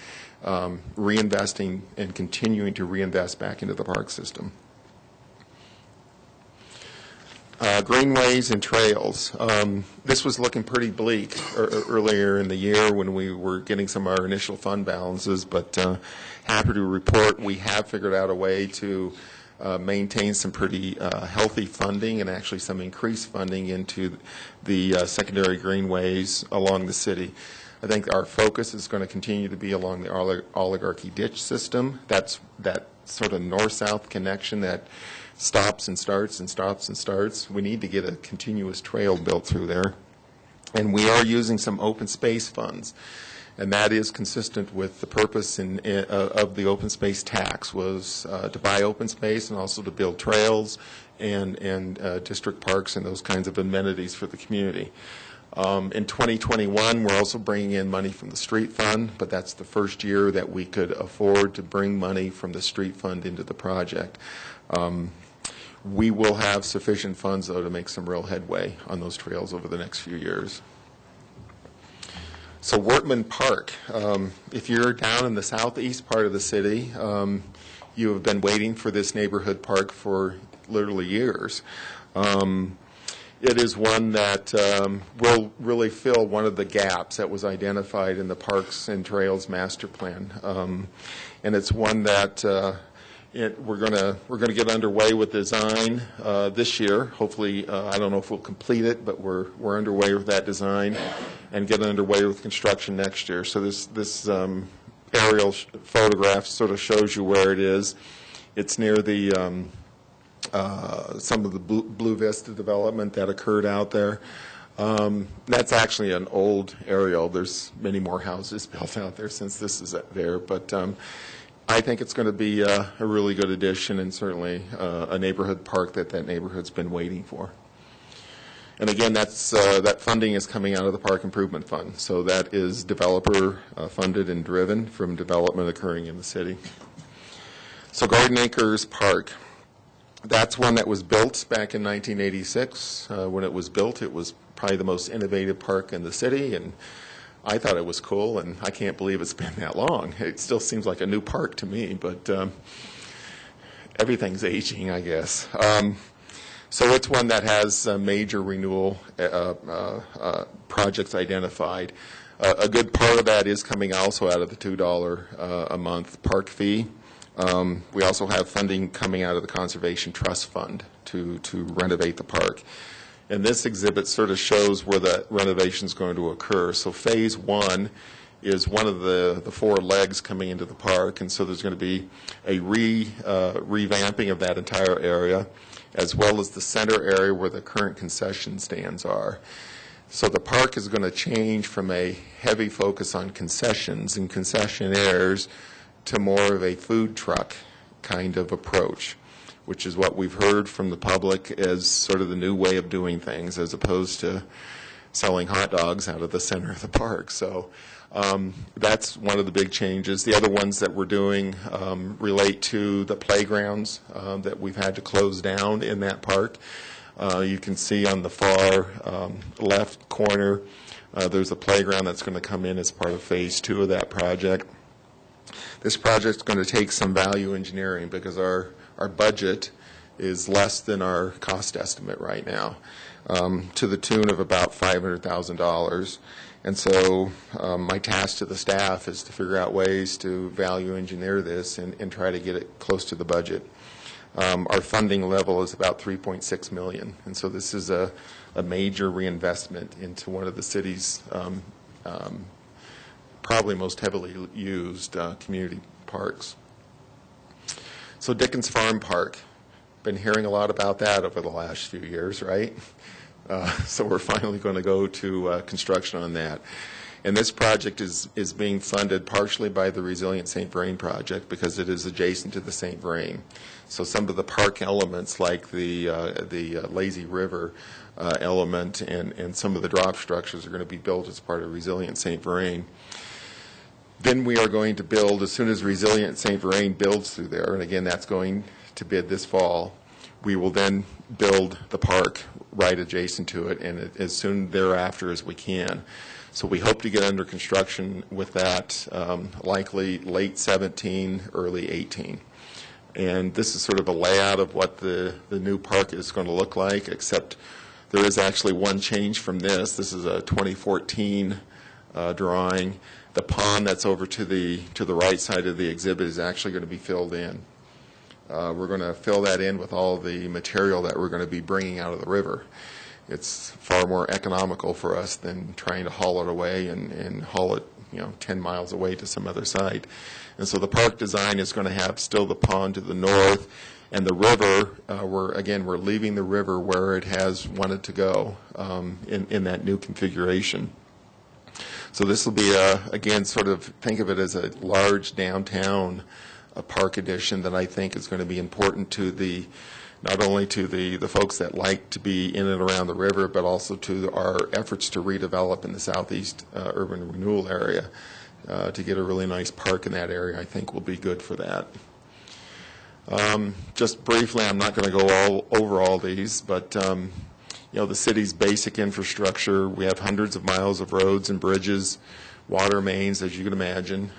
reinvesting and continuing to reinvest back into the park system. Greenways and trails. This was looking pretty bleak earlier in the year when we were getting some of our initial fund balances, but happy to report we have figured out a way to maintain some pretty healthy funding and actually some increased funding into the secondary greenways along the city. I think our focus is going to continue to be along the oligarchy ditch system. That's that sort of north-south connection that stops and starts and stops and starts. We need to get a continuous trail built through there. And we are using some open space funds. And that is consistent with the purpose of the open space tax, was to buy open space and also to build trails and district parks and those kinds of amenities for the community. In 2021, we're also bringing in money from the street fund, but that's the first year that we could afford to bring money from the street fund into the project. We will have sufficient funds, though, to make some real headway on those trails over the next few years. So Wortman Park, if you're down in the southeast part of the city, you have been waiting for this neighborhood park for literally years. It is one that will really fill one of the gaps that was identified in the Parks and Trails Master Plan. And it's one that we're going to get underway with design this year. Hopefully, I don't know if we'll complete it, but we're underway with that design and get underway with construction next year. So this aerial photograph sort of shows you where it is. It's near the some of the Blue Vista development that occurred out there. That's actually an old aerial. There's many more houses built out there since this is there, but I think it's going to be a really good addition and certainly a neighborhood park that neighborhood's been waiting for. And again, that funding is coming out of the Park Improvement Fund, so that is developer funded and driven from development occurring in the city. So Garden Acres Park. That's one that was built back in 1986. When it was built, it was probably the most innovative park in the city, and I thought it was cool, and I can't believe it's been that long. It still seems like a new park to me, but everything's aging, I guess. So it's one that has major renewal projects identified. A good part of that is coming also out of the $2 a month park fee. We also have funding coming out of the Conservation Trust Fund to renovate the park. And this exhibit sort of shows where the renovation is going to occur. So phase one is one of the four legs coming into the park, and so there's going to be a revamping of that entire area, as well as the center area where the current concession stands are. So the park is going to change from a heavy focus on concessions and concessionaires to more of a food truck kind of approach, which is what we've heard from the public as sort of the new way of doing things, as opposed to selling hot dogs out of the center of the park. So that's one of the big changes. The other ones that we're doing relate to the playgrounds that we've had to close down in that park. You can see on the far left corner, there's a playground that's going to come in as part of phase 2 of that project. This project's going to take some value engineering because our budget is less than our cost estimate right now, to the tune of about $500,000. And so my task to the staff is to figure out ways to value engineer this and try to get it close to the budget. Our funding level is about $3.6 million, and so this is a major reinvestment into one of the city's probably most heavily used community parks. So Dickens Farm Park, been hearing a lot about that over the last few years, right? So we're finally going to go to construction on that. And this project is being funded partially by the Resilient St. Vrain project because it is adjacent to the St. Vrain. So some of the park elements like the lazy river element and some of the drop structures are going to be built as part of Resilient St. Vrain. Then we are going to build, as soon as Resilient St. Vrain builds through there, and again that's going to bid this fall, we will then build the park right adjacent to it and as soon thereafter as we can. So we hope to get under construction with that likely late 17, early 18. And this is sort of a layout of what the new park is going to look like, except there is actually one change from this. This is a 2014 drawing. The pond that's over to the right side of the exhibit is actually going to be filled in. We're going to fill that in with all the material that we're going to be bringing out of the river. It's far more economical for us than trying to haul it away and haul it 10 miles away to some other site. And so the park design is going to have still the pond to the north, and the river, we're leaving the river where it has wanted to go in that new configuration. So this will be, again, sort of think of it as a large downtown park addition that I think is going to be important to not only to the folks that like to be in and around the river, but also to our efforts to redevelop in the southeast urban renewal area. To get a really nice park in that area, I think will be good for that. Just briefly, I'm not going to go over all these, but the city's basic infrastructure, we have hundreds of miles of roads and bridges, water mains, as you can imagine,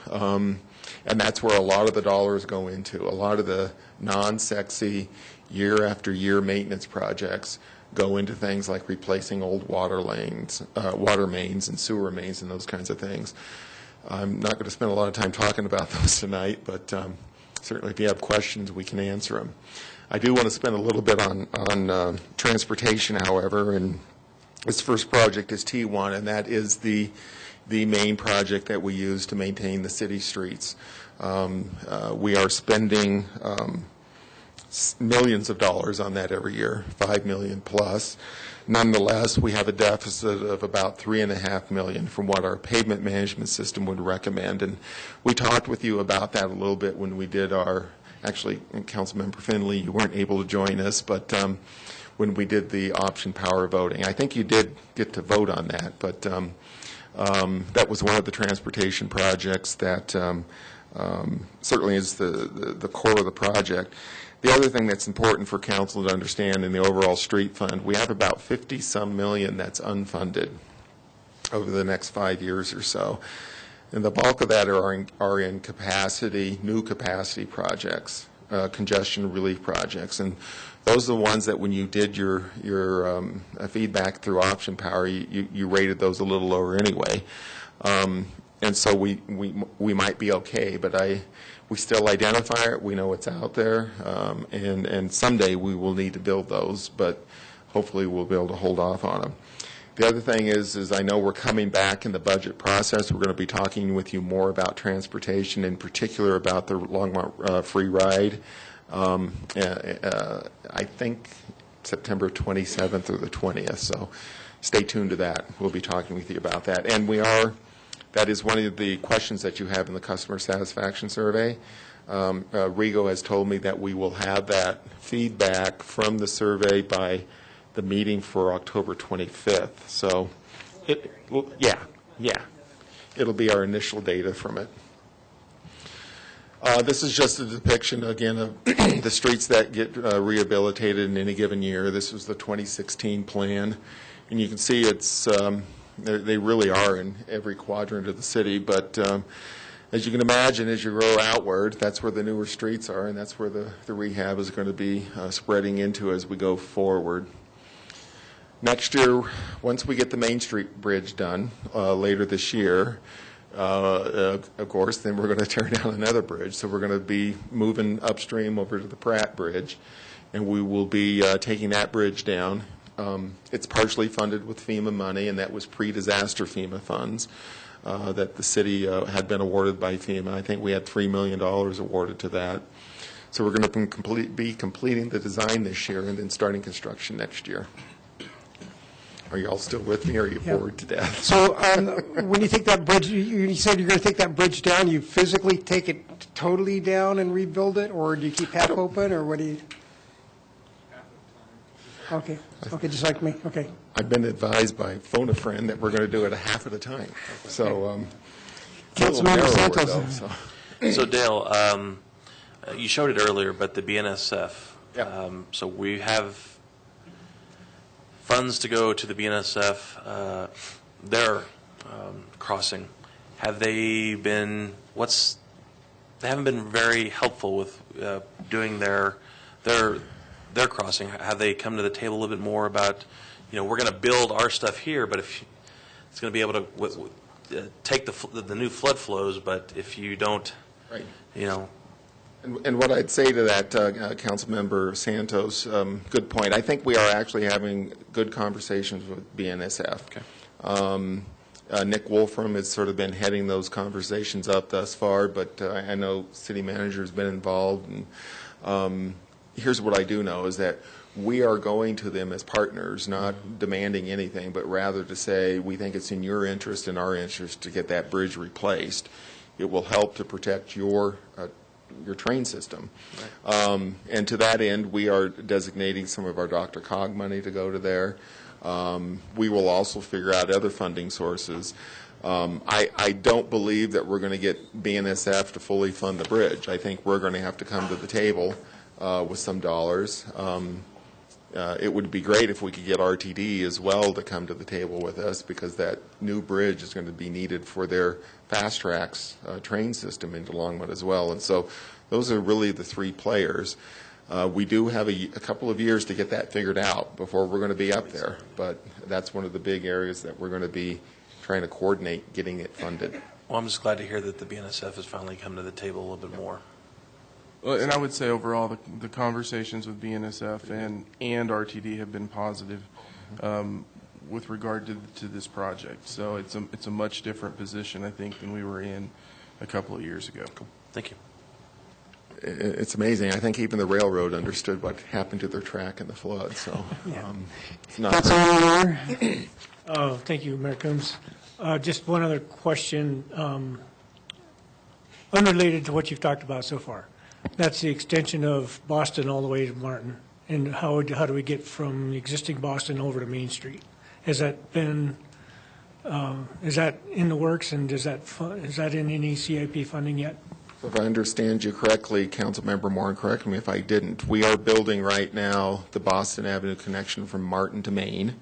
and that's where a lot of the dollars go into. A lot of the non-sexy year after year maintenance projects go into things like replacing old water mains and sewer mains and those kinds of things. I'm not going to spend a lot of time talking about those tonight, but certainly if you have questions, we can answer them. I do want to spend a little bit on transportation, however, and this first project is T1, and that is the main project that we use to maintain the city streets. We are spending millions of dollars on that every year, $5 million plus. Nonetheless, we have a deficit of about $3.5 million from what our pavement management system would recommend. And we talked with you about that a little bit when we did actually, Councilmember Finley, you weren't able to join us, but when we did the option power voting. I think you did get to vote on that, but that was one of the transportation projects that certainly is the core of the project. The other thing that's important for council to understand in the overall street fund, we have about 50-some million that's unfunded over the next 5 years or so. And the bulk of that are in new capacity projects, congestion relief projects. And those are the ones that when you did your feedback through option power, you rated those a little lower anyway. And so we might be okay, but we still identify it. We know it's out there, and someday we will need to build those, but hopefully we'll be able to hold off on them. The other thing is I know we're coming back in the budget process. We're going to be talking with you more about transportation, in particular about the Longmont free ride. I think September 27th or the 20th. So stay tuned to that. We'll be talking with you about that. And that is one of the questions that you have in the customer satisfaction survey. Rigo has told me that we will have that feedback from the survey by the meeting for October 25th. So, it'll be our initial data from it. This is just a depiction, again, of the streets that get rehabilitated in any given year. This was the 2016 plan. And you can see it's they really are in every quadrant of the city. But as you can imagine, as you grow outward, that's where the newer streets are, and that's where the rehab is going to be spreading into as we go forward. Next year, once we get the Main Street Bridge done later this year, of course, then we're going to tear down another bridge. So we're going to be moving upstream over to the Pratt Bridge, and we will be taking that bridge down. It's partially funded with FEMA money, and that was pre-disaster FEMA funds that the city had been awarded by FEMA. I think we had $3 million awarded to that. So we're going to be completing the design this year and then starting construction next year. Are you all still with me, or are you bored to death? So when you take that bridge, you said you're going to take that bridge down, you physically take it totally down and rebuild it, or do you keep half open, or what do you? Okay, just like me, okay. I've been advised by phone a friend that we're going to do it a half at a time. So, Councilmember Santos. So Dale, you showed it earlier, but the BNSF. So we have funds to go to the BNSF, their crossing. Have they been, they haven't been very helpful with doing their crossing. Have they come to the table a little bit more about, we're going to build our stuff here, but if it's going to be able to take the new flood flows, but if you don't, right. And what I'd say to that, Councilmember Santos, good point. I think we are actually having good conversations with BNSF. Okay. Nick Wolfram has sort of been heading those conversations up thus far, but I know city manager has been involved. And here's what I do know is that we are going to them as partners, not demanding anything, but rather to say we think it's in your interest and our interest to get that bridge replaced. It will help to protect your train system. Right. And to that end, we are designating some of our Dr. Cog money to go to there. We will also figure out other funding sources. I don't believe that we're going to get BNSF to fully fund the bridge. I think we're going to have to come to the table with some dollars. It would be great if we could get RTD as well to come to the table with us, because that new bridge is going to be needed for their Fast Tracks train system into Longmont as well. And so those are really the three players. We do have a couple of years to get that figured out before we're going to be up there, but that's one of the big areas that we're going to be trying to coordinate getting it funded. Well, I'm just glad to hear that the BNSF has finally come to the table a little bit more. Well, and I would say overall the conversations with BNSF and RTD have been positive with regard to this project. So it's a much different position, I think, than we were in a couple of years ago. Cool. Thank you. It's amazing. I think even the railroad understood what happened to their track in the flood. So it's not. Thank you, Mayor Coombs. Just one other question, unrelated to what you've talked about so far. That's the extension of Boston all the way to Martin. And how do we get from existing Boston over to Main Street? Has that been, is that in the works, and is that in any CIP funding yet? If I understand you correctly, Councilmember Moore, and correct me if I didn't, we are building right now the Boston Avenue connection from Martin to Main.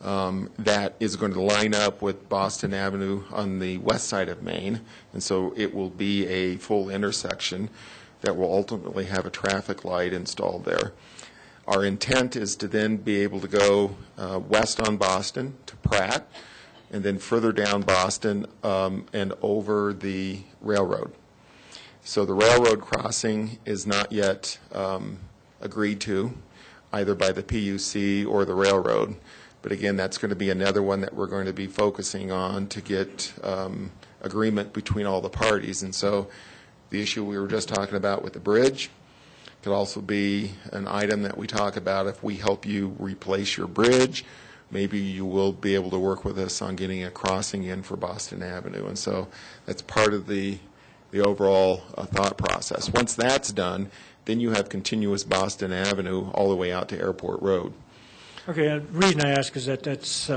Mm-hmm. That is going to line up with Boston Avenue on the west side of Main, and so it will be a full intersection that will ultimately have a traffic light installed there. Our intent is to then be able to go west on Boston to Pratt, and then further down Boston and over the railroad. So the railroad crossing is not yet agreed to, either by the PUC or the railroad. But again, that's going to be another one that we're going to be focusing on to get agreement between all the parties. And so the issue we were just talking about with the bridge could also be an item that we talk about. If we help you replace your bridge, maybe you will be able to work with us on getting a crossing in for Boston Avenue. And so that's part of the overall thought process. Once that's done, then you have continuous Boston Avenue all the way out to Airport Road. Okay, the reason I ask is that that's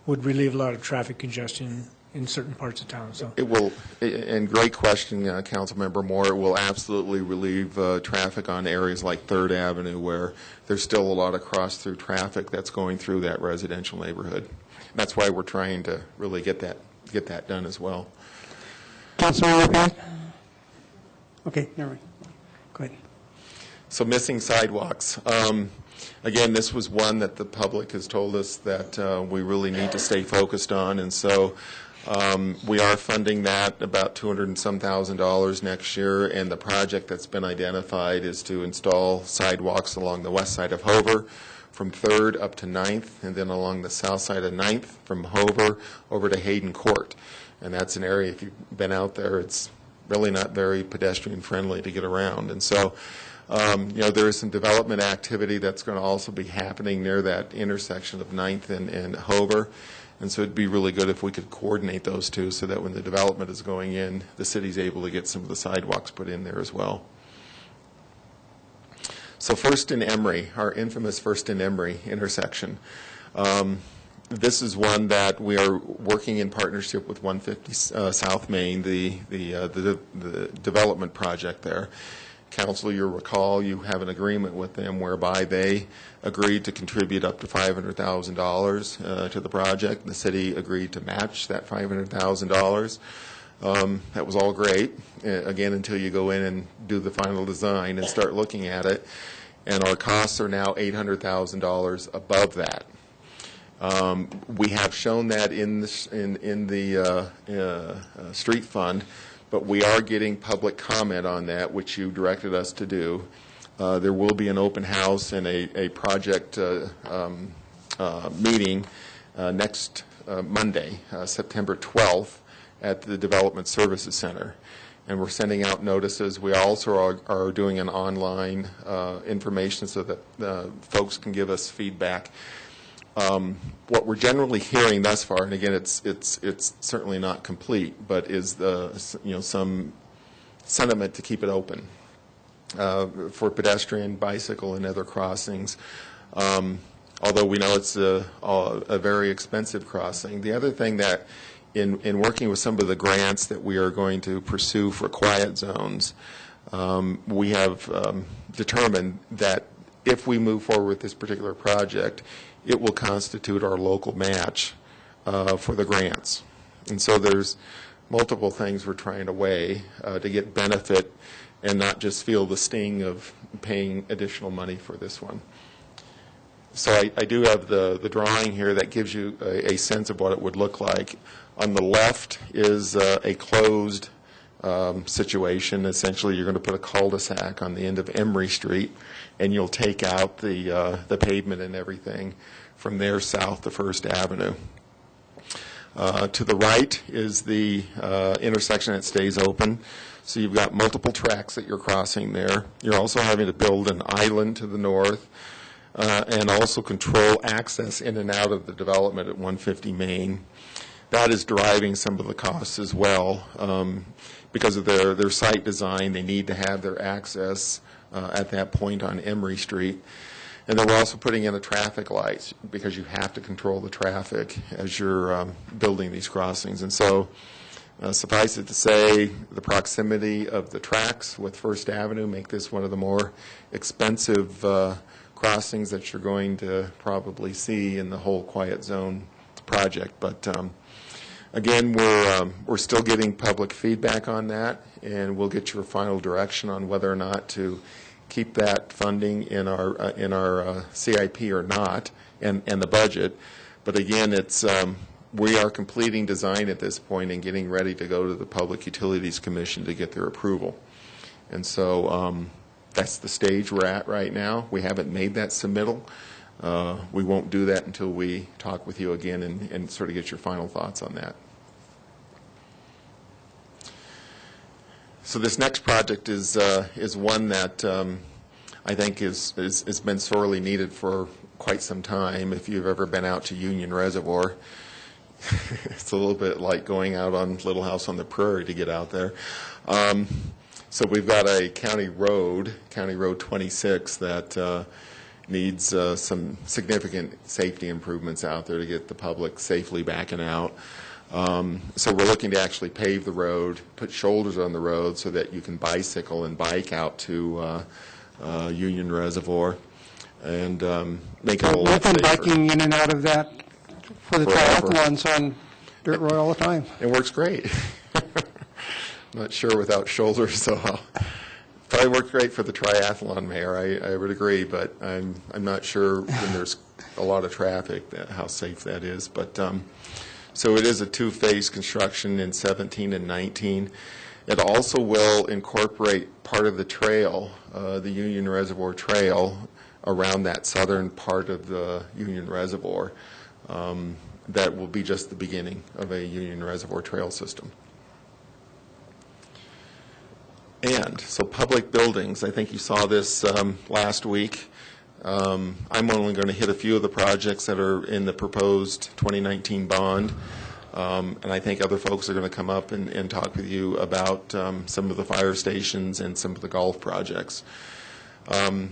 would relieve a lot of traffic congestion in certain parts of town. So it will, and great question, Councilmember Moore. It will absolutely relieve traffic on areas like 3rd Avenue where there's still a lot of cross-through traffic that's going through that residential neighborhood. That's why we're trying to really get that done as well. Councilmember Pat? Okay, never mind. Go ahead. So missing sidewalks. Again, this was one that the public has told us that we really need to stay focused on, and so we are funding that about $200 and some thousand next year, and the project that's been identified is to install sidewalks along the west side of Hover from 3rd up to 9th, and then along the south side of 9th from Hover over to Hayden Court. And that's an area, if you've been out there, it's really not very pedestrian friendly to get around. And so there is some development activity that's going to also be happening near that intersection of 9th and Hover. And so it'd be really good if we could coordinate those two so that when the development is going in, the city's able to get some of the sidewalks put in there as well. So First and Emery, our infamous First and Emery intersection. This is one that we are working in partnership with 150 South Main, the development project there. Council, you'll recall you have an agreement with them whereby they agreed to contribute up to $500,000 to the project. The city agreed to match that $500,000. That was all great, again, until you go in and do the final design and start looking at it. And our costs are now $800,000 above that. We have shown that in the street fund, but we are getting public comment on that, which you directed us to do. There will be an open house and a project meeting next Monday, September 12th, at the Development Services Center. And we're sending out notices. We also are doing an online information so that folks can give us feedback. What we're generally hearing thus far, and again, it's certainly not complete, but is some sentiment to keep it open for pedestrian, bicycle, and other crossings. Although we know it's a very expensive crossing. The other thing that, in working with some of the grants that we are going to pursue for quiet zones, we have determined that if we move forward with this particular project, it will constitute our local match for the grants. And so there's multiple things we're trying to weigh to get benefit and not just feel the sting of paying additional money for this one. So I do have the drawing here that gives you a sense of what it would look like. On the left is a closed situation. Essentially, you're going to put a cul-de-sac on the end of Emery Street, and you'll take out the pavement and everything from there south to First Avenue. To the right is the intersection that stays open. So you've got multiple tracks that you're crossing there. You're also having to build an island to the north and also control access in and out of the development at 150 Main. That is driving some of the costs as well. Because of their site design, they need to have their access at that point on Emery Street. And then we're also putting in a traffic light because you have to control the traffic as you're building these crossings. And so suffice it to say, the proximity of the tracks with First Avenue make this one of the more expensive crossings that you're going to probably see in the whole quiet zone project. But again, we're still getting public feedback on that, and we'll get your final direction on whether or not to keep that funding in our CIP or not, and the budget. But again, it's we are completing design at this point and getting ready to go to the Public Utilities Commission to get their approval. And so that's the stage we're at right now. We haven't made that submittal. We won't do that until we talk with you again and sort of get your final thoughts on that. So this next project is one that I think has been sorely needed for quite some time. If you've ever been out to Union Reservoir, it's a little bit like going out on Little House on the Prairie to get out there. So we've got a County Road 26, that needs some significant safety improvements out there to get the public safely backing out. So we're looking to actually pave the road, put shoulders on the road so that you can bicycle and bike out to Union Reservoir, and make it a little We've been safer. biking in and out of that for the Forever. triathlons on Dirt Road all the time. It works great. Not sure without shoulders, so probably worked great for the triathlon, Mayor. I would agree, but I'm not sure when there's a lot of traffic how safe that is. But so it is a two-phase construction in 17 and 19. It also will incorporate part of the trail, the Union Reservoir Trail, around that southern part of the Union Reservoir. That will be just the beginning of a Union Reservoir Trail system. And so public buildings, I think you saw this last week. I'm only going to hit a few of the projects that are in the proposed 2019 bond. And I think other folks are going to come up and talk with you about some of the fire stations and some of the golf projects. I'm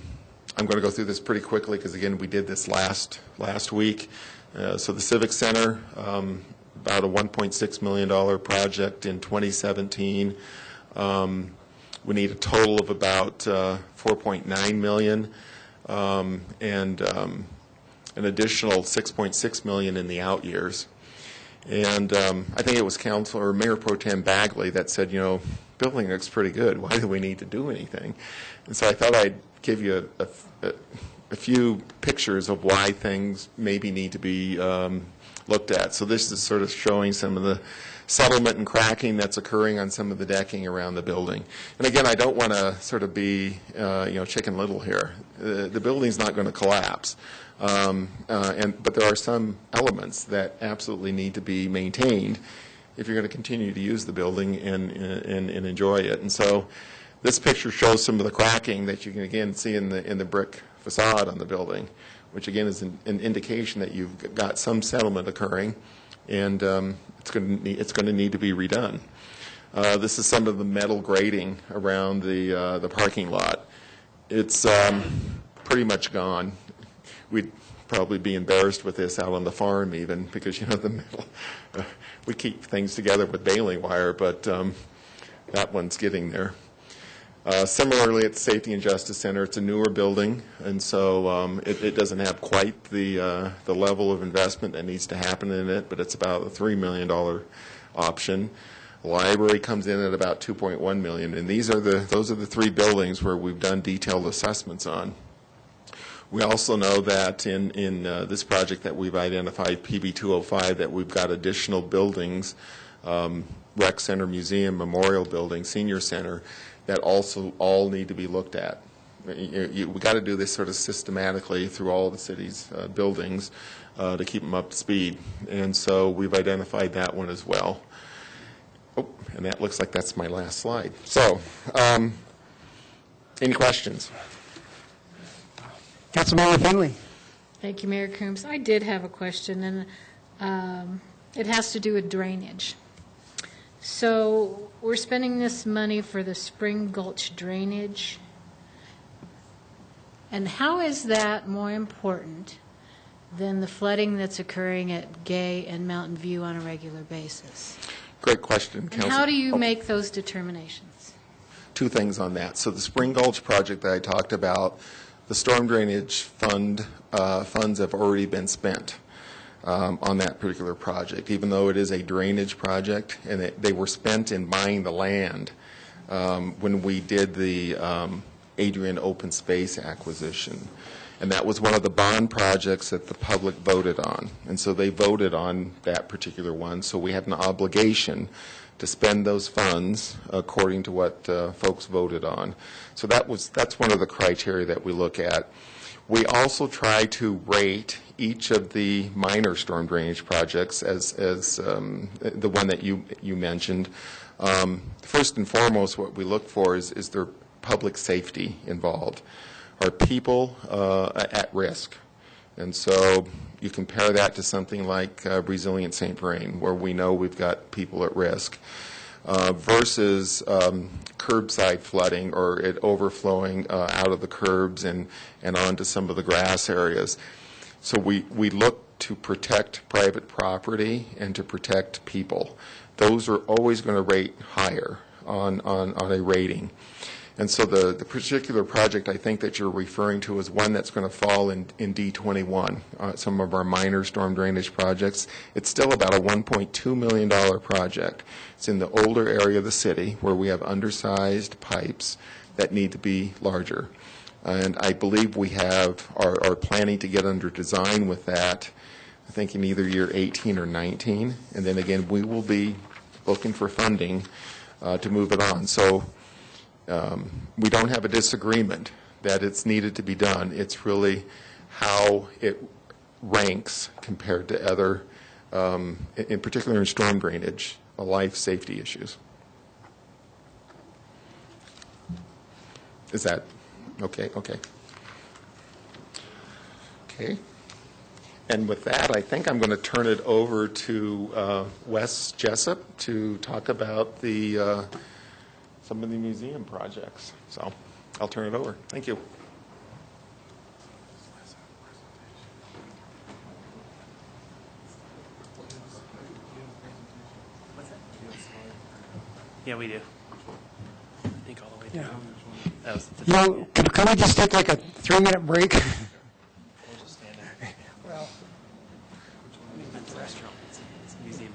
going to go through this pretty quickly because, again, we did this last week. So the Civic Center, about a $1.6 million project in 2017. We need a total of about $4.9 million and an additional $6.6 million in the out years. And I think it was Councilor Mayor Pro Tem Bagley that said, you know, building looks pretty good. Why do we need to do anything? And so I thought I'd give you a few pictures of why things maybe need to be looked at. So this is sort of showing some of the settlement and cracking that's occurring on some of the decking around the building. And again, I don't want to sort of be, Chicken Little here. The building's not going to collapse. But there are some elements that absolutely need to be maintained if you're going to continue to use the building and enjoy it. And so this picture shows some of the cracking that you can again see in the brick facade on the building, which again is an indication that you've got some settlement occurring, and it's going to need to be redone. This is some of the metal grating around the parking lot. It's pretty much gone. We'd probably be embarrassed with this out on the farm even because, the metal, we keep things together with baling wire, but that one's getting there. Similarly, at the Safety and Justice Center, it's a newer building, and so it doesn't have quite the level of investment that needs to happen in it, but it's about a $3 million option. The library comes in at about $2.1 million, and those are the three buildings where we've done detailed assessments on. We also know that in this project that we've identified, PB 205, that we've got additional buildings, rec center, museum, memorial building, senior center, that also all need to be looked at. We've got to do this sort of systematically through all the city's buildings to keep them up to speed. And so we've identified that one as well. Oh, and that looks like that's my last slide. So, any questions? Councilmember Finley. Thank you, Mayor Coombs. I did have a question, and it has to do with drainage. So we're spending this money for the Spring Gulch drainage, and how is that more important than the flooding that's occurring at Gay and Mountain View on a regular basis? Great question, Council. And how do you make those determinations? Two things on that. So the Spring Gulch project that I talked about, the storm drainage funds have already been spent on that particular project, even though it is a drainage project, and they were spent in buying the land when we did the Adrian open space acquisition. And that was one of the bond projects that the public voted on. And so they voted on that particular one. So we had an obligation to spend those funds according to what folks voted on. So that's one of the criteria that we look at. We also try to rate each of the minor storm drainage projects as the one that you mentioned. First and foremost, what we look for is there public safety involved? Are people at risk? And so you compare that to something like Resilient St. Vrain, where we know we've got people at risk, versus curbside flooding or it overflowing out of the curbs and onto some of the grass areas. So we look to protect private property and to protect people. Those are always going to rate higher on a rating. And so the particular project I think that you're referring to is one that's going to fall in D21, some of our minor storm drainage projects. It's still about a $1.2 million project. It's in the older area of the city where we have undersized pipes that need to be larger. And I believe we are planning to get under design with that, I think in either year 18 or 19. And then again, we will be looking for funding to move it on. So we don't have a disagreement that it's needed to be done. It's really how it ranks compared to other, in particular in storm drainage, life safety issues. Is that okay? Okay. Okay. And with that, I think I'm going to turn it over to Wes Jessup to talk about some of the museum projects. So I'll turn it over. Thank you. Yeah, we do. I think all the way down. That was the Can we just take like a 3-minute break? We'll just stand there. Well, it's a restaurant. It's a museum.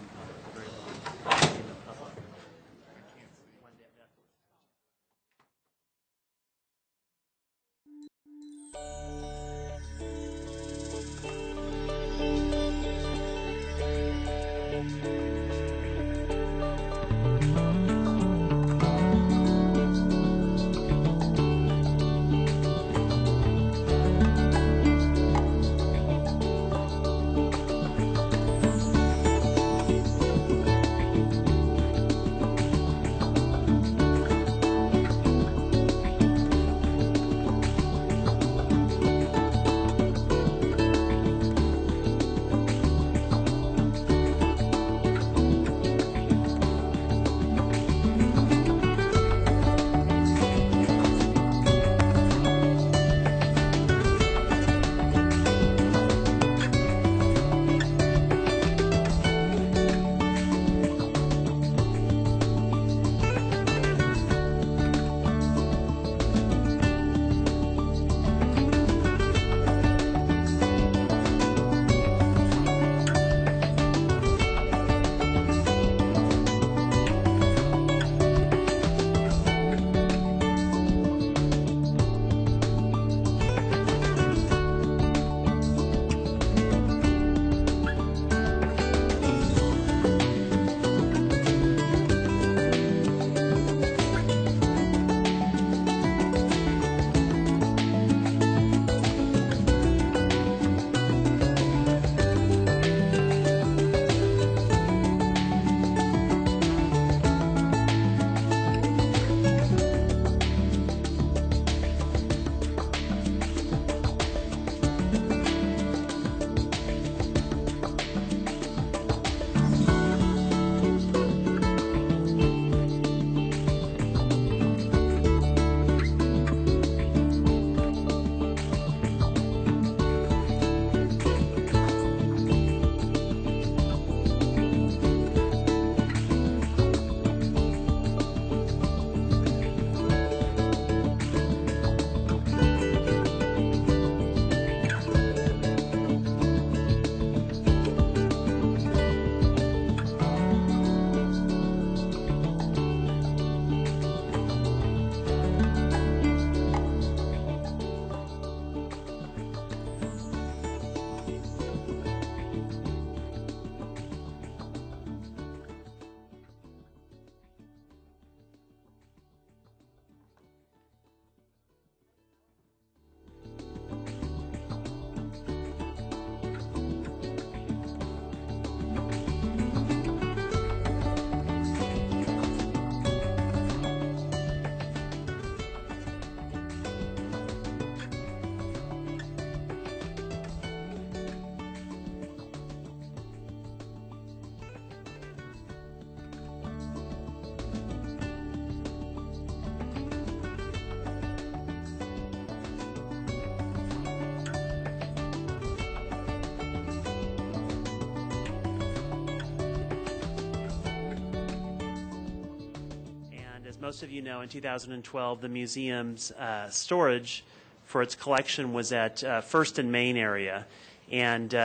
as most of you know, in 2012, the museum's storage for its collection was at First and Main area. And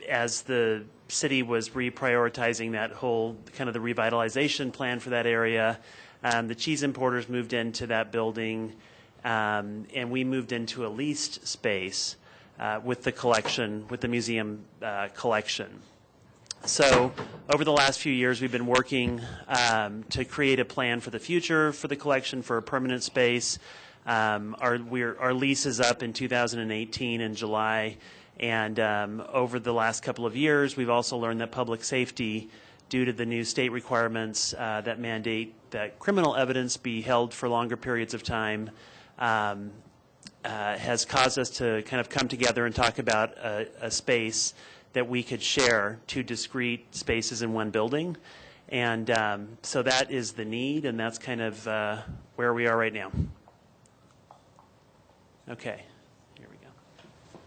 as the city was reprioritizing that whole kind of the revitalization plan for that area, the cheese importers moved into that building, and we moved into a leased space with the collection, with the museum collection. So over the last few years, we've been working to create a plan for the future for the collection for a permanent space. Our lease is up in 2018 in July, and over the last couple of years, we've also learned that public safety, due to the new state requirements that mandate that criminal evidence be held for longer periods of time, has caused us to kind of come together and talk about a space that we could share, two discrete spaces in one building. And so that is the need, and that's kind of where we are right now. Okay, here we go.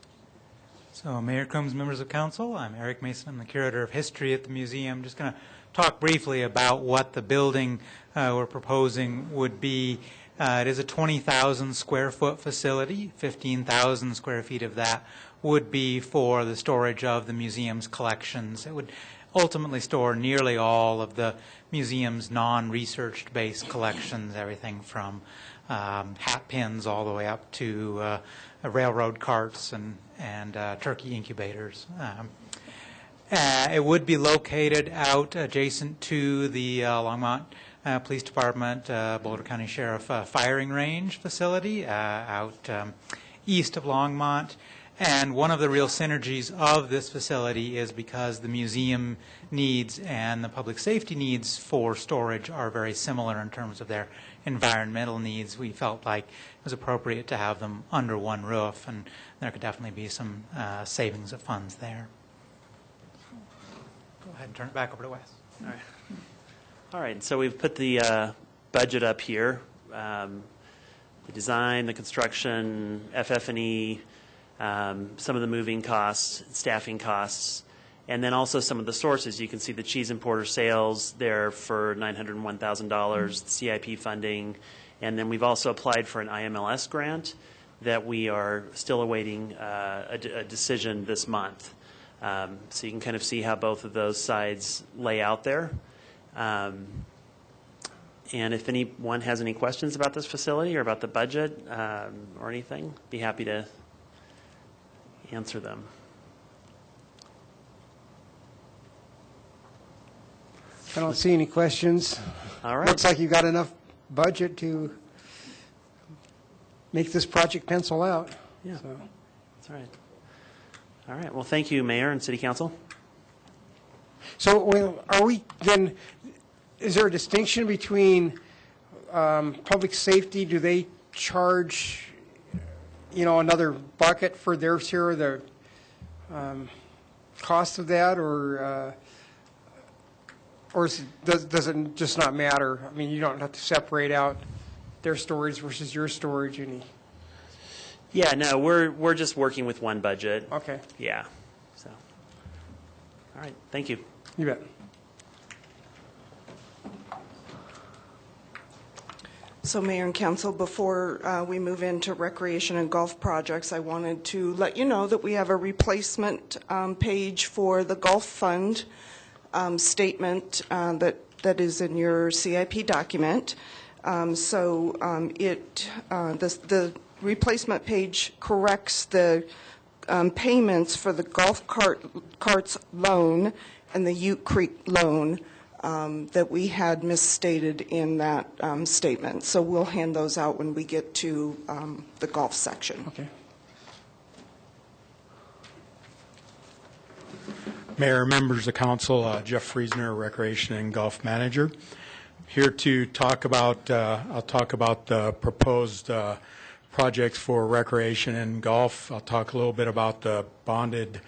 So Mayor Coombs, members of council, I'm Eric Mason. I'm the curator of history at the museum. I'm just going to talk briefly about what the building we're proposing would be. It is a 20,000 square foot facility. 15,000 square feet of that would be for the storage of the museum's collections. It would ultimately store nearly all of the museum's non-research based collections, everything from hat pins all the way up to railroad carts and turkey incubators. It would be located out adjacent to the Longmont Police Department, Boulder County Sheriff firing range facility out east of Longmont. And one of the real synergies of this facility is because the museum needs and the public safety needs for storage are very similar in terms of their environmental needs. We felt like it was appropriate to have them under one roof, and there could definitely be some savings of funds there. Go ahead and turn it back over to Wes. All right. All right, so we've put the budget up here. The design, the construction, FF&E, some of the moving costs, staffing costs, and then also some of the sources. You can see the cheese importer sales there for $901,000, the CIP funding, and then we've also applied for an IMLS grant that we are still awaiting a decision this month. So you can kind of see how both of those sides lay out there. And if anyone has any questions about this facility or about the budget or anything, be happy to answer them. I don't see any questions. All right. Looks like you've got enough budget to make this project pencil out. Yeah, so. That's right. All right. Well, thank you, Mayor and City Council. So are we then, is there a distinction between public safety? Do they charge, another bucket for their share of the cost of that, or does it just not matter? I mean, you don't have to separate out their storage versus your storage any? Yeah, no, we're just working with one budget. Okay. Yeah. So, all right. Thank you. You bet. So Mayor and Council, before we move into recreation and golf projects, I wanted to let you know that we have a replacement page for the golf fund statement that is in your CIP document. The replacement page corrects the payments for the golf carts loan and the Ute Creek loan that we had misstated in that statement. So we'll hand those out when we get to the golf section. Okay. Mayor, members of council, Jeff Friesner, Recreation and Golf Manager. Here to talk about, I'll talk about the proposed projects for recreation and golf. I'll talk a little bit about the bonded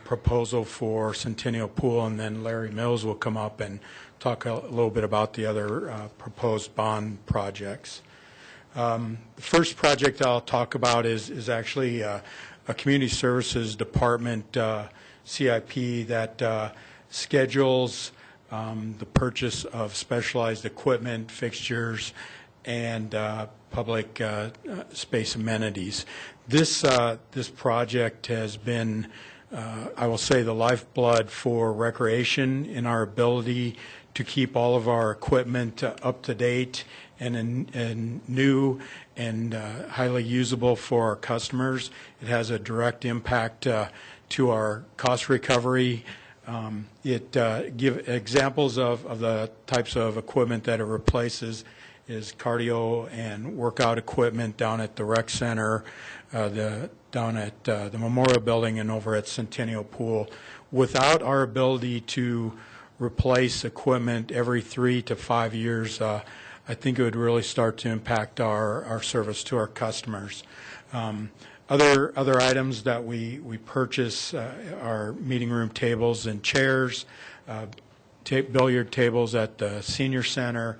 proposal for Centennial Pool, and then Larry Mills will come up and talk a little bit about the other proposed bond projects. The first project I'll talk about is actually a Community Services Department CIP that schedules the purchase of specialized equipment, fixtures, and public space amenities. This project has been, I will say, the lifeblood for recreation in our ability to keep all of our equipment up to date and new and highly usable for our customers. It has a direct impact to our cost recovery. It give examples of the types of equipment that it replaces is cardio and workout equipment down at the rec center, down at the Memorial Building and over at Centennial Pool. Without our ability to replace equipment every 3 to 5 years, I think it would really start to impact our service to our customers. Other items that we purchase are meeting room tables and chairs, billiard tables at the senior center,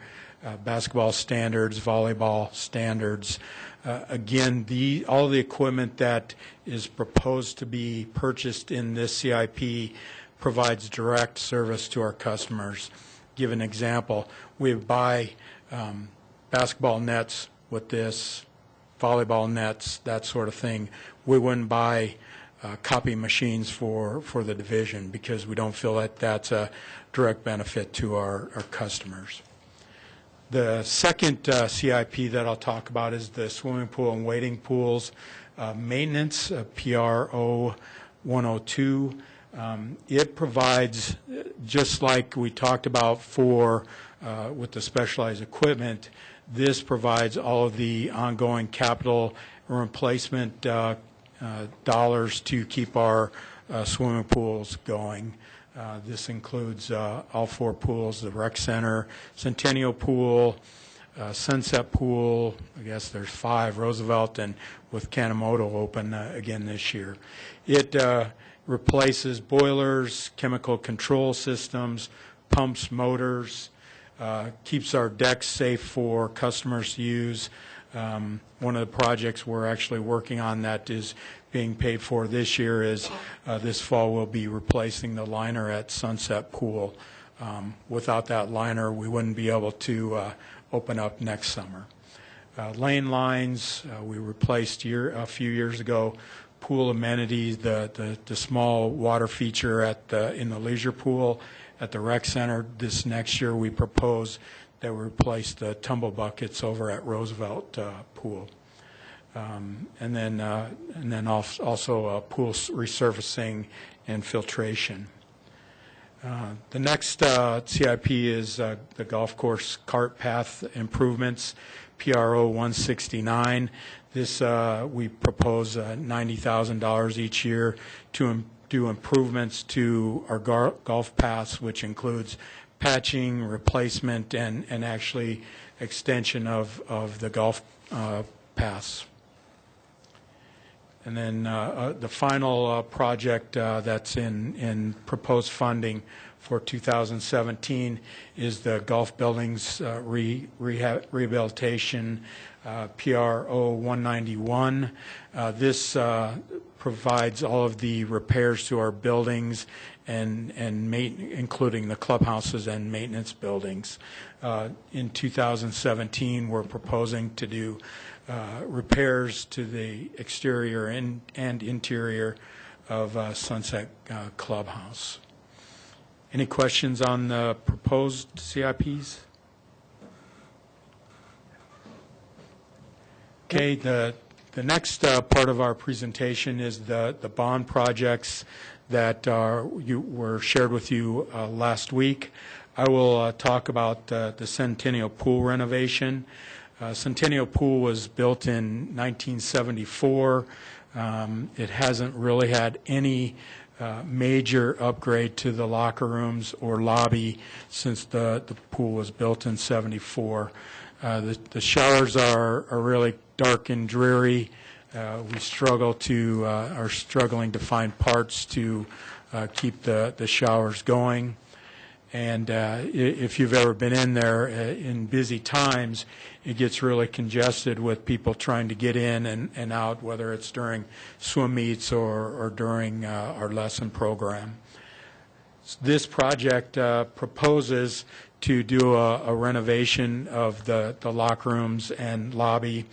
basketball standards, volleyball standards. Again, all the equipment that is proposed to be purchased in this CIP provides direct service to our customers. Give an example, we buy basketball nets with this, volleyball nets, that sort of thing. We wouldn't buy copy machines for the division because we don't feel that that's a direct benefit to our customers. The second CIP that I'll talk about is the swimming pool and wading pools maintenance, PRO 102. It provides, just like we talked about with the specialized equipment, this provides all of the ongoing capital replacement dollars to keep our swimming pools going. This includes all 4 pools, the rec center, Centennial Pool, Sunset Pool, I guess there's 5, Roosevelt, and with Kanemoto open again this year. It replaces boilers, chemical control systems, pumps, motors, keeps our decks safe for customers to use. One of the projects we're actually working on that is being paid for this year is this fall we'll be replacing the liner at Sunset Pool. Without that liner, we wouldn't be able to open up next summer. Lane lines, we replaced a few years ago. Pool amenities, the small water feature in the leisure pool at the rec center. This next year we propose that we replace the tumble buckets over at Roosevelt Pool. And then also pool resurfacing and filtration. The next CIP is the golf course cart path improvements, PRO 169. This we propose $90,000 each year to do improvements to our golf paths, which includes patching, replacement, and actually extension of the golf paths. And then the final project that's in proposed funding for 2017 is the golf buildings rehabilitation, PRO 191. This provides all of the repairs to our buildings and including the clubhouses and maintenance buildings. In 2017, we're proposing to do repairs to the exterior and interior of Sunset Clubhouse. Any questions on the proposed CIPs? Okay, the next part of our presentation is the bond projects that were shared with you last week. I will talk about the Centennial Pool renovation. Centennial Pool was built in 1974. It hasn't really had any major upgrade to the locker rooms or lobby since the pool was built in 74. The showers are really dark and dreary. We are struggling to find parts to keep the showers going. And if you've ever been in there in busy times, it gets really congested with people trying to get in and out, whether it's during swim meets or during our lesson program. This project proposes to do a renovation of the locker rooms and lobby.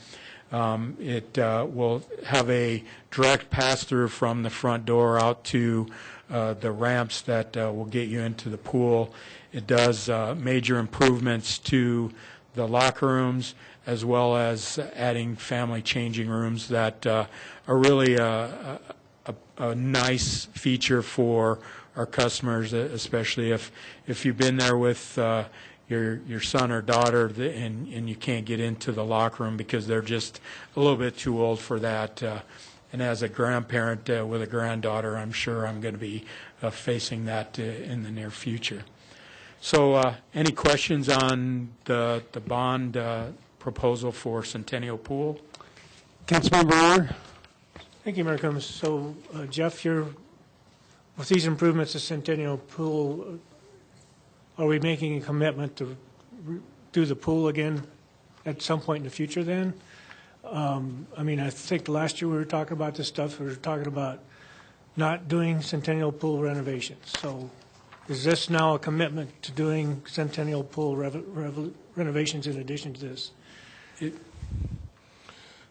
It will have a direct pass-through from the front door out to the ramps that will get you into the pool. It does major improvements to the locker rooms, as well as adding family changing rooms that are really a nice feature for our customers, especially if you've been there with your son or daughter and you can't get into the locker room because they're just a little bit too old for that. And as a grandparent with a granddaughter, I'm sure I'm going to be facing that in the near future. So any questions on the bond proposal for Centennial Pool? Councilmember Moore? Thank you, Mayor Combs. So, Jeff, with these improvements to Centennial Pool, are we making a commitment to do the pool again at some point in the future then? I mean, I think last year we were talking about this stuff. We were talking about not doing Centennial Pool renovations. So is this now a commitment to doing Centennial Pool renovations in addition to this?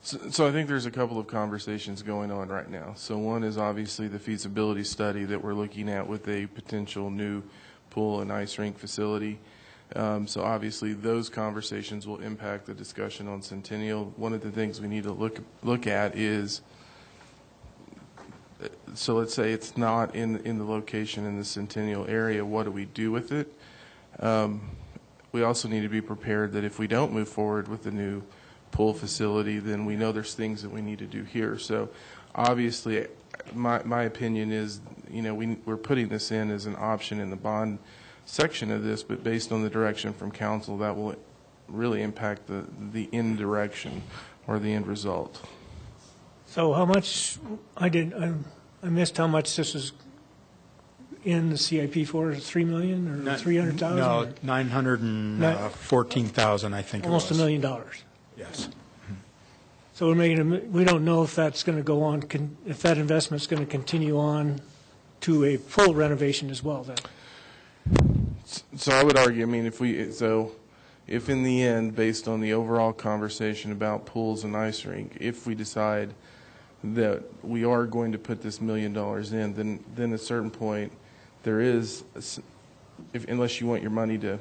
So I think there's a couple of conversations going on right now. So one is obviously the feasibility study that we're looking at with a potential new pool and ice rink facility. So obviously those conversations will impact the discussion on Centennial. One of the things we need to look at is, so let's say it's not in the location in the Centennial area, what do we do with it? We also need to be prepared that if we don't move forward with the new pool facility, then we know there's things that we need to do here. So obviously my opinion is, we're putting this in as an option in the bond section of this, but based on the direction from council, that will really impact the end direction or the end result. So how much, I missed how much this is in the CIP for, $3 million or 300,000? No, 914,000, I think. Almost $1 million. Yes. So we don't know if that's going to go on, if that investment's going to continue on to a full renovation as well then. So I would argue, if in the end, based on the overall conversation about pools and ice rink, if we decide that we are going to put this $1 million in, then at a certain point there is, unless you want your money to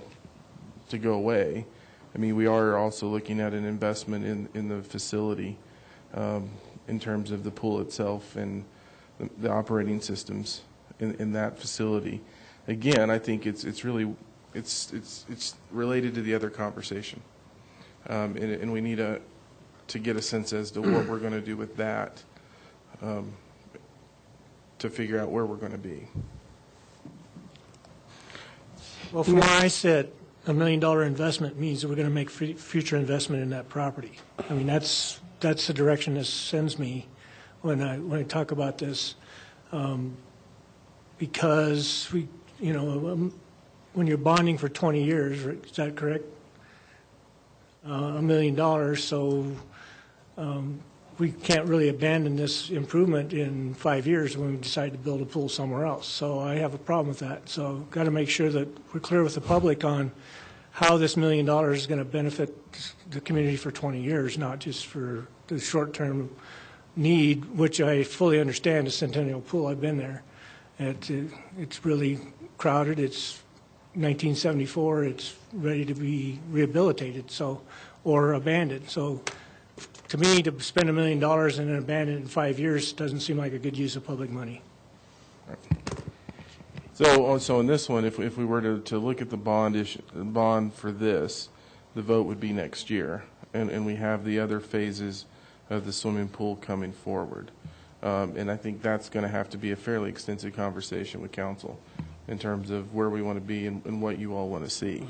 go away, we are also looking at an investment in the facility in terms of the pool itself and the operating systems in that facility. Again, I think it's really related to the other conversation, and we need to get a sense as to what we're going to do with that to figure out where we're going to be. Well, from where I sit, $1 million investment means that we're going to make future investment in that property. That's the direction this sends me when I talk about this, because when you're bonding for 20 years, is that correct? $1 million, so we can't really abandon this improvement in 5 years when we decide to build a pool somewhere else. So I have a problem with that. So got to make sure that we're clear with the public on how this $1 million is going to benefit the community for 20 years, not just for the short-term need, which I fully understand, the Centennial Pool. I've been there. It's really crowded. It's 1974. It's ready to be rehabilitated, or abandoned. So to me, to spend $1 million and then abandon it in 5 years doesn't seem like a good use of public money. So in this one, if we were to look at the bond for this, the vote would be next year, and we have the other phases of the swimming pool coming forward. And I think that's going to have to be a fairly extensive conversation with council in terms of where we want to be and what you all want to see.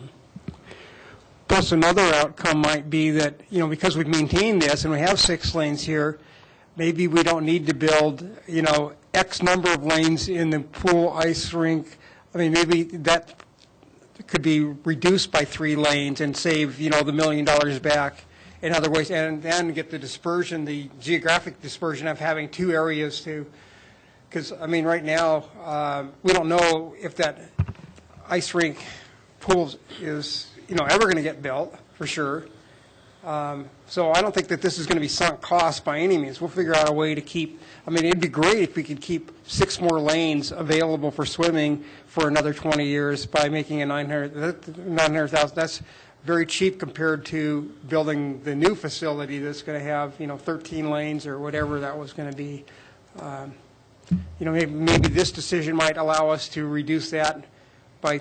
Plus, another outcome might be that, because we've maintained this and we have 6 lanes here, maybe we don't need to build, X number of lanes in the pool, ice rink. Maybe that could be reduced by 3 lanes and save, the $1 million back in other ways, and then get the dispersion, the geographic dispersion of having 2 areas to Because, I mean, right now, we don't know if that ice rink pool is, ever going to get built, for sure. So I don't think that this is going to be sunk cost by any means. We'll figure out a way to keep, I mean, it'd be great if we could keep 6 more lanes available for swimming for another 20 years by making a $900,000. That's very cheap compared to building the new facility that's going to have, 13 lanes or whatever that was going to be. Maybe this decision might allow us to reduce that by,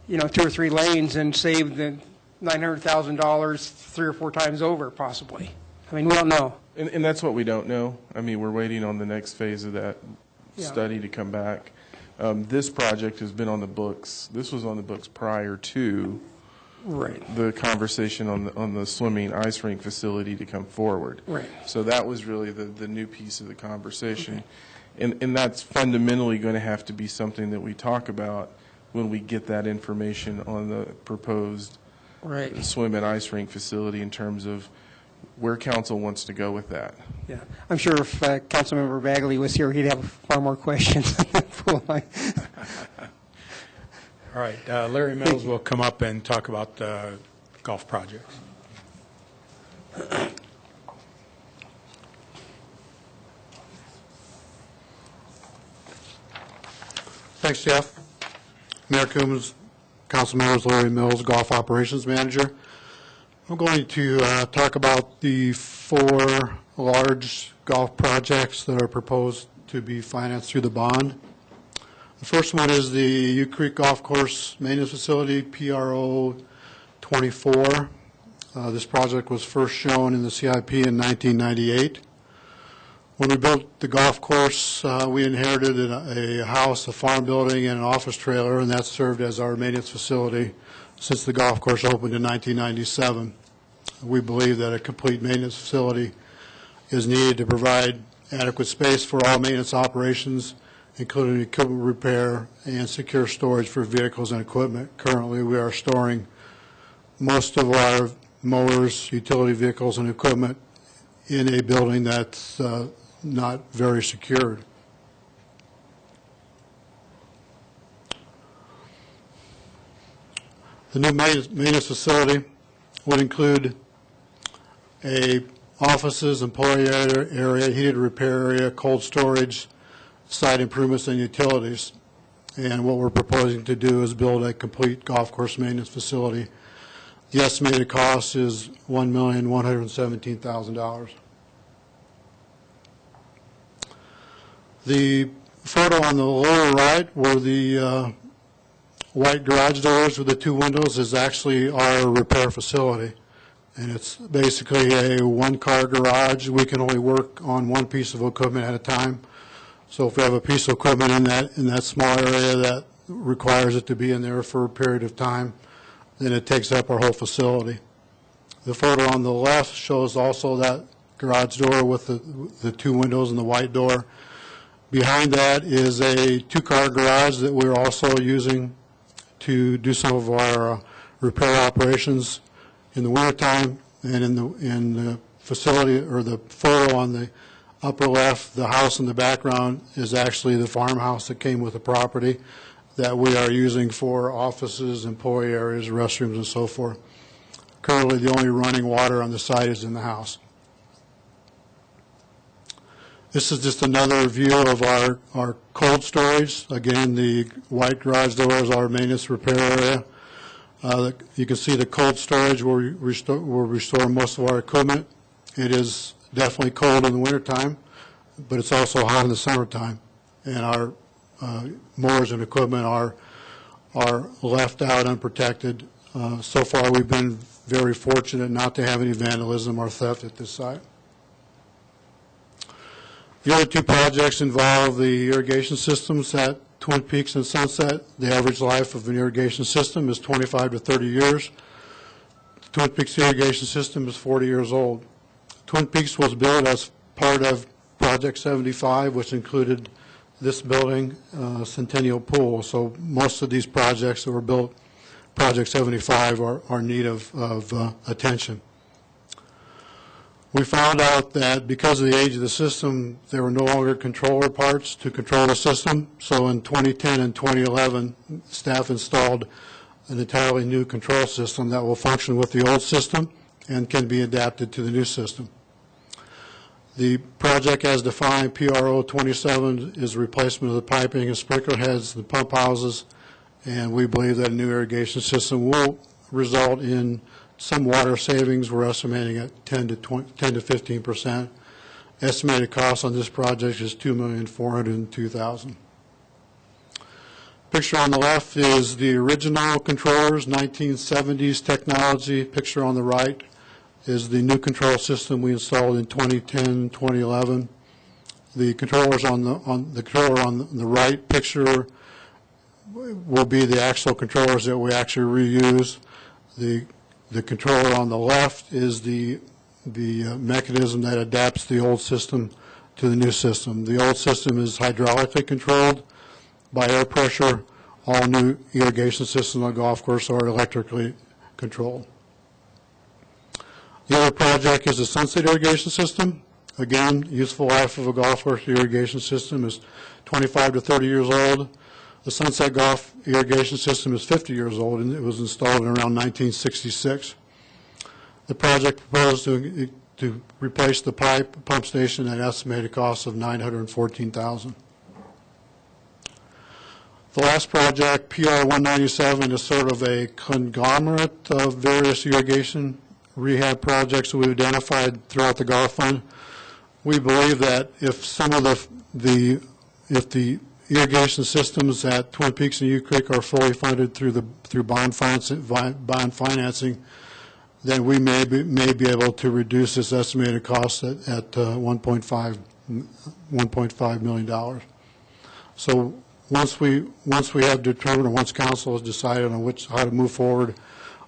2 or 3 lanes and save the $900,000 3 or 4 times over, possibly. I mean, we don't know. And that's what we don't know. I mean, we're waiting on the next phase of that study to come back. This project has been on the books. This was on the books prior to the conversation on the swimming ice rink facility to come forward. Right. So that was really the new piece of the conversation. Okay. And that's fundamentally going to have to be something that we talk about when we get that information on the proposed swim and ice rink facility in terms of where council wants to go with that. Yeah, I'm sure if Councilmember Bagley was here, he'd have far more questions. All right, Larry Mills will come up and talk about golf projects. Thanks, Jeff. Mayor Coombs, Council members, Larry Mills, Golf Operations Manager. I'm going to talk about the 4 large golf projects that are proposed to be financed through the bond. The first one is the U Creek Golf Course Maintenance Facility, PRO 24. This project was first shown in the CIP in 1998. When we built the golf course, we inherited a house, a farm building, and an office trailer, and that served as our maintenance facility since the golf course opened in 1997. We believe that a complete maintenance facility is needed to provide adequate space for all maintenance operations, including equipment repair and secure storage for vehicles and equipment. Currently, we are storing most of our mowers, utility vehicles, and equipment in a building that's not very secured. The new maintenance facility would include a offices, employee area, heated repair area, cold storage, site improvements, and utilities. And what we're proposing to do is build a complete golf course maintenance facility. The estimated cost is $1,117,000. The photo on the lower right, where the white garage doors with the 2 windows, is actually our repair facility. And it's basically a 1-car garage. We can only work on 1 piece of equipment at a time. So if we have a piece of equipment in that small area that requires it to be in there for a period of time, then it takes up our whole facility. The photo on the left shows also that garage door with the 2 windows and the white door. Behind that is a 2-car garage that we're also using to do some of our repair operations in the wintertime. And in the facility, or the photo on the upper left, the house in the background is actually the farmhouse that came with the property that we are using for offices, employee areas, restrooms, and so forth. Currently, the only running water on the site is in the house. This is just another view of our cold storage. Again, the white garage door is our maintenance repair area. You can see the cold storage where we restore most of our equipment. It is definitely cold in the wintertime, but it's also hot in the summertime. And our mowers and equipment are left out unprotected. So far, we've been very fortunate not to have any vandalism or theft at this site. The other 2 projects involve the irrigation systems at Twin Peaks and Sunset. The average life of an irrigation system is 25 to 30 years. The Twin Peaks irrigation system is 40 years old. Twin Peaks was built as part of Project 75, which included this building, Centennial Pool. So most of these projects that were built, Project 75, are in need of attention. We found out that because of the age of the system, there were no longer controller parts to control the system. So in 2010 and 2011, staff installed an entirely new control system that will function with the old system and can be adapted to the new system. The project as defined, PRO 27, is a replacement of the piping and sprinkler heads, the pump houses, and we believe that a new irrigation system will result in some water savings. We're estimating at 10 to 15%. Estimated cost on this project is $2,402,000. Picture on the left is the original controllers, 1970s technology. Picture on the right is the new control system we installed in 2010, 2011. The controllers the controller on the right picture will be the actual controllers that we actually reuse. The controller on the left is the mechanism that adapts the old system to the new system. The old system is hydraulically controlled by air pressure. All new irrigation systems on golf course are electrically controlled. The other project is the Sunset irrigation system. Again, useful life of a golf course irrigation system is 25 to 30 years old. The Sunset Golf irrigation system is 50 years old, and it was installed in around 1966. The project proposed to replace the pump station at an estimated cost of $914,000. The last project, PR 197, is sort of a conglomerate of various irrigation rehab projects that we've identified throughout the Golf Fund. We believe that if some of the irrigation systems at Twin Peaks and U Creek are fully funded through bond financing, then we may be able to reduce this estimated cost at $1.5 million. So once we have determined, or once council has decided on how to move forward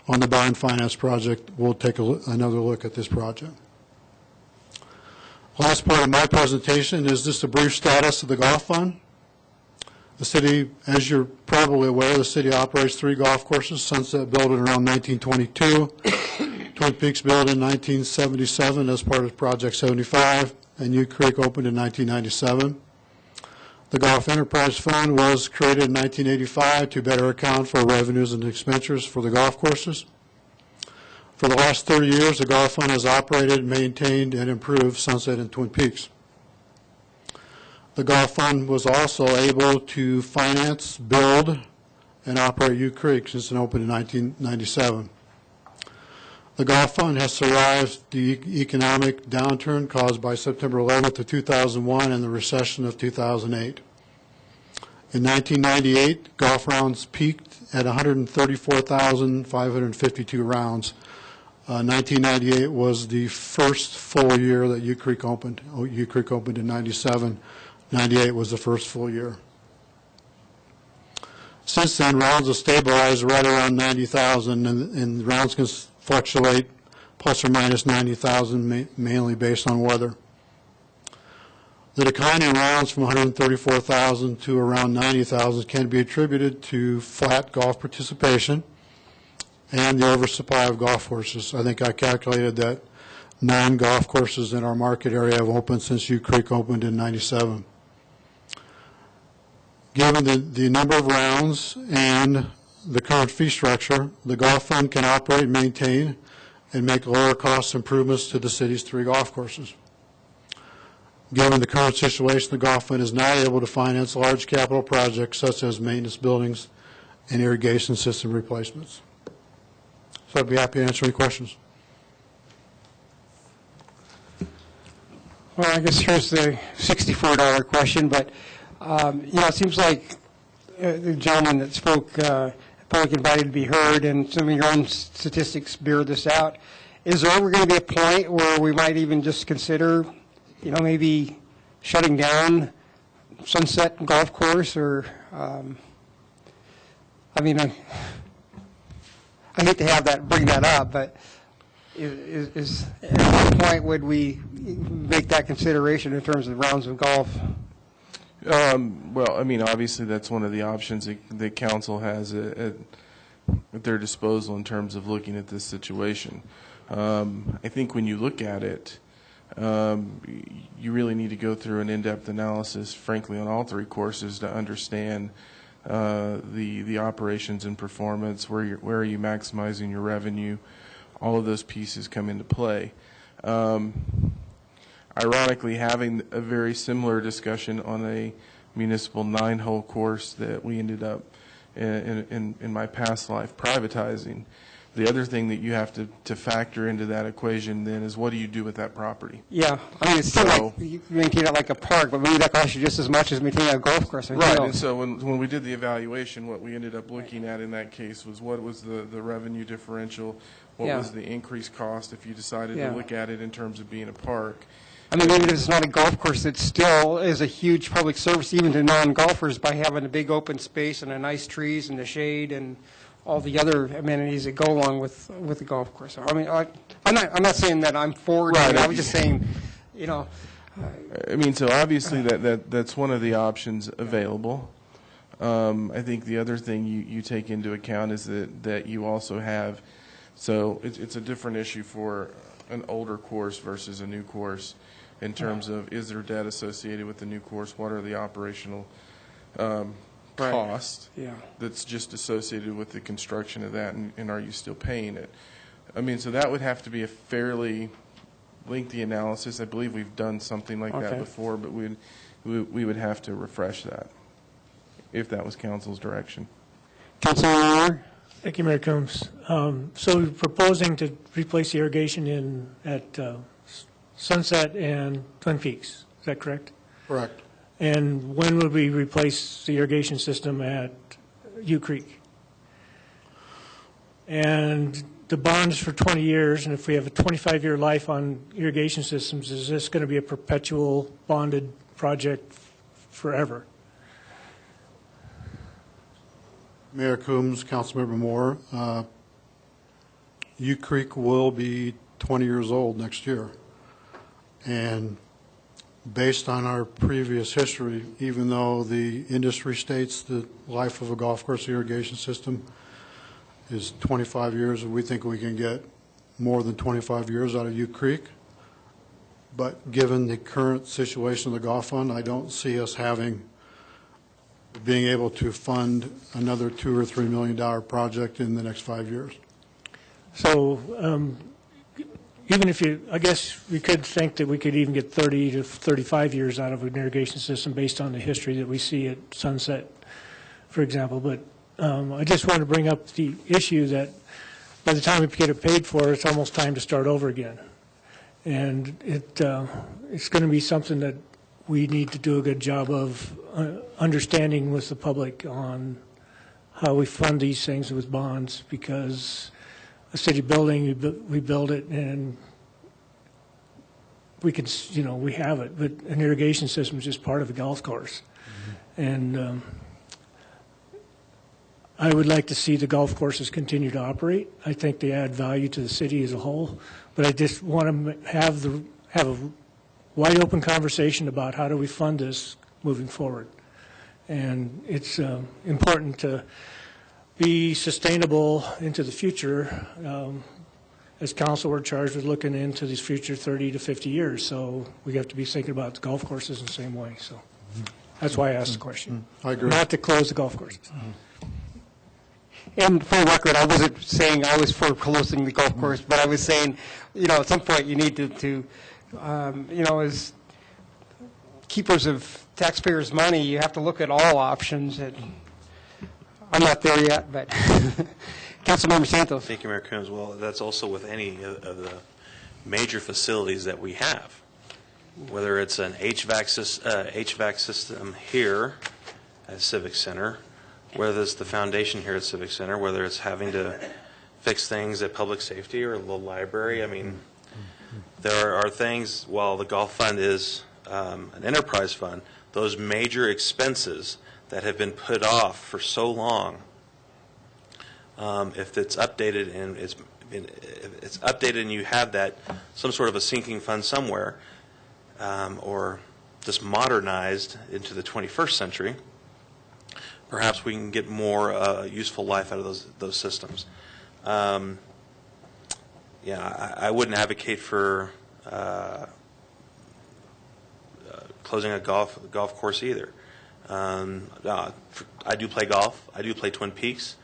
on the bond finance project, we'll take another look at this project. Last part of my presentation is just a brief status of the Golf Fund. The city, as you're probably aware, the city operates 3 golf courses. Sunset built in around 1922, Twin Peaks built in 1977 as part of Project 75, and U Creek opened in 1997. The Golf Enterprise Fund was created in 1985 to better account for revenues and expenditures for the golf courses. For the last 30 years, the Golf Fund has operated, maintained, and improved Sunset and Twin Peaks. The Golf Fund was also able to finance, build, and operate U Creek since it opened in 1997. The Golf Fund has survived the economic downturn caused by September 11th of 2001 and the recession of 2008. In 1998, golf rounds peaked at 134,552 rounds. 1998 was the first full year that U Creek opened. U Creek opened in 97. 98 was the first full year. Since then, rounds have stabilized right around 90,000, and rounds can fluctuate plus or minus 90,000, mainly based on weather. The decline in rounds from 134,000 to around 90,000 can be attributed to flat golf participation and the oversupply of golf courses. I think I calculated that 9 golf courses in our market area have opened since U Creek opened in 97. Given the number of rounds and the current fee structure, the Golf Fund can operate, maintain, and make lower cost improvements to the city's 3 golf courses. Given the current situation, the Golf Fund is not able to finance large capital projects such as maintenance buildings and irrigation system replacements. So I'd be happy to answer any questions. Well, I guess here's the $64 question, but it seems like the gentleman that spoke, public invited to be heard, and some of your own statistics bear this out. Is there ever going to be a point where we might even just consider, maybe shutting down Sunset Golf Course, or, I hate to bring that up, but is at what point would we make that consideration in terms of rounds of golf? Well, obviously that's one of the options that council has at their disposal in terms of looking at this situation. I think when you look at it, you really need to go through an in-depth analysis, frankly, on all three courses to understand the operations and performance, where are you maximizing your revenue. All of those pieces come into play. Ironically, having a very similar discussion on a municipal 9-hole course that we ended up in my past life privatizing. The other thing that you have to factor into that equation then is, what do you do with that property? Yeah, I mean, it's still like you maintain it like a park, but maybe that costs you just as much as maintaining a golf course. Right, and so when we did the evaluation, what we ended up looking at in that case was, what was the revenue differential, what was the increased cost if you decided to look at it in terms of being a park. I mean, even if it's not a golf course, it still is a huge public service, even to non-golfers, by having a big open space and a nice trees and the shade and all the other amenities that go along with the golf course. I mean, I'm not saying that I'm for it. Right. I was just saying, you know. I mean, so obviously that's one of the options available. I think the other thing you take into account is that you also have, so it's a different issue for an older course versus a new course in terms of, is there debt associated with the new course? What are the operational cost that's just associated with the construction of that, and are you still paying it? I mean, so that would have to be a fairly lengthy analysis. I believe we've done something like that before, but we would have to refresh that if that was council's direction. Councilman Moore? Thank you, Mayor Coombs. So we're proposing to replace the irrigation at Sunset and Twin Peaks. Is that correct? Correct. And when would we replace the irrigation system at U Creek? And the bond's for 20 years, and if we have a 25-year life on irrigation systems, is this going to be a perpetual bonded project forever? Mayor Coombs, Councilmember Moore, U Creek will be 20 years old next year. And based on our previous history, even though the industry states the life of a golf course irrigation system is 25 years, we think we can get more than 25 years out of U Creek. But given the current situation of the golf fund, I don't see us being able to fund another $2 or $3 million project in the next 5 years. So even if I guess we could think that we could even get 30 to 35 years out of an irrigation system based on the history that we see at Sunset, for example. But I just want to bring up the issue that by the time we get it paid for, it's almost time to start over again. And it's going to be something that we need to do a good job of understanding with the public on how we fund these things with bonds, because a city building, we build it and we can, we have it, but an irrigation system is just part of a golf course. And I would like to see the golf courses continue to operate. I think they add value to the city as a whole, but I just want to have a wide open conversation about how do we fund this moving forward. And it's important to be sustainable into the future. As council, we're charged with looking into these future 30 to 50 years, so we have to be thinking about the golf courses in the same way. So that's why I asked the question. I agree. Not to close the golf courses. And for the record, I wasn't saying I was for closing the golf course, but I was saying, at some point you need to as keepers of taxpayers' money, you have to look at all options. And I'm not there yet, but Councilmember Santos. Thank you, Mayor Coombs. Well, that's also with any of the major facilities that we have, whether it's an HVAC system here at Civic Center, whether it's the foundation here at Civic Center, whether it's having to fix things at public safety or the library. I mean, there are things, while the golf fund is an enterprise fund, those major expenses that have been put off for so long, if it's updated and it's updated and you have that some sort of a sinking fund somewhere, or just modernized into the 21st century, perhaps we can get more useful life out of those systems. Yeah, I wouldn't advocate for closing a golf course either. I do play golf. I do play Twin Peaks.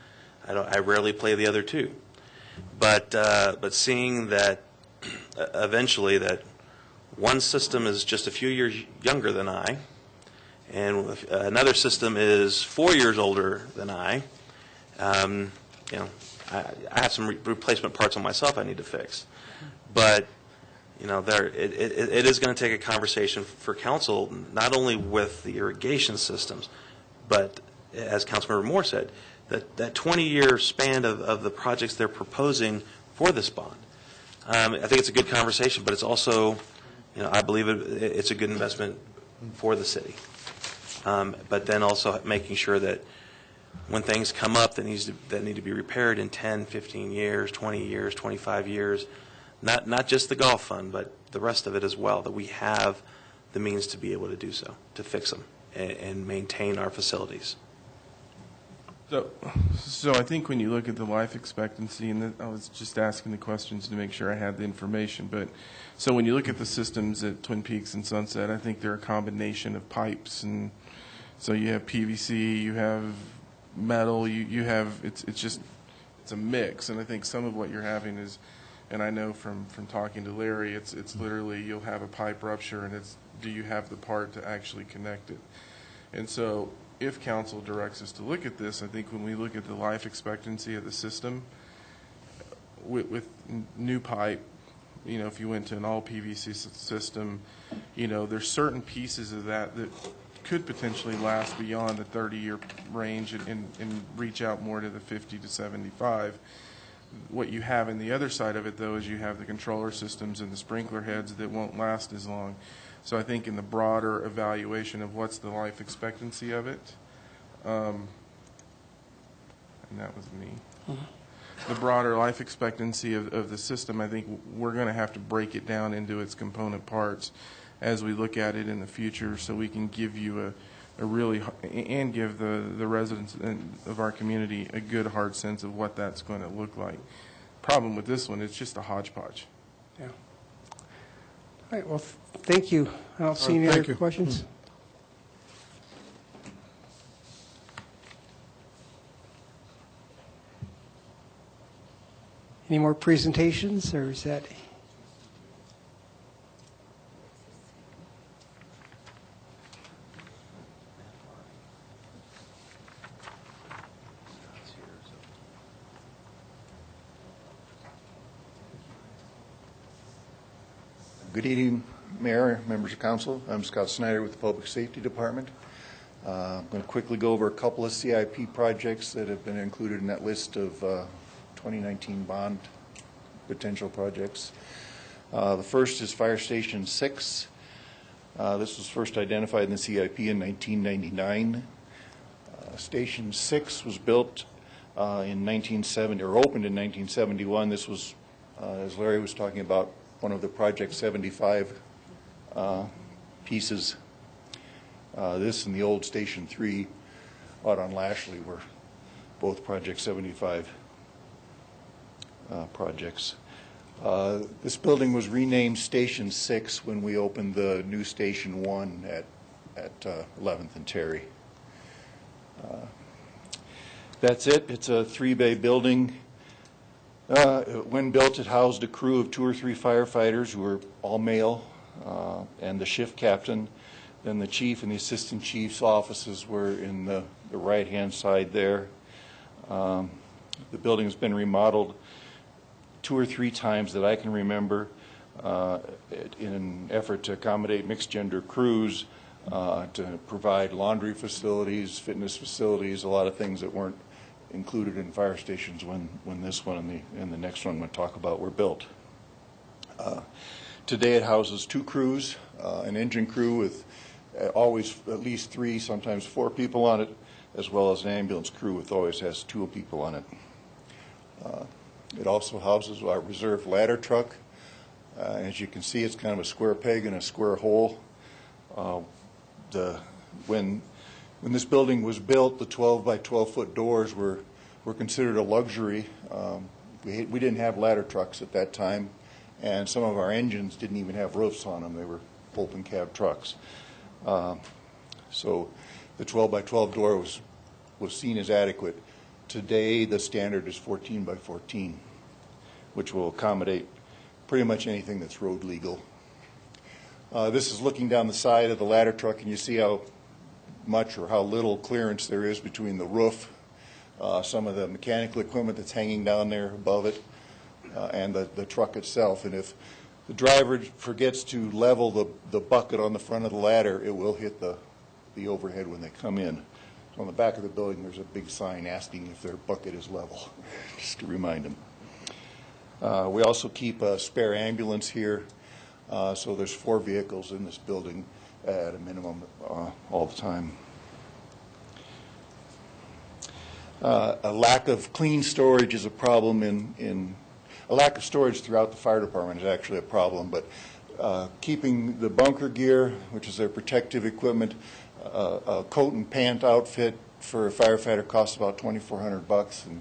I rarely play the other two. But seeing that eventually that one system is just a few years younger than I, and another system is 4 years older than I have some replacement parts on myself I need to fix. But it is going to take a conversation for council, not only with the irrigation systems, but as Councilmember Moore said, that 20-year span of the projects they're proposing for this bond. I think it's a good conversation, but it's also, I believe it's a good investment for the city. But then also making sure that when things come up that need to be repaired in 10, 15 years, 20 years, 25 years, not just the golf fund, but the rest of it as well, that we have the means to be able to do so, to fix them and maintain our facilities. So I think when you look at the life expectancy, and I was just asking the questions to make sure I had the information, but so when you look at the systems at Twin Peaks and Sunset, I think they're a combination of pipes, and so you have PVC, you have metal, you have, it's a mix, and I think some of what you're having is, and I know from talking to Larry, it's literally you'll have a pipe rupture, and it's, do you have the part to actually connect it? And so if council directs us to look at this, I think when we look at the life expectancy of the system, with new pipe, if you went to an all PVC system, there's certain pieces of that could potentially last beyond the 30-year range and reach out more to the 50 to 75. What you have in the other side of it, though, is you have the controller systems and the sprinkler heads that won't last as long. So I think in the broader evaluation of what's the life expectancy of it, and that was me. The broader life expectancy of the system, I think we're going to have to break it down into its component parts as we look at it in the future, so we can give you a really, and give the residents of our community a good hard sense of what that's going to look like. Problem with this one, it's just a hodgepodge. Yeah. All right, well, thank you. I don't see any other questions. Any more presentations, or is that? Good evening, Mayor, members of council. I'm Scott Snyder with the Public Safety Department. I'm going to quickly go over a couple of CIP projects that have been included in that list of 2019 bond potential projects. The first is Fire Station 6. This was first identified in the CIP in 1999. Station 6 was built in 1970, or opened in 1971. This was, as Larry was talking about, one of the Project 75 pieces. This and the old Station 3 out on Lashley were both Project 75 projects. This building was renamed Station 6 when we opened the new Station 1 at 11th and Terry. That's it. It's a 3-bay building. When built, it housed a crew of 2 or 3 firefighters who were all male, and the shift captain. Then the chief and the assistant chief's offices were in the right-hand side there. The building has been remodeled 2 or 3 times that I can remember in an effort to accommodate mixed-gender crews, to provide laundry facilities, fitness facilities, a lot of things that weren't included in fire stations when this one and the next one I'm going to talk about were built. Today it houses 2 crews, an engine crew with always at least 3, sometimes 4 people on it, as well as an ambulance crew with always has 2 people on it. It also houses our reserve ladder truck. As you can see, it's kind of a square peg in a square hole. When this building was built, the 12 by 12 foot doors were considered a luxury. We didn't have ladder trucks at that time, and some of our engines didn't even have roofs on them. They were open cab trucks. So the 12 by 12 door was seen as adequate. Today, the standard is 14 by 14, which will accommodate pretty much anything that's road legal. This is looking down the side of the ladder truck, and you see how much or how little clearance there is between the roof, some of the mechanical equipment that's hanging down there above it, and the truck itself. And if the driver forgets to level the bucket on the front of the ladder, it will hit the overhead when they come in. So on the back of the building, there's a big sign asking if their bucket is level, just to remind them. We also keep a spare ambulance here, so there's 4 vehicles in this building at a minimum all the time. A lack of clean storage is a problem a lack of storage throughout the fire department is actually a problem, but keeping the bunker gear, which is their protective equipment, a coat and pant outfit for a firefighter costs about $2,400,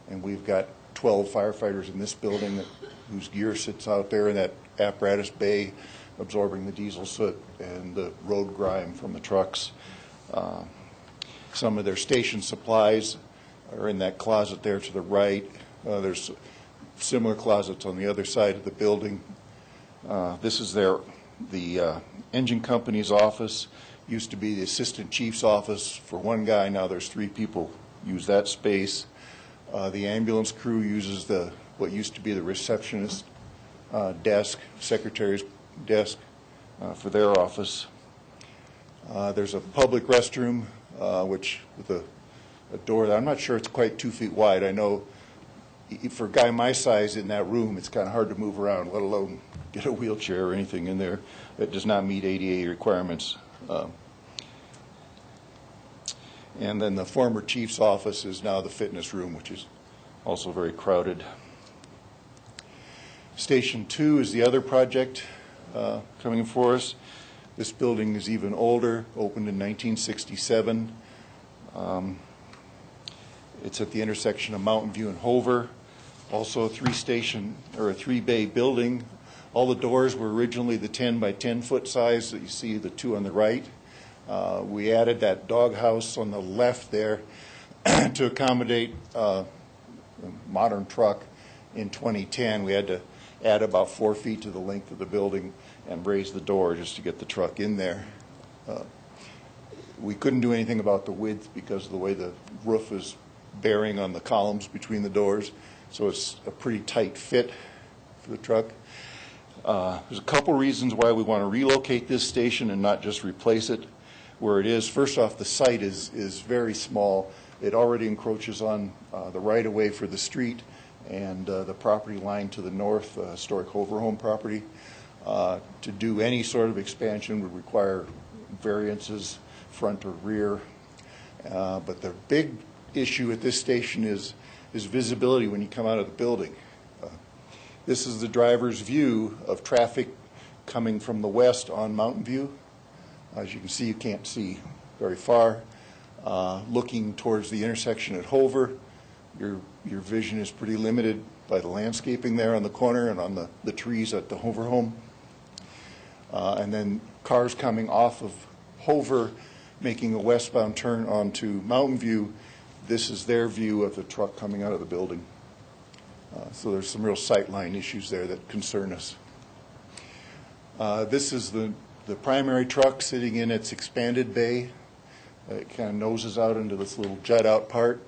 and we've got 12 firefighters in this building whose gear sits out there in that apparatus bay, absorbing the diesel soot and the road grime from the trucks. Some of their station supplies are in that closet there to the right. There's similar closets on the other side of the building. This is the engine company's office. Used to be the assistant chief's office for one guy. Now there's 3 people use that space. The ambulance crew uses what used to be the receptionist desk, secretary's desk for their office. There's a public restroom, which with a door that I'm not sure it's quite 2 feet wide. I know for a guy my size in that room, it's kind of hard to move around, let alone get a wheelchair or anything in there that does not meet ADA requirements. And then the former chief's office is now the fitness room, which is also very crowded. Station 2 is the other project coming for us. This building is even older, opened in 1967. It's at the intersection of Mountain View and Hover. Also a 3-bay building. All the doors were originally the 10 by 10 foot size that you see, the 2 on the right. We added that doghouse on the left there to accommodate a modern truck in 2010. We had to add about 4 feet to the length of the building and raise the door just to get the truck in there. We couldn't do anything about the width because of the way the roof is bearing on the columns between the doors, so it's a pretty tight fit for the truck. There's a couple reasons why we want to relocate this station and not just replace it where it is. First off, the site is very small. It already encroaches on the right-of-way for the street and the property line to the north, historic Hover Home property. To do any sort of expansion would require variances, front or rear. But the big issue at this station is visibility when you come out of the building. This is the driver's view of traffic coming from the west on Mountain View. As you can see, you can't see very far. Looking towards the intersection at Hover, your vision is pretty limited by the landscaping there on the corner and on the trees at the Hover Home. And then cars coming off of Hover making a westbound turn onto Mountain View. This is their view of the truck coming out of the building. So there's some real sightline issues there that concern us. This is the primary truck sitting in its expanded bay. It kind of noses out into this little jut out part.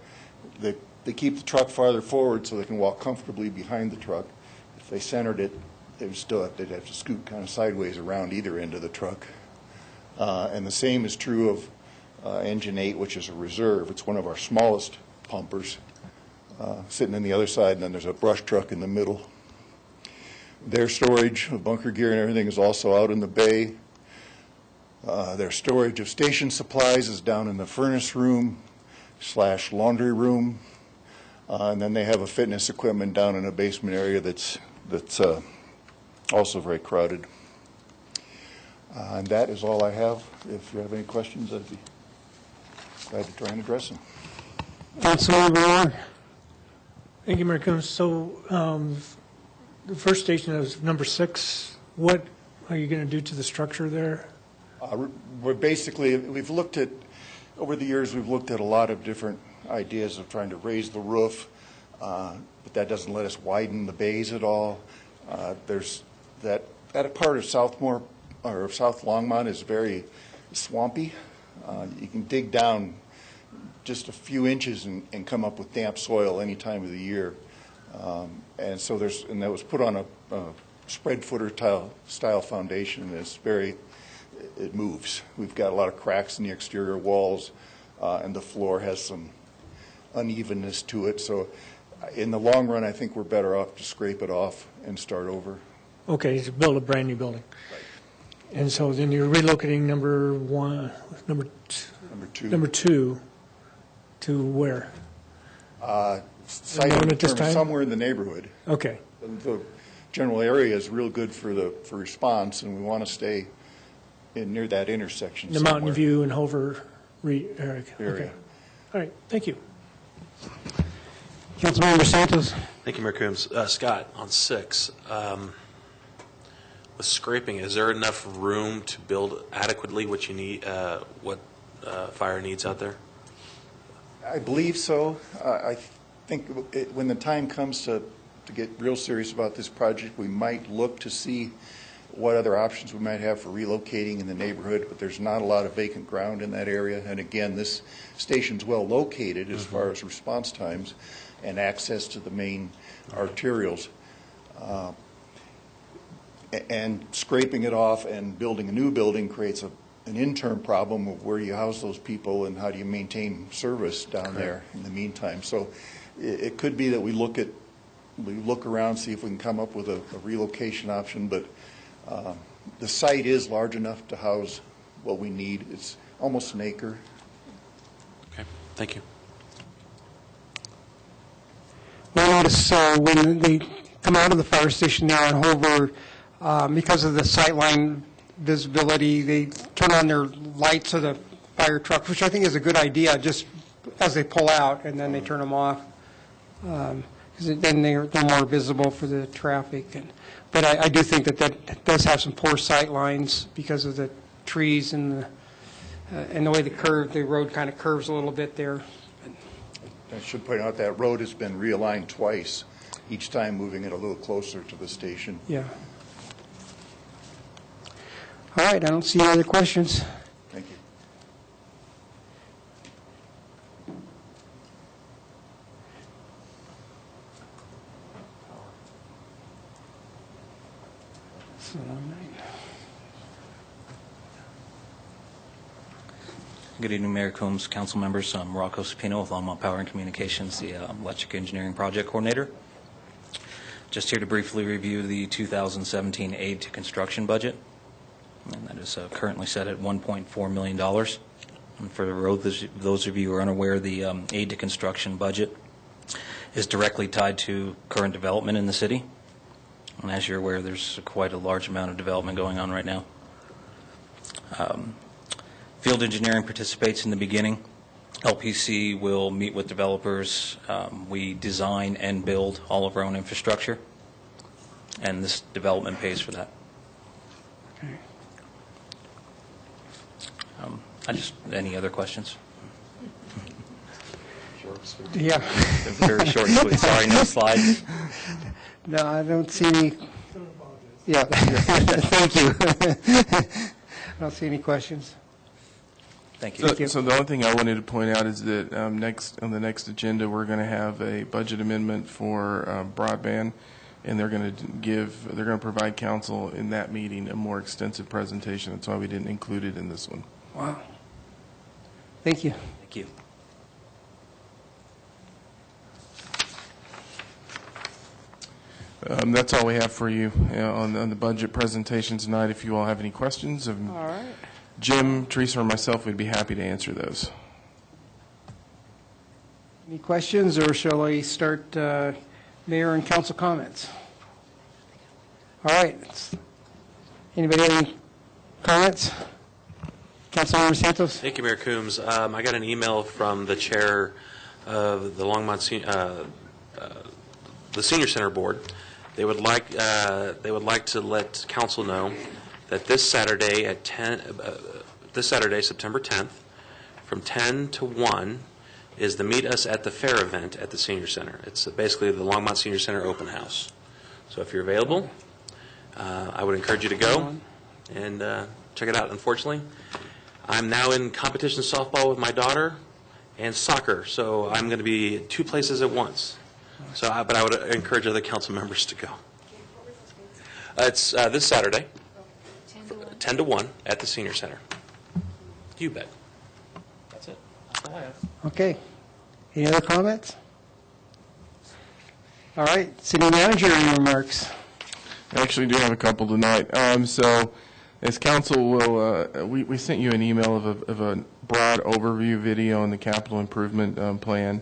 They keep the truck farther forward so they can walk comfortably behind the truck. If they centered it, they'd have to scoot kind of sideways around either end of the truck. And the same is true of Engine 8, which is a reserve. It's one of our smallest pumpers, sitting in the other side, and then there's a brush truck in the middle. Their storage of bunker gear and everything is also out in the bay. Their storage of station supplies is down in the furnace room / laundry room. And then they have a fitness equipment down in a basement area that's also very crowded. And that is all I have. If you have any questions, I'd be glad to try and address them. Councilmember Moore. Thank you, Mayor Coombs. So the first station is number 6. What are you going to do to the structure there? We've looked at, over the years, we've looked at a lot of different ideas of trying to raise the roof, but that doesn't let us widen the bays at all. There's that part of Southmore, or South Longmont, is very swampy. You can dig down just a few inches and come up with damp soil any time of the year. And so and that was put on a spread footer style foundation, and it moves. We've got a lot of cracks in the exterior walls, and the floor has some unevenness to it. So in the long run, I think we're better off to scrape it off and start over. Okay, to build a brand new building. Right. And so then you're relocating number two to where? Site determined somewhere in the neighborhood. Okay. The general area is real good for response, and we want to stay near that intersection. The Mountain View and Hover area. Okay. All right. Thank you. Councilmember Santos. Thank you, Mayor Coombs. Scott, on 6, with scraping, is there enough room to build adequately what you need, what fire needs out there? I believe so. I think when the time comes to get real serious about this project, we might look to see what other options we might have for relocating in the neighborhood, but there's not a lot of vacant ground in that area. And again, this station's well located as far as response times and access to the main arterials. And scraping it off and building a new building creates an interim problem of where do you house those people and how do you maintain service down there in the meantime. So it could be that we look around, see if we can come up with a relocation option, but the site is large enough to house what we need. It's almost an acre. Okay, thank you. I notice when they come out of the fire station there on Hover, because of the sightline visibility, they turn on their lights of the fire truck, which I think is a good idea, just as they pull out, and then they turn them off. Because then they're more visible for the traffic. But I do think that does have some poor sight lines because of the trees and the way the road kind of curves a little bit there. I should point out that road has been realigned twice, each time moving it a little closer to the station. Yeah. All right, I don't see any other questions. Thank you. Good evening, Mayor Coombs, council members. I'm Rocco Supino with Longmont Power and Communications, the electric engineering project coordinator. Just here to briefly review the 2017 aid to construction budget, and that is currently set at $1.4 million. And for those of you who are unaware, the aid to construction budget is directly tied to current development in the city. And as you're aware, there's quite a large amount of development going on right now. Field engineering participates in the beginning. LPC will meet with developers. We design and build all of our own infrastructure, and this development pays for that. Okay. Any other questions? Yeah. Very short and sweet. Sorry, no slides. No, I don't see any. Yeah, thank you. I don't see any questions. Thank you. So the only thing I wanted to point out is that on the next agenda, we're going to have a budget amendment for broadband, and they're going to provide council in that meeting a more extensive presentation. That's why we didn't include it in this one. Wow. Thank you. Thank you. That's all we have for you on the budget presentation tonight. If you all have any questions, all right. Jim, Teresa, or myself would be happy to answer those. Any questions, or shall I start mayor and council comments? All right. Anybody have any comments? Councilmember Santos? Thank you, Mayor Coombs. I got an email from the chair of the Longmont the Senior Center Board. They would like to let council know that this Saturday at 10, this Saturday, September 10th, from 10 to 1, is the Meet Us at the Fair event at the Senior Center. It's basically the Longmont Senior Center open house. So if you're available, I would encourage you to go and check it out. Unfortunately, I'm now in competition softball with my daughter and soccer, so I'm going to be at 2 places at once. So, but I would encourage other council members to go. It's this Saturday, 10 to 1 at the Senior Center. You bet. That's it. That's all I have. Okay. Any other comments? All right, city manager, any remarks? I actually do have a couple tonight. So, as council will, we sent you an email of a broad overview video on the capital improvement plan.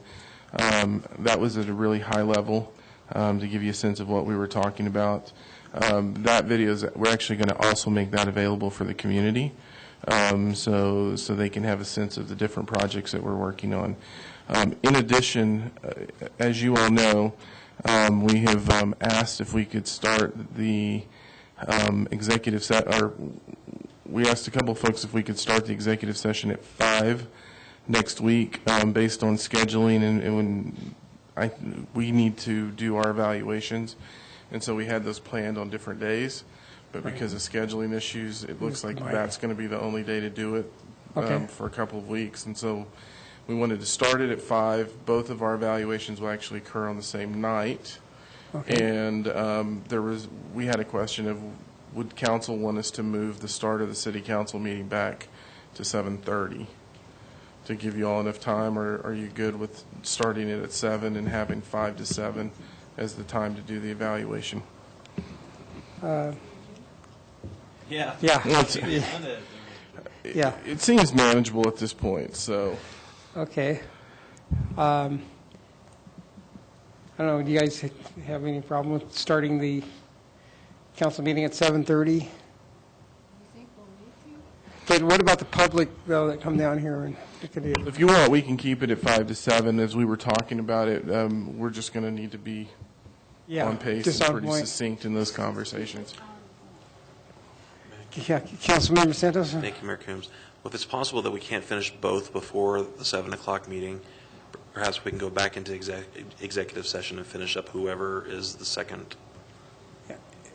That was at a really high level to give you a sense of what we were talking about. That video we're actually going to also make that available for the community, so they can have a sense of the different projects that we're working on. In addition, as you all know, we have asked if we could start the executive we asked a couple folks if we could start the executive session at 5 next week, based on scheduling and when we need to do our evaluations, and so we had those planned on different days, but because of scheduling issues, it looks like that's going to be the only day to do it for a couple of weeks, and so we wanted to start it at 5. Both of our evaluations will actually occur on the same night. And we had a question of, would council want us to move the start of the city council meeting back to 7:30 to give you all enough time, or are you good with starting it at 7 and having 5 to 7 as the time to do the evaluation? Yeah. It seems manageable at this point, so. Okay. I don't know, do you guys have any problem with starting the council meeting at 7:30? But what about the public, though, that come down here and if you want, we can keep it at 5 to 7. As we were talking about it, we're just going to need to be on pace and pretty succinct in those conversations. Councilmember Santos? Thank you, Mayor Coombs. Well, if it's possible that we can't finish both before the 7 o'clock meeting, perhaps we can go back into executive session and finish up whoever is the second.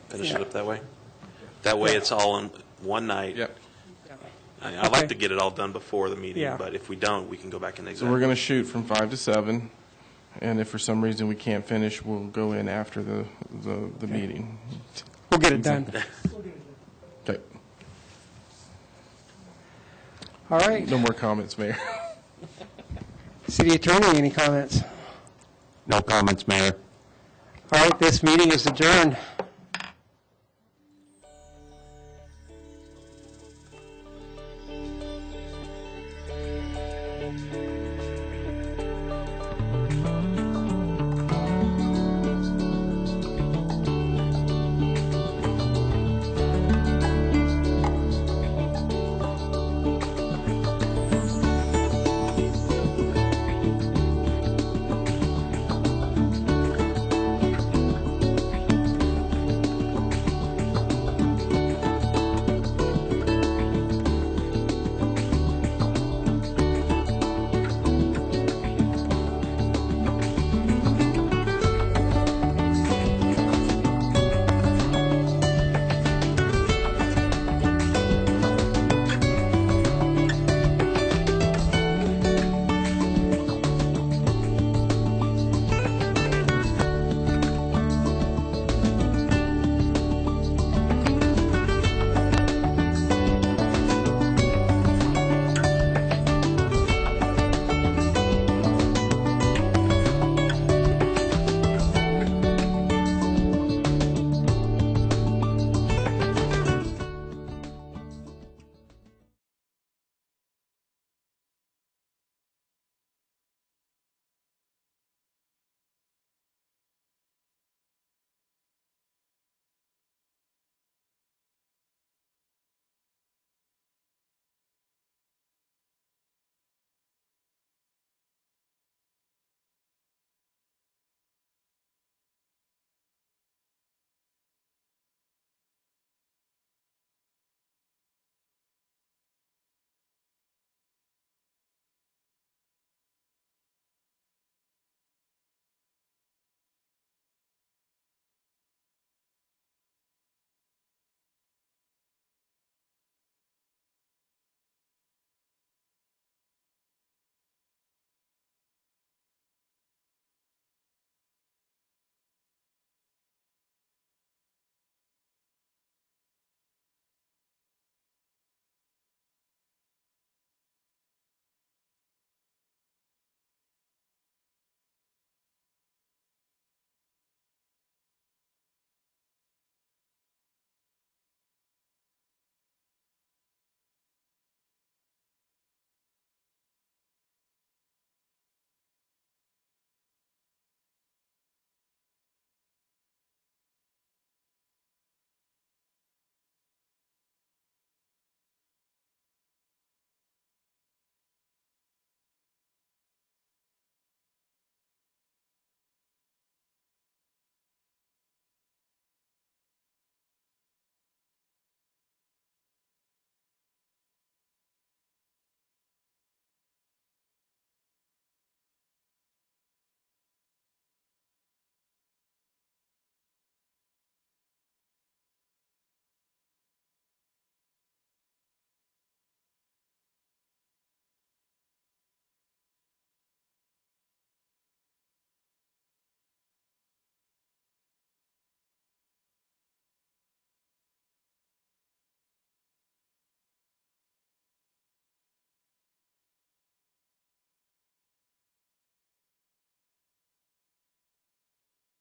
Finish it up that way? That way it's all in one night. Yep. I'd like to get it all done before the meeting, but if we don't, we can go back into executive. So we're going to shoot from 5 to 7, and if for some reason we can't finish, we'll go in after the meeting. We'll get it done. Okay. All right. No more comments, Mayor. City Attorney, any comments? No comments, Mayor. All right, this meeting is adjourned.